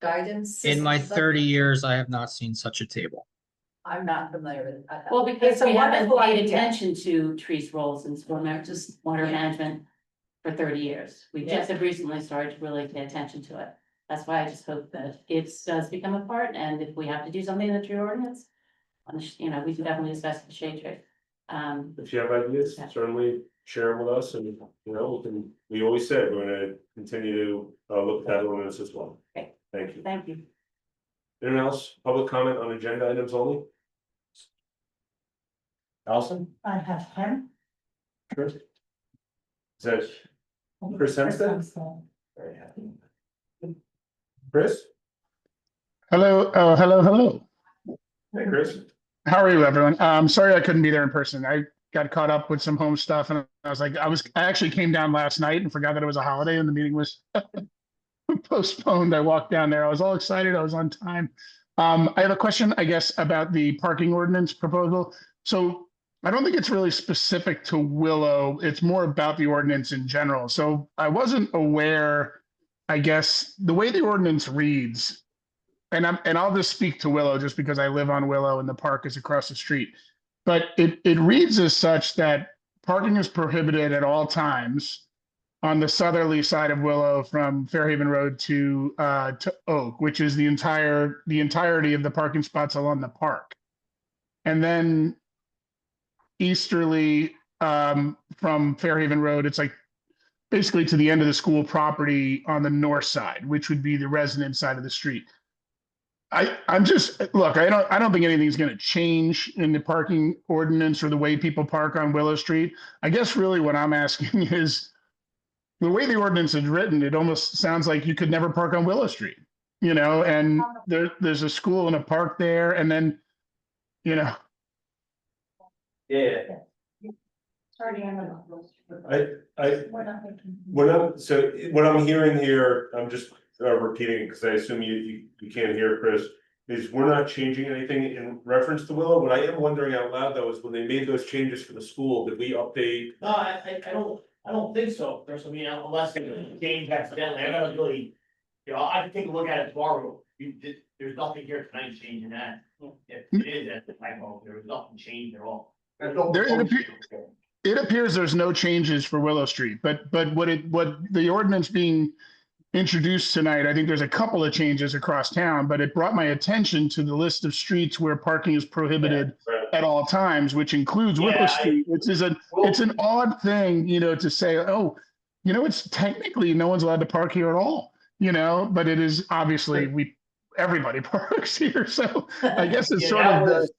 guidance? in my systems? 30 years, I have not seen such a table. I'm not familiar with it. Well, because It's a we haven't wonderful paid idea. attention to trees roles and just water Yeah. management for 30 years. We Yeah. just have recently started to really pay attention to it. That's why I just hope that it does become a part, and if we have to do something in the tree ordinance, we can definitely discuss the shade tree. If you have ideas, Yeah. certainly share them with us, and, we always said, we're gonna continue to, look at that ordinance as well. Okay. Thank you. Thank you. Anyone else, public comment on agenda items only? Allison? I have him. Chris? Is that Chris Hempstead? Very happy. Chris? Hello, hello. Hey, Chris. How are you, everyone? Sorry I couldn't be there in person. I got caught up with some home stuff, and I actually came down last night and forgot that it was a holiday and the meeting was postponed. I walked down there. I was all excited. I was on time. I have a question, I guess, about the parking ordinance proposal. So I don't think it's really specific to Willow. It's more about the ordinance in general. So I wasn't aware, I guess, the way the ordinance reads, and I'll just speak to Willow just because I live on Willow and the park is across the street. But it reads as such that parking is prohibited at all times on the southerly side of Willow from Fairhaven Road to Oak, which is the entirety of the parking spots along the park. And then easterly from Fairhaven Road, it's like basically to the end of the school property on the north side, which would be the resident side of the street. I'm just, look, I don't think anything's going to change in the parking ordinance or the way people park on Willow Street. I guess really what I'm asking is, the way the ordinance is written, it almost sounds like you could never park on Willow Street, and there's a school and a park there, and then, Yeah. Sorry, So what I'm hearing here, I'm just repeating it because I assume you can't hear Chris, is we're not changing anything in reference to Willow. What I am wondering out loud though is when they made those changes for the school, did we update? No, I don't think so, Chris. I mean, unless it changed accidentally, I don't really, I can take a look at it tomorrow. There's nothing here tonight changing that. If it is, that's the typo. There was nothing changed at all. It appears there's no changes for Willow Street, but what the ordinance being introduced tonight, I think there's a couple of changes across town, but it brought my attention to the list of streets where parking is prohibited at all times, which includes Willow Street, which is it's an odd thing, to say, oh, it's technically no one's allowed to park here at all, but it is obviously everybody parks here, so I guess it's Yeah, sort that of the. was,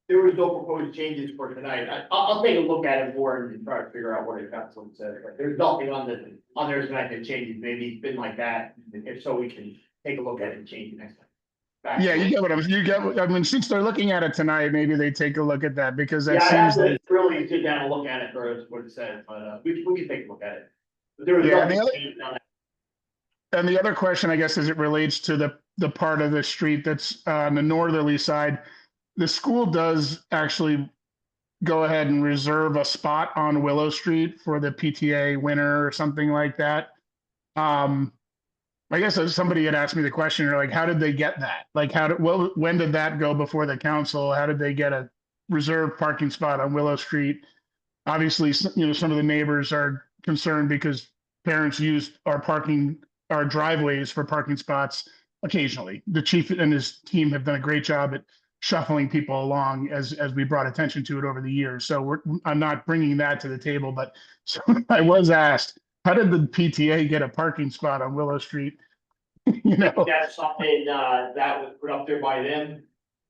there was no proposed changes for tonight. I'll take a look at it more and try to figure out what it got, what it said, but there's nothing on there tonight that changes, maybe it's been like that. If so, we can take a look at it and change it next time. Back Yeah, to you it. get what I mean, since they're looking at it tonight, maybe they take a look at that, because that Yeah, I have seems to like. really sit down and look at it for what it says, but we can take a look at it. But there was Yeah, and nothing the other, changed on that. and the other question, I guess, as it relates to the part of the street that's on the northerly side, the school does actually go ahead and reserve a spot on Willow Street for the PTA winner or something like that. I guess if somebody had asked me the question, or like, how did they get that? Like, when did that go before the council? How did they get a reserved parking spot on Willow Street? Obviously, some of the neighbors are concerned because parents use our driveways for parking spots occasionally. The chief and his team have done a great job at shuffling people along as we brought attention to it over the years. So I'm not bringing that to the table, but so I was asked, how did the PTA get a parking spot on Willow Street? That's something, that was put up there by them,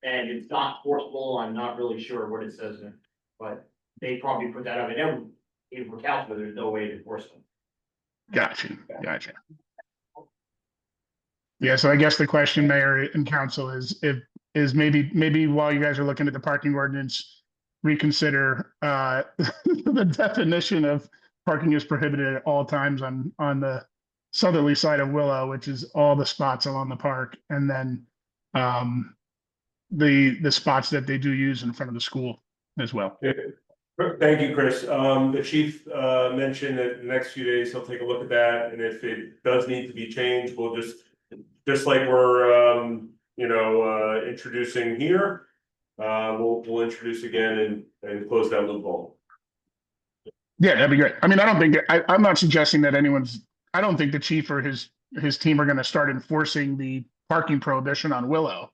and it's not forcible, I'm not really sure what it says there. But they probably put that up, and then, if we're council, there's no way to force them. Gotcha. Yeah, so I guess the question, Mayor and Council, is maybe while you guys are looking at the parking ordinance, reconsider the definition of parking is prohibited at all times on the southerly side of Willow, which is all the spots along the park, and then the spots that they do use in front of the school as well. Yeah. Thank you, Chris. The chief mentioned that the next few days he'll take a look at that, and if it does need to be changed, we'll just like we're introducing here, we'll introduce again and close that loophole. Yeah, that'd be great. I mean, I'm not suggesting that I don't think the chief or his team are going to start enforcing the parking prohibition on Willow.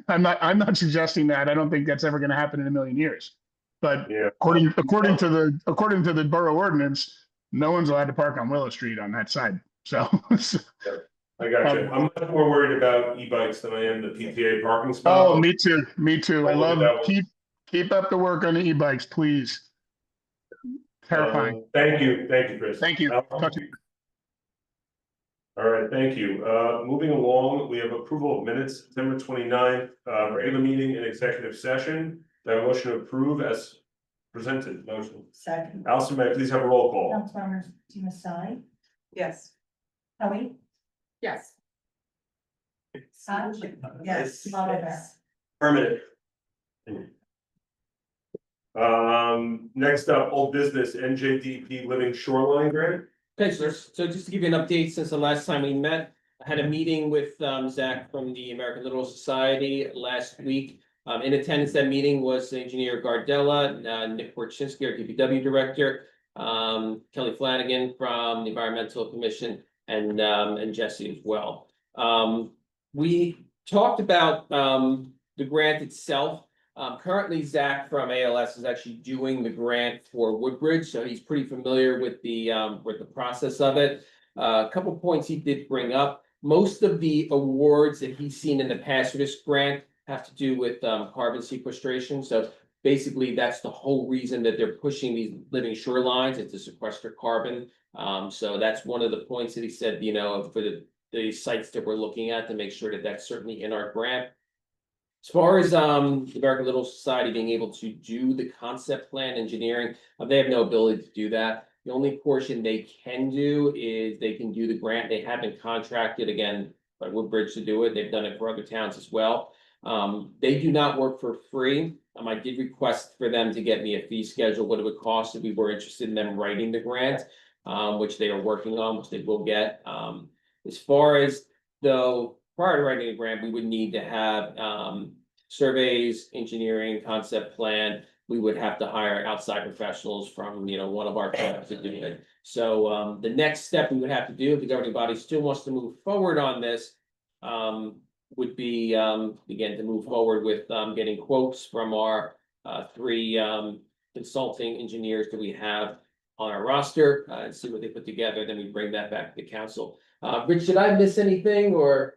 I'm not suggesting that. I don't think that's ever going to happen in a million years. But yeah, according to the borough ordinance, no one's allowed to park on Willow Street on that side. So I got you. I'm much more worried about e-bikes than I am the PTA parking spot. oh, me too. I love keep up the work on the e-bikes, please. Terrifying. Thank you, Chris. Thank you. All right, thank you. Moving along, we have approval of minutes, September 29th, regular meeting and executive session. Do I have a motion to approve as presented? Motion. Second. Allison, may I please have a roll call? Councilmembers Tina Stein, Yes. Kelly, Yes. Hodge, Yes. Oliver. Affirmative. Next up, old business, NJDP Living Shoreline Grant. Okay, so just to give you an update, since the last time we met, I had a meeting with Zach from the American Littoral Society last week. In attendance at that meeting was Engineer Gardella, Nick Porchinski, our DPW Director, Kelly Flanagan from the Environmental Commission, and Jesse as well. We talked about the grant itself. Currently, Zach from ALS is actually doing the grant for Woodbridge, so he's pretty familiar with the process of it. A couple points he did bring up. Most of the awards that he's seen in the past for this grant have to do with carbon sequestration. So basically, that's the whole reason that they're pushing these living shorelines, is to sequester carbon. So that's one of the points that he said, for the sites that we're looking at, to make sure that that's certainly in our grant. As far as the American Littoral Society being able to do the concept plan engineering, they have no ability to do that. The only portion they can do is they can do the grant. They have been contracted again by Woodbridge to do it. They've done it for other towns as well. They do not work for free. I did request for them to get me a fee schedule, what it would cost if we were interested in them writing the grant, which they are working on, which they will get. As far as though, prior to writing a grant, we would need to have surveys, engineering, concept plan. We would have to hire outside professionals from, one of our firms to do it. So the next step we would have to do, if the governing body still wants to move forward on this, would be, again, to move forward with getting quotes from our 3 consulting engineers that we have on our roster, and see what they put together. Then we bring that back to the council. Rich, did I miss anything, or?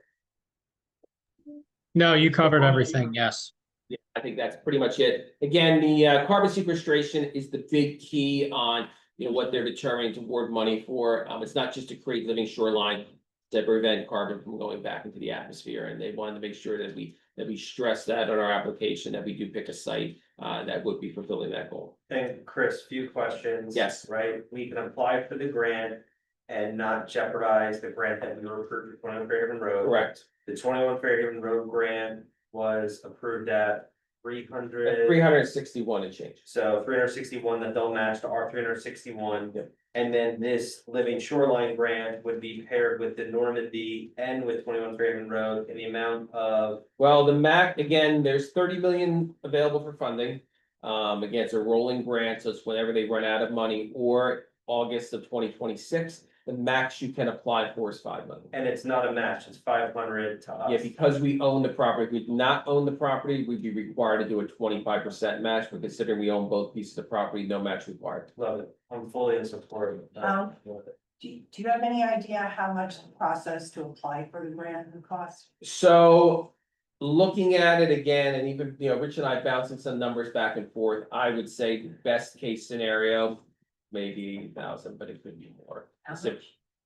No, you covered everything, yes. Yeah, I think that's pretty much it. Again, the carbon sequestration is the big key on, what they're determining to award money for. It's not just to create living shoreline, to prevent carbon from going back into the atmosphere, and they wanted to make sure that we stress that on our application, that we do pick a site that would be fulfilling that goal. And Chris, few questions. Yes. Right, we can apply for the grant and not jeopardize the grant that we were approved for 21 Fairhaven Road. Correct. The 21 Fairhaven Road grant was approved at 300. 361 and change. So 361 that they'll match to our 361. Yep. And then this Living Shoreline grant would be paired with the Normandy and with 21 Fairhaven Road in the amount of. Well, the MAC, again, there's 30 million available for funding. Again, it's a rolling grant, so it's whenever they run out of money or August of 2026. The max you can apply for is 5 million. And it's not a match, it's 500 to us. Yeah, because we own the property. If we did not own the property, we'd be required to do a 25% match, but considering we own both pieces of property, no match required. Love it, I'm fully in support. Do you have any idea how much the process to apply for the grant would cost? So looking at it again, and even, Rich and I bouncing some numbers back and forth, I would say the best case scenario, maybe 80,000, but it could be more.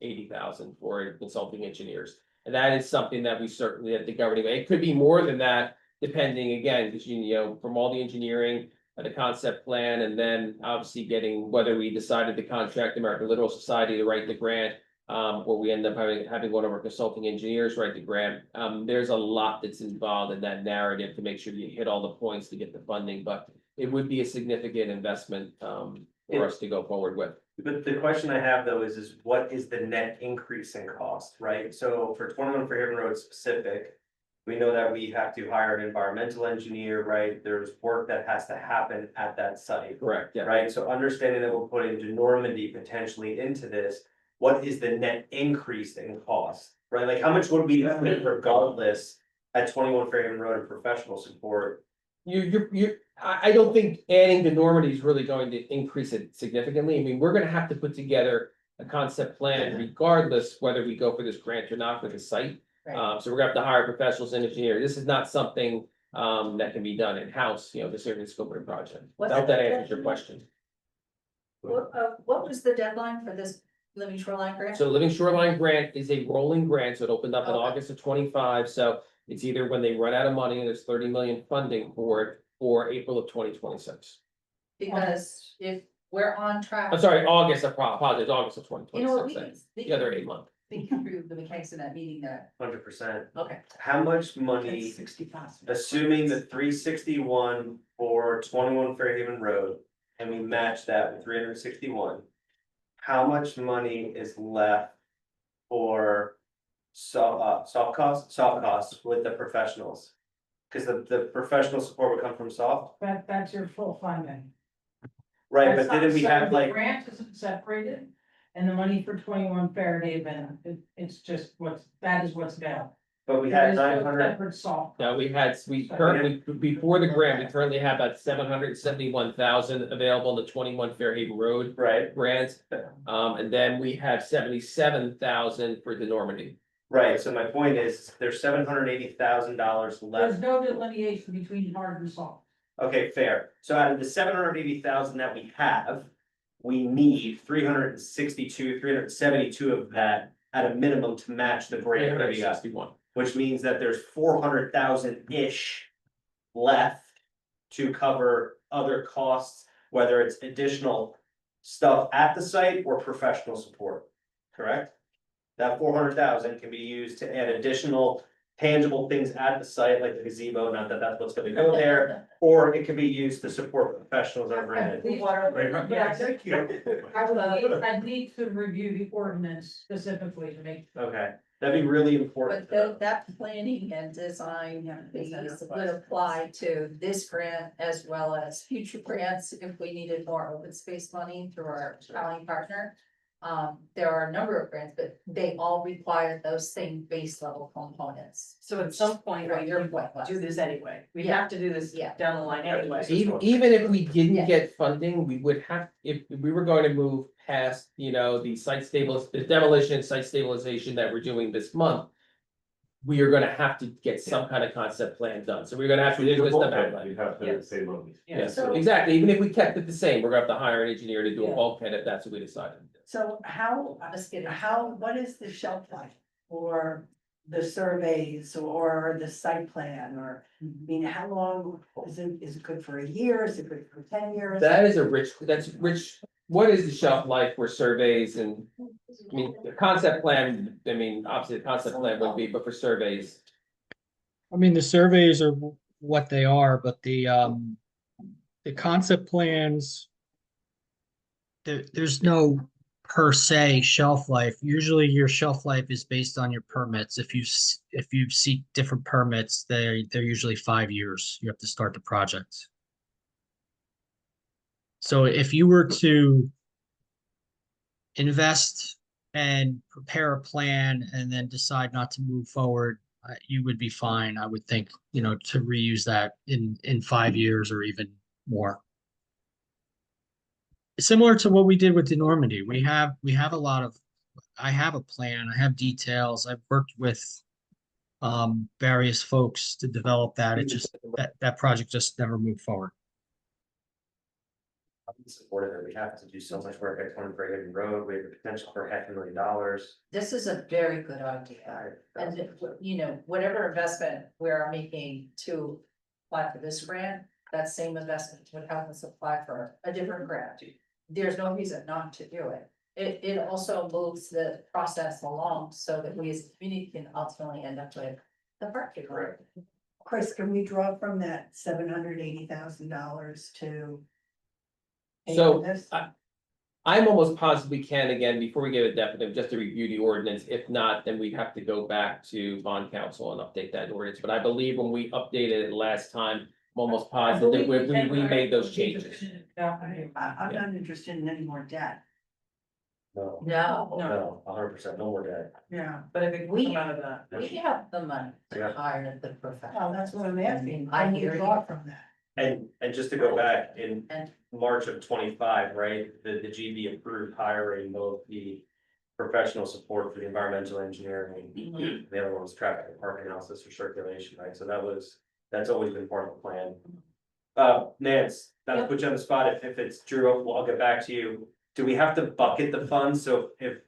80,000 for consulting engineers. And that is something that we certainly at the governing, it could be more than that, depending again, because from all the engineering, the concept plan, and then obviously getting whether we decided to contract American Literal Society to write the grant, or we end up having one of our consulting engineers write the grant. There's a lot that's involved in that narrative to make sure you hit all the points to get the funding, but it would be a significant investment for us to go forward with. But the question I have though is what is the net increase in cost, right? So for 21 Fairhaven Road specific, we know that we have to hire an environmental engineer, right? There's work that has to happen at that site. Correct, yeah. Right, so understanding that we'll put into Normandy potentially into this, what is the net increase in cost, right? Like how much would we have regardless at 21 Fairhaven Road and professional support? I don't think adding the Normandy is really going to increase it significantly. I mean, we're gonna have to put together a concept plan regardless whether we go for this grant or not for the site. So we're gonna have to hire professionals and engineers. This is not something that can be done in-house, the certain scope of the project. I hope that answers your question. What was the deadline for this Living Shoreline grant? So Living Shoreline grant is a rolling grant, so it opened up in Okay. August of 25, so it's either when they run out of money and there's 30 million funding for it, or April of 2026. Because if we're on track. I'm sorry, August, I apologize, August of You know what, 2026, we the other 8 months. think through the mechanics of that meeting that, 100%. okay. How much money, 60,000. assuming the 361 for 21 Fairhaven Road, and we match that with 361, how much money is left for soft costs with the professionals? Because the professional support would come from soft, That's your full funding. right? That's But didn't not- we so have the like, Grant isn't separated, and the money for 21 Fairhaven, it's just that is what's down. but we There had is no 900, separate salt. Now, we currently, before the grant, we currently have about 771,000 available in the 21 Fairhaven Road right? grant. And then we have 77,000 for the Normandy. Right, so my point is, there's $780,000 There's left. no delineation between hard and soft. Okay, fair. So out of the 780,000 that we have, we need 372 of that at a minimum to match the grant that we got. 361. Which means that there's 400,000-ish left to cover other costs, whether it's additional stuff at the site or professional support, correct? That 400,000 can be used to add additional tangible things at the site, like the gazebo, not that that's what's gonna go there, or it can be used to support professionals over in it. Yes. Thank you. I need to review the ordinance specifically to make. Okay, that'd be really important. But that planning and design fees would apply to this grant as well as future grants if we needed more open space money through our county partner. There are a number of grants, but they all require those same base level components. So at some point, Right, your we point was. do this anyway. We Yeah. have to do this Yeah. down the line anyway. Even if we didn't Yeah. get funding, we would have, if we were going to move past, the the demolition, site stabilization that we're doing this month. we are gonna have to get some kind of concept plan done, so we're gonna have to. There's gonna step out. You have to Yes. save money. Yeah, So- exactly, even if we kept it the same, we're gonna have to hire an engineer to do a Yeah. bulkhead if that's what we decided. So Just kidding. what is the shelf life for the surveys or the site plan, or, I mean, how long is it good for a year, is it good for 10 years? That is that's rich, what is the shelf life for surveys and, I mean, the concept plan, I mean, obviously the concept plan would be, but for surveys. I mean, the surveys are what they are, but the concept plans, there's no per se shelf life. Usually your shelf life is based on your permits. If you seek different permits, they're usually 5 years. You have to start the project. So if you were to invest and prepare a plan and then decide not to move forward, you would be fine, I would think, to reuse that in 5 years or even more. Similar to what we did with the Normandy, we have a lot of, I have a plan, I have details, I've worked with various folks to develop that. It just, that project just never moved forward. I'm supportive that we have to do so much work at 20 Borough Road, we have the potential for $500,000. This is a very good idea, and whatever investment we're making to apply for this grant, that same investment would help us apply for a different grant. There's no reason not to do it. It also moves the process along so that we as a community can ultimately end up with the parking. Right. Chris, can we draw from that $780,000 to? pay So, for this? I'm almost positive we can again, before we give it definitive, just to review the ordinance. If not, then we have to go back to bond council and update that ordinance. But I believe when we updated it last time, I'm almost positive that we made those changes. I'm not interested in any more debt. No, No, no, 100%, no more debt. Yeah. But if it We- comes out of that. we have the money to Yeah. hire the Well, professional. that's what I'm asking. I Can we hear draw you. from that? And just to go back, in And- March of 25, right, the GB approved hiring both the professional support for the environmental engineering. Mhm. The other one was traffic and parking analysis for circulation, right, so that's always been part of the plan. Nance, not to Yep. put you on the spot, if it's Drew, I'll get back to you. Do we have to bucket the funds, so if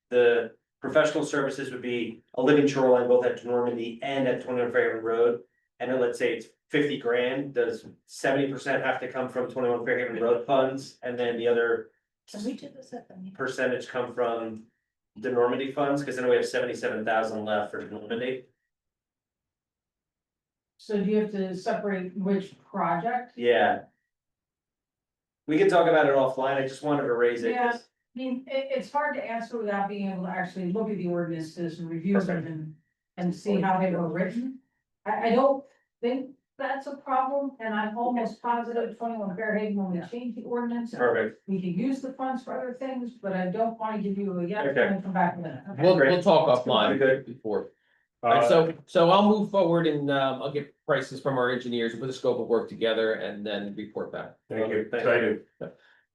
the professional services would be a living shoreline both at Normandy and at 21 Fairhaven Road? And then let's say it's 50 grand, does 70% have to come from 21 Fairhaven Road funds, and then the other Can we do this at the meeting? percentage come from the Normandy funds, because then we have 77,000 left for Normandy? So do you have to separate which project? Yeah. We can talk about it offline, I just wanted to raise it. 'Cause- I mean, it's hard to answer without being able to actually look at the ordinances and review them and see how they were written. I don't think that's a problem, and I'm almost positive 21 Fairhaven, when we change the ordinance, Perfect, we can use the funds for other things, but I don't want to give you a yes Okay. and come back with it. Okay? We'll talk Very offline good. before. Alright, Uh, so I'll move forward and I'll get prices from our engineers, put the scope of work together and then report back. Thank you, Thank you.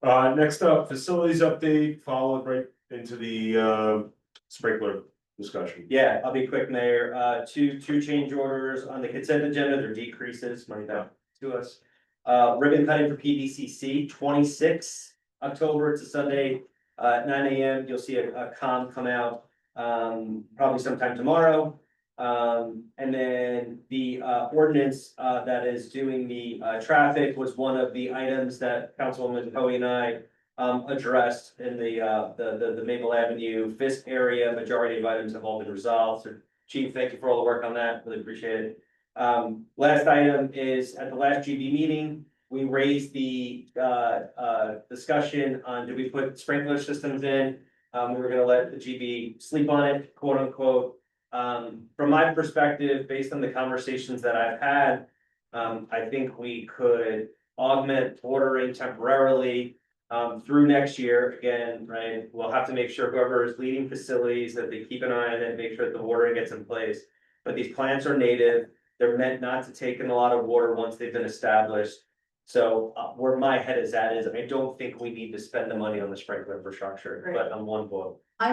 excited. Next up, facilities update, followed right into the sprinkler discussion. Yeah, I'll be quick, Mayor. Two change orders on the consent agenda, they're decreases, money back to us. Ribbon cutting for PVCC, 26 October, it's a Sunday, 9 AM, you'll see a com come out, probably sometime tomorrow. And then the ordinance that is doing the traffic was one of the items that Councilwoman Poe and I addressed in the Maple Avenue Fisk area. Majority of items have all been resolved. So Chief, thank you for all the work on that. Really appreciate it. Last item is at the last GB meeting, we raised the discussion on do we put sprinkler systems in? We were gonna let the GB sleep on it, quote unquote. From my perspective, based on the conversations that I've had, I think we could augment ordering temporarily through next year. Again, right, we'll have to make sure whoever is leading facilities that they keep an eye on it, make sure that the watering gets in place. But these plants are native, they're meant not to take in a lot of water once they've been established. So where my head is at is, I don't think we need to spend the money on the sprinkler infrastructure, but I'm one vote. I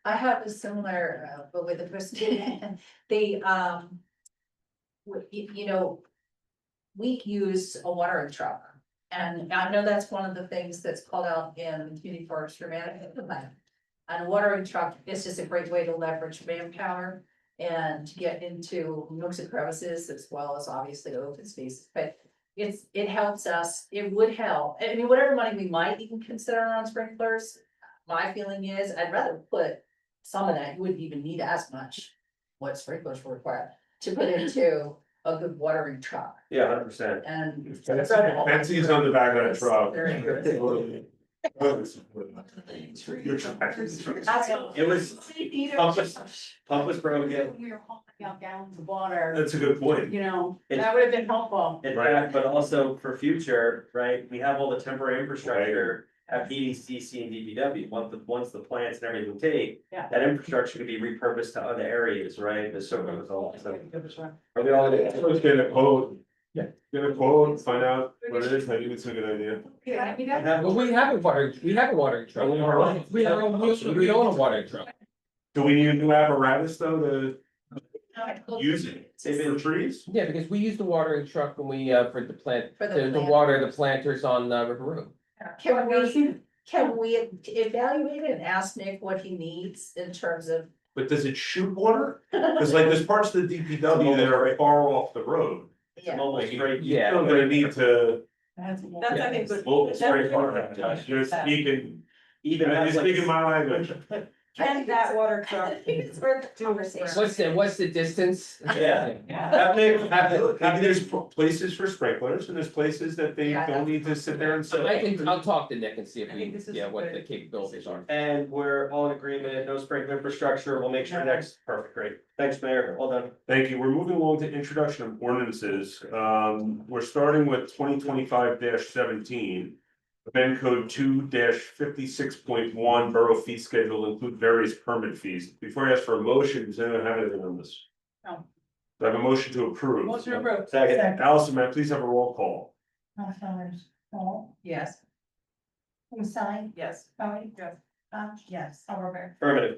have a similar, but with the Christine, you know, we use a watering truck. And I know that's one of the things that's called out in the community forestry management plan. And a watering truck is just a great way to leverage manpower and to get into nooks and crevices as well as obviously open spaces, but it helps us, it would help, I mean, whatever money we might even consider on sprinklers. My feeling is, I'd rather put some of that, you wouldn't even need as much, what sprinklers were required, to put into a good watering truck. Yeah, 100%. And. Fancy's on the back of that truck. Very good. It was, pump was broken. We were hauling out gallons of water, That's a good point. you know, It's- that would have been helpful. In fact, but also for future, right, we have all the temporary infrastructure at PDCC and DPW, once the plants and everything take. Yeah. That infrastructure can be repurposed to other areas, right, the so was all, so. Yeah. Are we all? Let's get a quote. Yeah. Get a quote, find out what it is, I think it's a good idea. I mean, that's. Well, we have a watering truck. We own a watering truck. Do we need a new apparatus though to use it for trees? Yeah, because we use the watering truck when we, for the plant, For the to plant. water the planters on, River Road. Can we evaluate it and ask Nick what he needs in terms of? But does it shoot water? Cause like there's parts of the DPW that are far off the road. Yeah. Almost straight. Yeah. Still gonna need to, That's, I think, good. well, straight water, you're speaking, Even you're that's like. speaking my language. Can that water truck? I think it's worth the conversation. What's the distance? Yeah. Maybe there's places for sprinklers and there's places that they Yeah, don't need to sit there and sit. I'll talk to Nick and see if I think we, this is yeah, what good. the capabilities are. And we're all in agreement, no sprinkler infrastructure, we'll make sure next, perfect, great, thanks, Mayor, well done. Thank you. We're moving along to introduction of ordinances. We're starting with 2025-17. Amend code 2-56.1 Borough fee schedule include various permit fees. Before I ask for a motion, does anyone have anything on this? No. Do I have a motion to approve? Motion approved. Second. Allison, may I please have a roll call? Councilmembers Paul, Yes. Sally, Yes. Tony. Yes. Robert. Affirmative.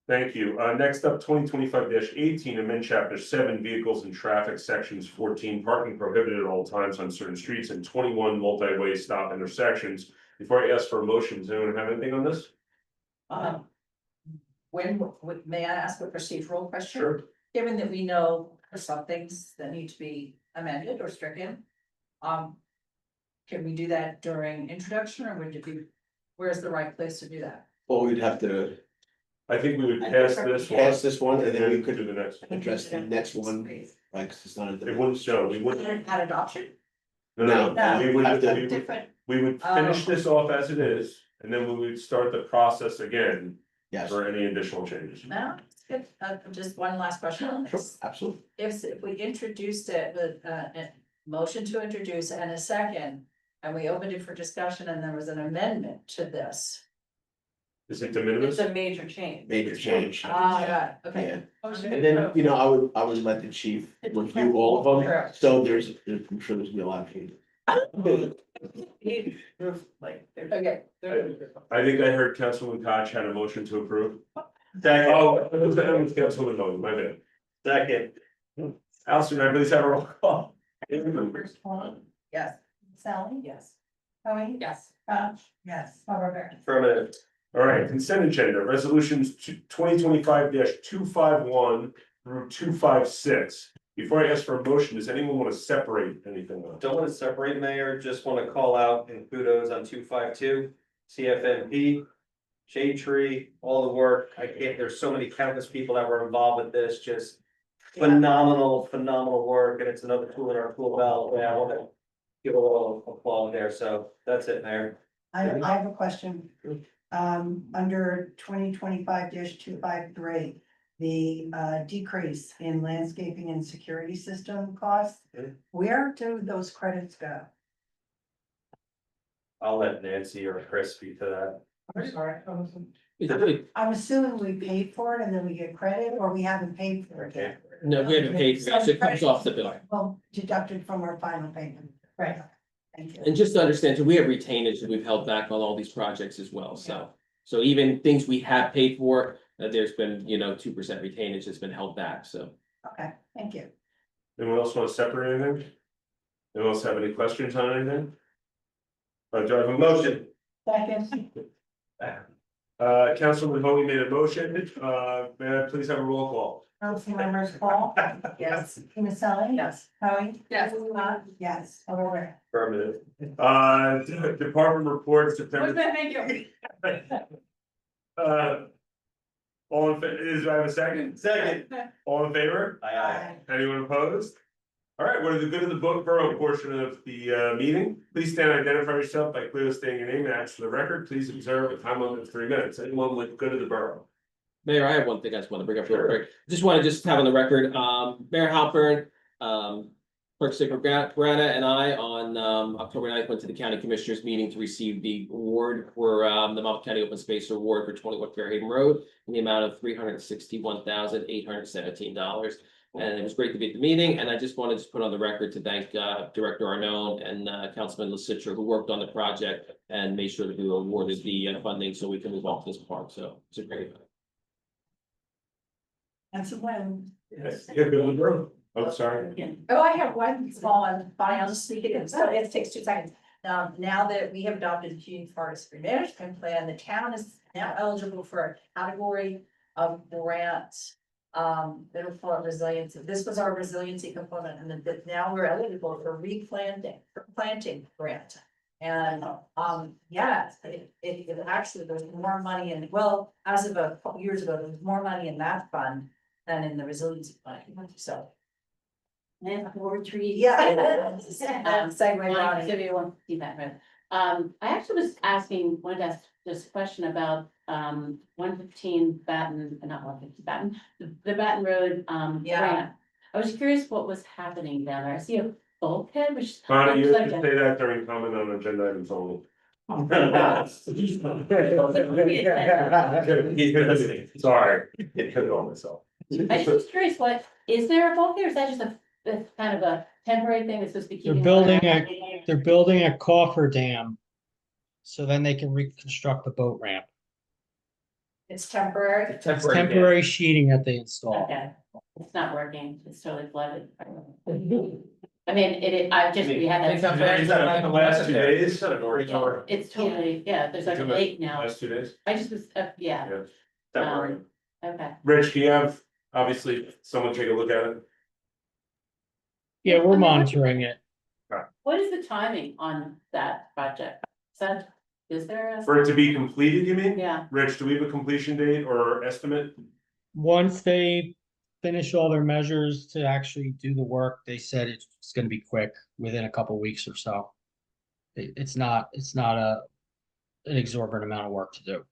Thank you. Next up, 2025-18, amend chapter 7 vehicles and traffic sections 14 parking prohibited at all times on certain streets and 21 multi-way stop intersections. Before I ask for a motion, does anyone have anything on this? May I ask a procedural question? Sure. Given that we know there's some things that need to be amended or stricken. Can we do that during introduction or would it be, where's the right place to do that? Well, we'd have to I think we would pass this one. pass this one and then we do could the next one. address the next one, like, 'cause it's not. It wouldn't show, we wouldn't. At adoption? No, No. we would, Have to- we would finish this off as it is, and then we would start the process again Yes, for any additional changes. No, it's good. Just one last question on sure, this. absolutely. If we introduced it with a motion to introduce and a second, and we opened it for discussion and there was an amendment to this. Is it de minimis? It's a major change. Major change. Yeah, okay. Yeah. And then, you know, I would let the chief review all of them, so I'm sure there's gonna be a lot of changes. Like, there's. Okay. I think I heard Councilman Koch had a motion to approve. Second. Oh, that was Councilman Moan, my bad. Second. Allison, I please have a roll call. Yes. Sally, Yes. Tony. Yes. Yes. Robert. Affirmative. All right, consent agenda, resolutions 2025-251 through 256. Before I ask for a motion, does anyone want to separate anything on? Don't want to separate, Mayor, just want to call out and kudos on 252, CFMP, Shade Tree, all the work. I can't, there's so many countless people that were involved with this, just phenomenal work, and it's another tool in our tool belt. Yeah, I want to give a little applause there, so that's it, Mayor. I have a question. Under 2025-253, the decrease in landscaping and security system costs, where do those credits go? I'll let Nancy or Chris speak to that. I'm sorry. It- I'm assuming we paid for it and then we get credit, or we haven't paid for it yet. No, we haven't paid for it, so it comes off the bill. Well, deducted from our final payment. Right. Thank you. And just to understand, too, we have retainage that we've held back on all these projects as well, so. So even things we have paid for, there's been, 2% retainage that's been held back, so. Okay, thank you. Anyone else want to separate anything? Anyone else have any questions on anything? Do I have a motion? Second. Councilman Hoey made a motion, may I please have a roll call? Councilmembers Paul. Yes. Kimaselli. Yes. Howie. Yes. Yes. O'Rourke. Affirmative. Department reports, September. Thank you. All in, do I have a second? Second. All in favor? Aye. Anyone opposed? All right, what are the good of the book borough portion of the meeting? Please stand and identify yourself by clearly stating your name and ask for the record. Please observe a time limit of 3 minutes. Anyone with good of the borough? Mayor, I have one thing I just want to bring up real quick. Just want to have on the record, Mayor Halpern, Clerk Sticker Grana and I on October 9th went to the county commissioners meeting to receive the award for the Monmouth County Open Space Award for 21 Fairhaven Road in the amount of $361,817. And it was great to be at the meeting, and I just wanted to put on the record to thank Director Arnone and Councilman LaCitra, who worked on the project and made sure that we were awarded the funding so we can move off this park. So it's a great event. That's a win. Yes. Yeah, good of the borough. Oh, sorry. Oh, I have one small one, fine, I'll just speak it, so it takes 2 seconds. Now that we have adopted the community forestry management plan, the town is now eligible for a category of grants. That are for resiliency. This was our resiliency component, and then now we're eligible for planting grant. And, yes, it actually, there's more money in, well, as of a couple years ago, there was more money in that fund than in the resiliency fund, so. And more trees. Yeah. Segue, Ronnie. Sylvia wants to see that, right? I actually wanted to ask this question about 115 Batten, not 150 Batten, the Batten Road Yeah. ramp. I was curious what was happening down there. I see a bulkhead, which Connie, you looks have like to a. say that during comment on agenda items only. Sorry, it could go myself. I just was curious, what, is there a bulkhead or is that just a kind of a temporary thing that's supposed to be They're keeping? building water out? they're building a cofferdam. So then they can reconstruct the boat ramp. It's temporary. It's temporary sheeting that they install. Okay, it's not working, it's totally flooded. I mean, we had Is that. that the last 2 days? It's totally, yeah, there's like a lake now. Last 2 days? I just was, yeah. Yeah. Temporary. Okay. Rich, can you have, obviously, someone take a look at it? Yeah, we're monitoring it. What is the timing on that project? Is there a? For it to be completed, you mean? Yeah, Rich, do we have a completion date or estimate? Once they finish all their measures to actually do the work, they said it's gonna be quick, within a couple weeks or so. It's not an exorbitant amount of work to do.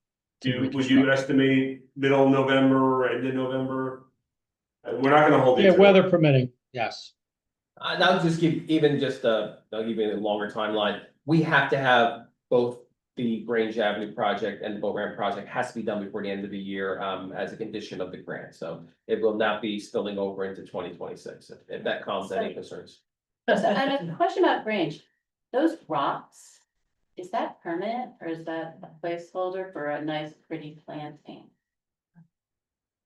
Would you estimate middle of November or end of November? We're not gonna hold you Yeah, to it. weather permitting, yes. I'll just give I'll give you a longer timeline. We have to have both the Grange Avenue project and the boat ramp project has to be done before the end of the year, as a condition of the grant. So it will not be spilling over into 2026, if that calms any concerns. so I have a question about Grange. Those rocks, is that permanent or is that a placeholder for a nice pretty planting?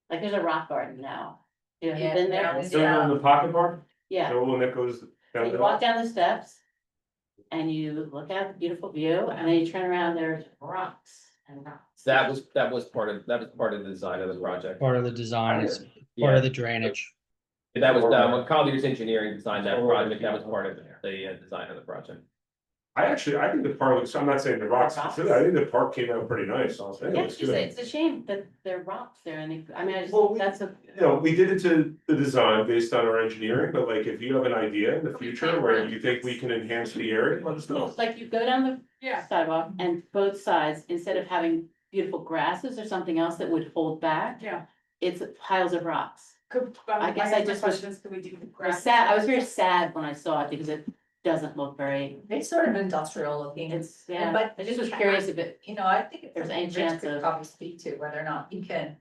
Like there's a rock garden now. Have you Yeah, been now there? it's- So on the pocket park, Yeah. the one that goes So down you the. walk down the steps. And you look at the beautiful view and then you turn around, there's rocks and rocks. That was part of the design of the project. Part of the design is part of the drainage. That was when Colliers Engineering designed that project, that was part of the design of the project. I think the park looks, I'm not saying the rocks, I think the park came out pretty nice. I think it Yeah, looks it's just, good. it's a shame that there are rocks there and I just, Well, that's a. We did it to the design based on our engineering, but like, if you have an idea in the future where you think we can enhance the area, let us know. Like you go down the Yeah. sidewalk and both sides, instead of having beautiful grasses or something else that would hold back, Yeah. it's piles of rocks. I guess I just was- Could we do? I was very sad when I saw it because it doesn't look very, It's sort of industrial looking. it's, yeah, But I just was curious if it, I think if There's there's any any chance chance could of- probably speak to whether or not you can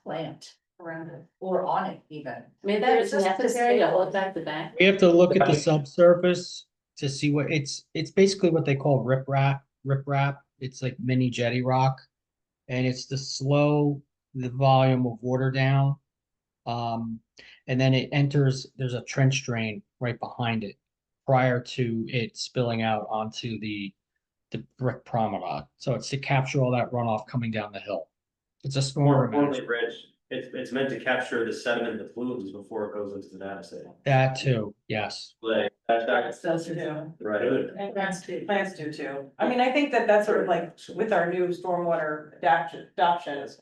plant around it or on it even. I mean, that was There's just necessary to this- hold back the bank. We have to look at the subsurface to see what it's basically what they call riprap. It's like mini jetty rock. And it's to slow the volume of water down. And then it enters, there's a trench drain right behind it prior to it spilling out onto the brick promenade. So it's to capture all that runoff coming down the hill. It's a More stormwater importantly, management. Rich, it's meant to capture the sediment, the fluids before it goes into the data set. That too, yes. Like, that's, Does too. right. And plants do too. I mean, I think that that's sort of like with our new stormwater adoptions.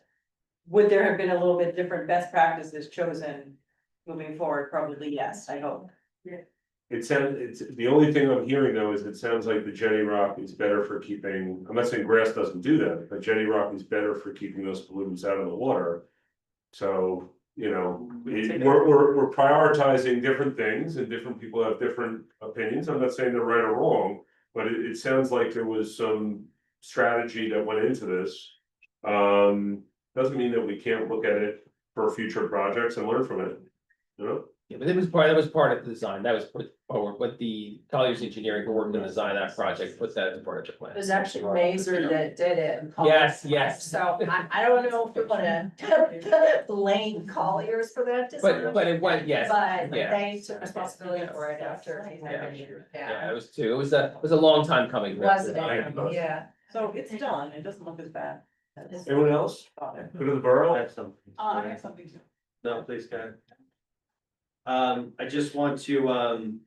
Would there have been a little bit different best practices chosen moving forward? Probably yes, I hope. It sounds, it's, the only thing I'm hearing though is it sounds like the jetty rock is better for keeping, I'm not saying grass doesn't do that, but jetty rock is better for keeping those pollutants out of the water. So, you know, we're prioritizing different things and different people have different opinions. I'm not saying they're right or wrong, but it sounds like there was some strategy that went into this. Doesn't mean that we can't look at it for future projects and learn from it, you know? Yeah, but that was part of the design, that was put forward, what the Colliers Engineering who worked on the design of that project, put that as part of the plan. It was actually Mazer that did it. Yes, yes. So I don't know if we wanna blame Colliers for that design. But it went, yes, But yeah. they took responsibility for it after. Yeah, it was too, it was a long time coming. Wasn't it? Yeah. So it's done. It doesn't look as bad. Anyone else? Go to the borough? I have something. I have something too. No, please, go ahead. I just want to,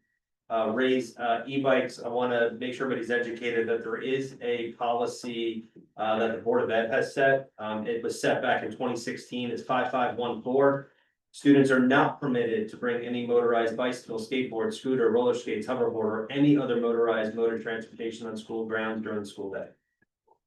raise, e-bikes. I want to make sure everybody's educated that there is a policy, that the Board of Ed has set. It was set back in 2016. It's 5514. Students are not permitted to bring any motorized bicycle, skateboard, scooter, roller skates, hoverboard, or any other motorized motor transportation on school grounds during the school day.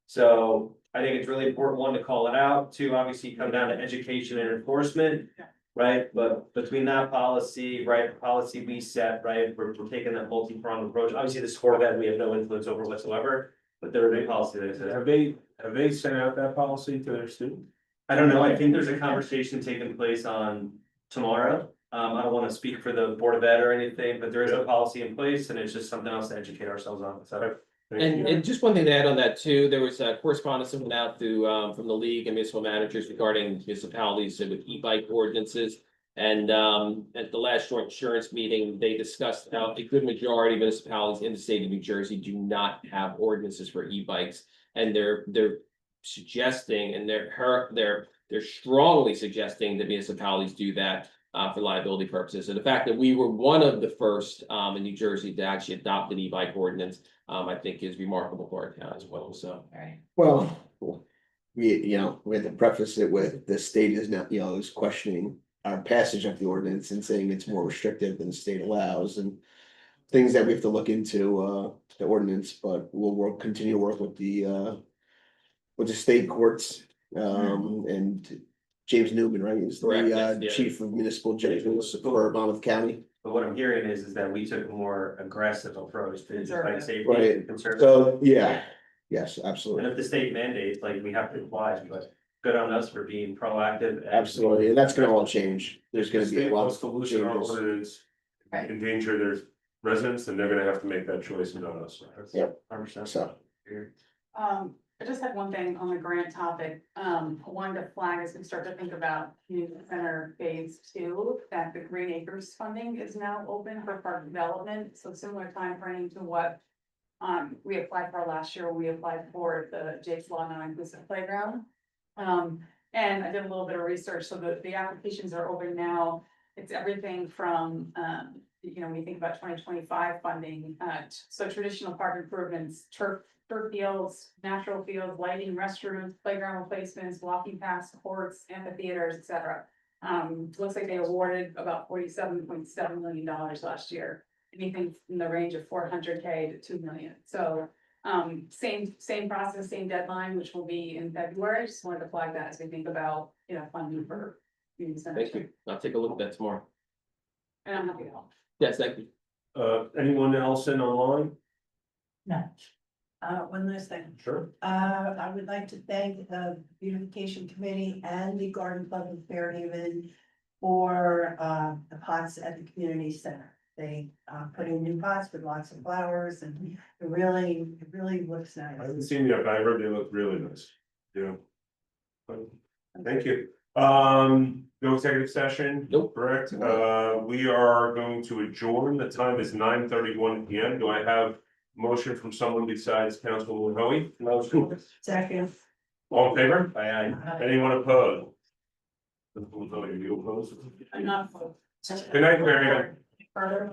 So I think it's really important, one, to call it out, two, obviously come down to education and enforcement. Right, but between that policy, right, the policy we set, right, we're taking that multi-pronged approach. Obviously, the sport that we have no influence over whatsoever, but there is a policy that says. Have they sent out that policy to their students? I don't know, I think there's a conversation taking place on tomorrow. I don't wanna speak for the Board of Ed or anything, but there is a policy in place and it's just something else to educate ourselves on, so. And just one thing to add on that too, there was correspondence that went out to from the league and municipal managers regarding municipalities with e-bike ordinances. And at the last joint insurance meeting, they discussed how a good majority of municipalities in the state of New Jersey do not have ordinances for e-bikes. And they're suggesting, and they're strongly suggesting that municipalities do that for liability purposes. And the fact that we were one of the first in New Jersey to actually adopt an e-bike ordinance, I think is remarkable for our town as well, so. Right. Well, we had to preface it with the state is not, is questioning our passage of the ordinance and saying it's more restrictive than the state allows and things that we have to look into, the ordinance, but we'll continue to work with the state courts, and James Newman, right, is Correct, the yes, chief of municipal justice for Monmouth County. But what I'm hearing is that we took a more aggressive approach to bike safety Right. and conservative. So, yeah, yes, And absolutely, if the state mandates, like, we have to comply, but good on us for being proactive. and- absolutely, and that's gonna all change. There's gonna The be state a lot wants of to loosen our changes. ordinance, Right. endanger their residents, and they're gonna have to make that choice and not us. Yep. 100%. So, I just had one thing on the grant topic, I wanted to flag as we start to think about community center phase 2, that the Green Acres funding is now open for park development, so similar timeframe to what. We applied for last year, we applied for the Jake's Law non-inclusive playground. And I did a little bit of research, so the applications are open now, it's everything from, when you think about 2025 funding, so traditional park improvements, turf fields, natural fields, lighting, restrooms, playground replacements, walking paths, courts, amphitheaters, etc. Looks like they awarded about $47.7 million last year. Anything in the range of 400K to 2 million. So, same process, same deadline, which will be in February. Just wanted to flag that as we think about, funding for community centers. Thank you, I'll take a look at that tomorrow. And I'm happy to help. Yes, thank you. Anyone else in online? No. One last thing. Sure. I would like to thank the beautification committee and the garden club of Fairhaven for, the pots at the community center. They put in new pots with lots of flowers and it really looks I nice. haven't seen it yet, but I heard they look really nice, yeah. Thank you, no executive session? Nope. Correct, we are going to adjourn, the time is 9:31 PM, do I have motion from someone besides Councilwoman Hoey? Motion. Second. All in favor? Aye. Anyone opposed? You opposed? I'm not. Good night, Mary. Further.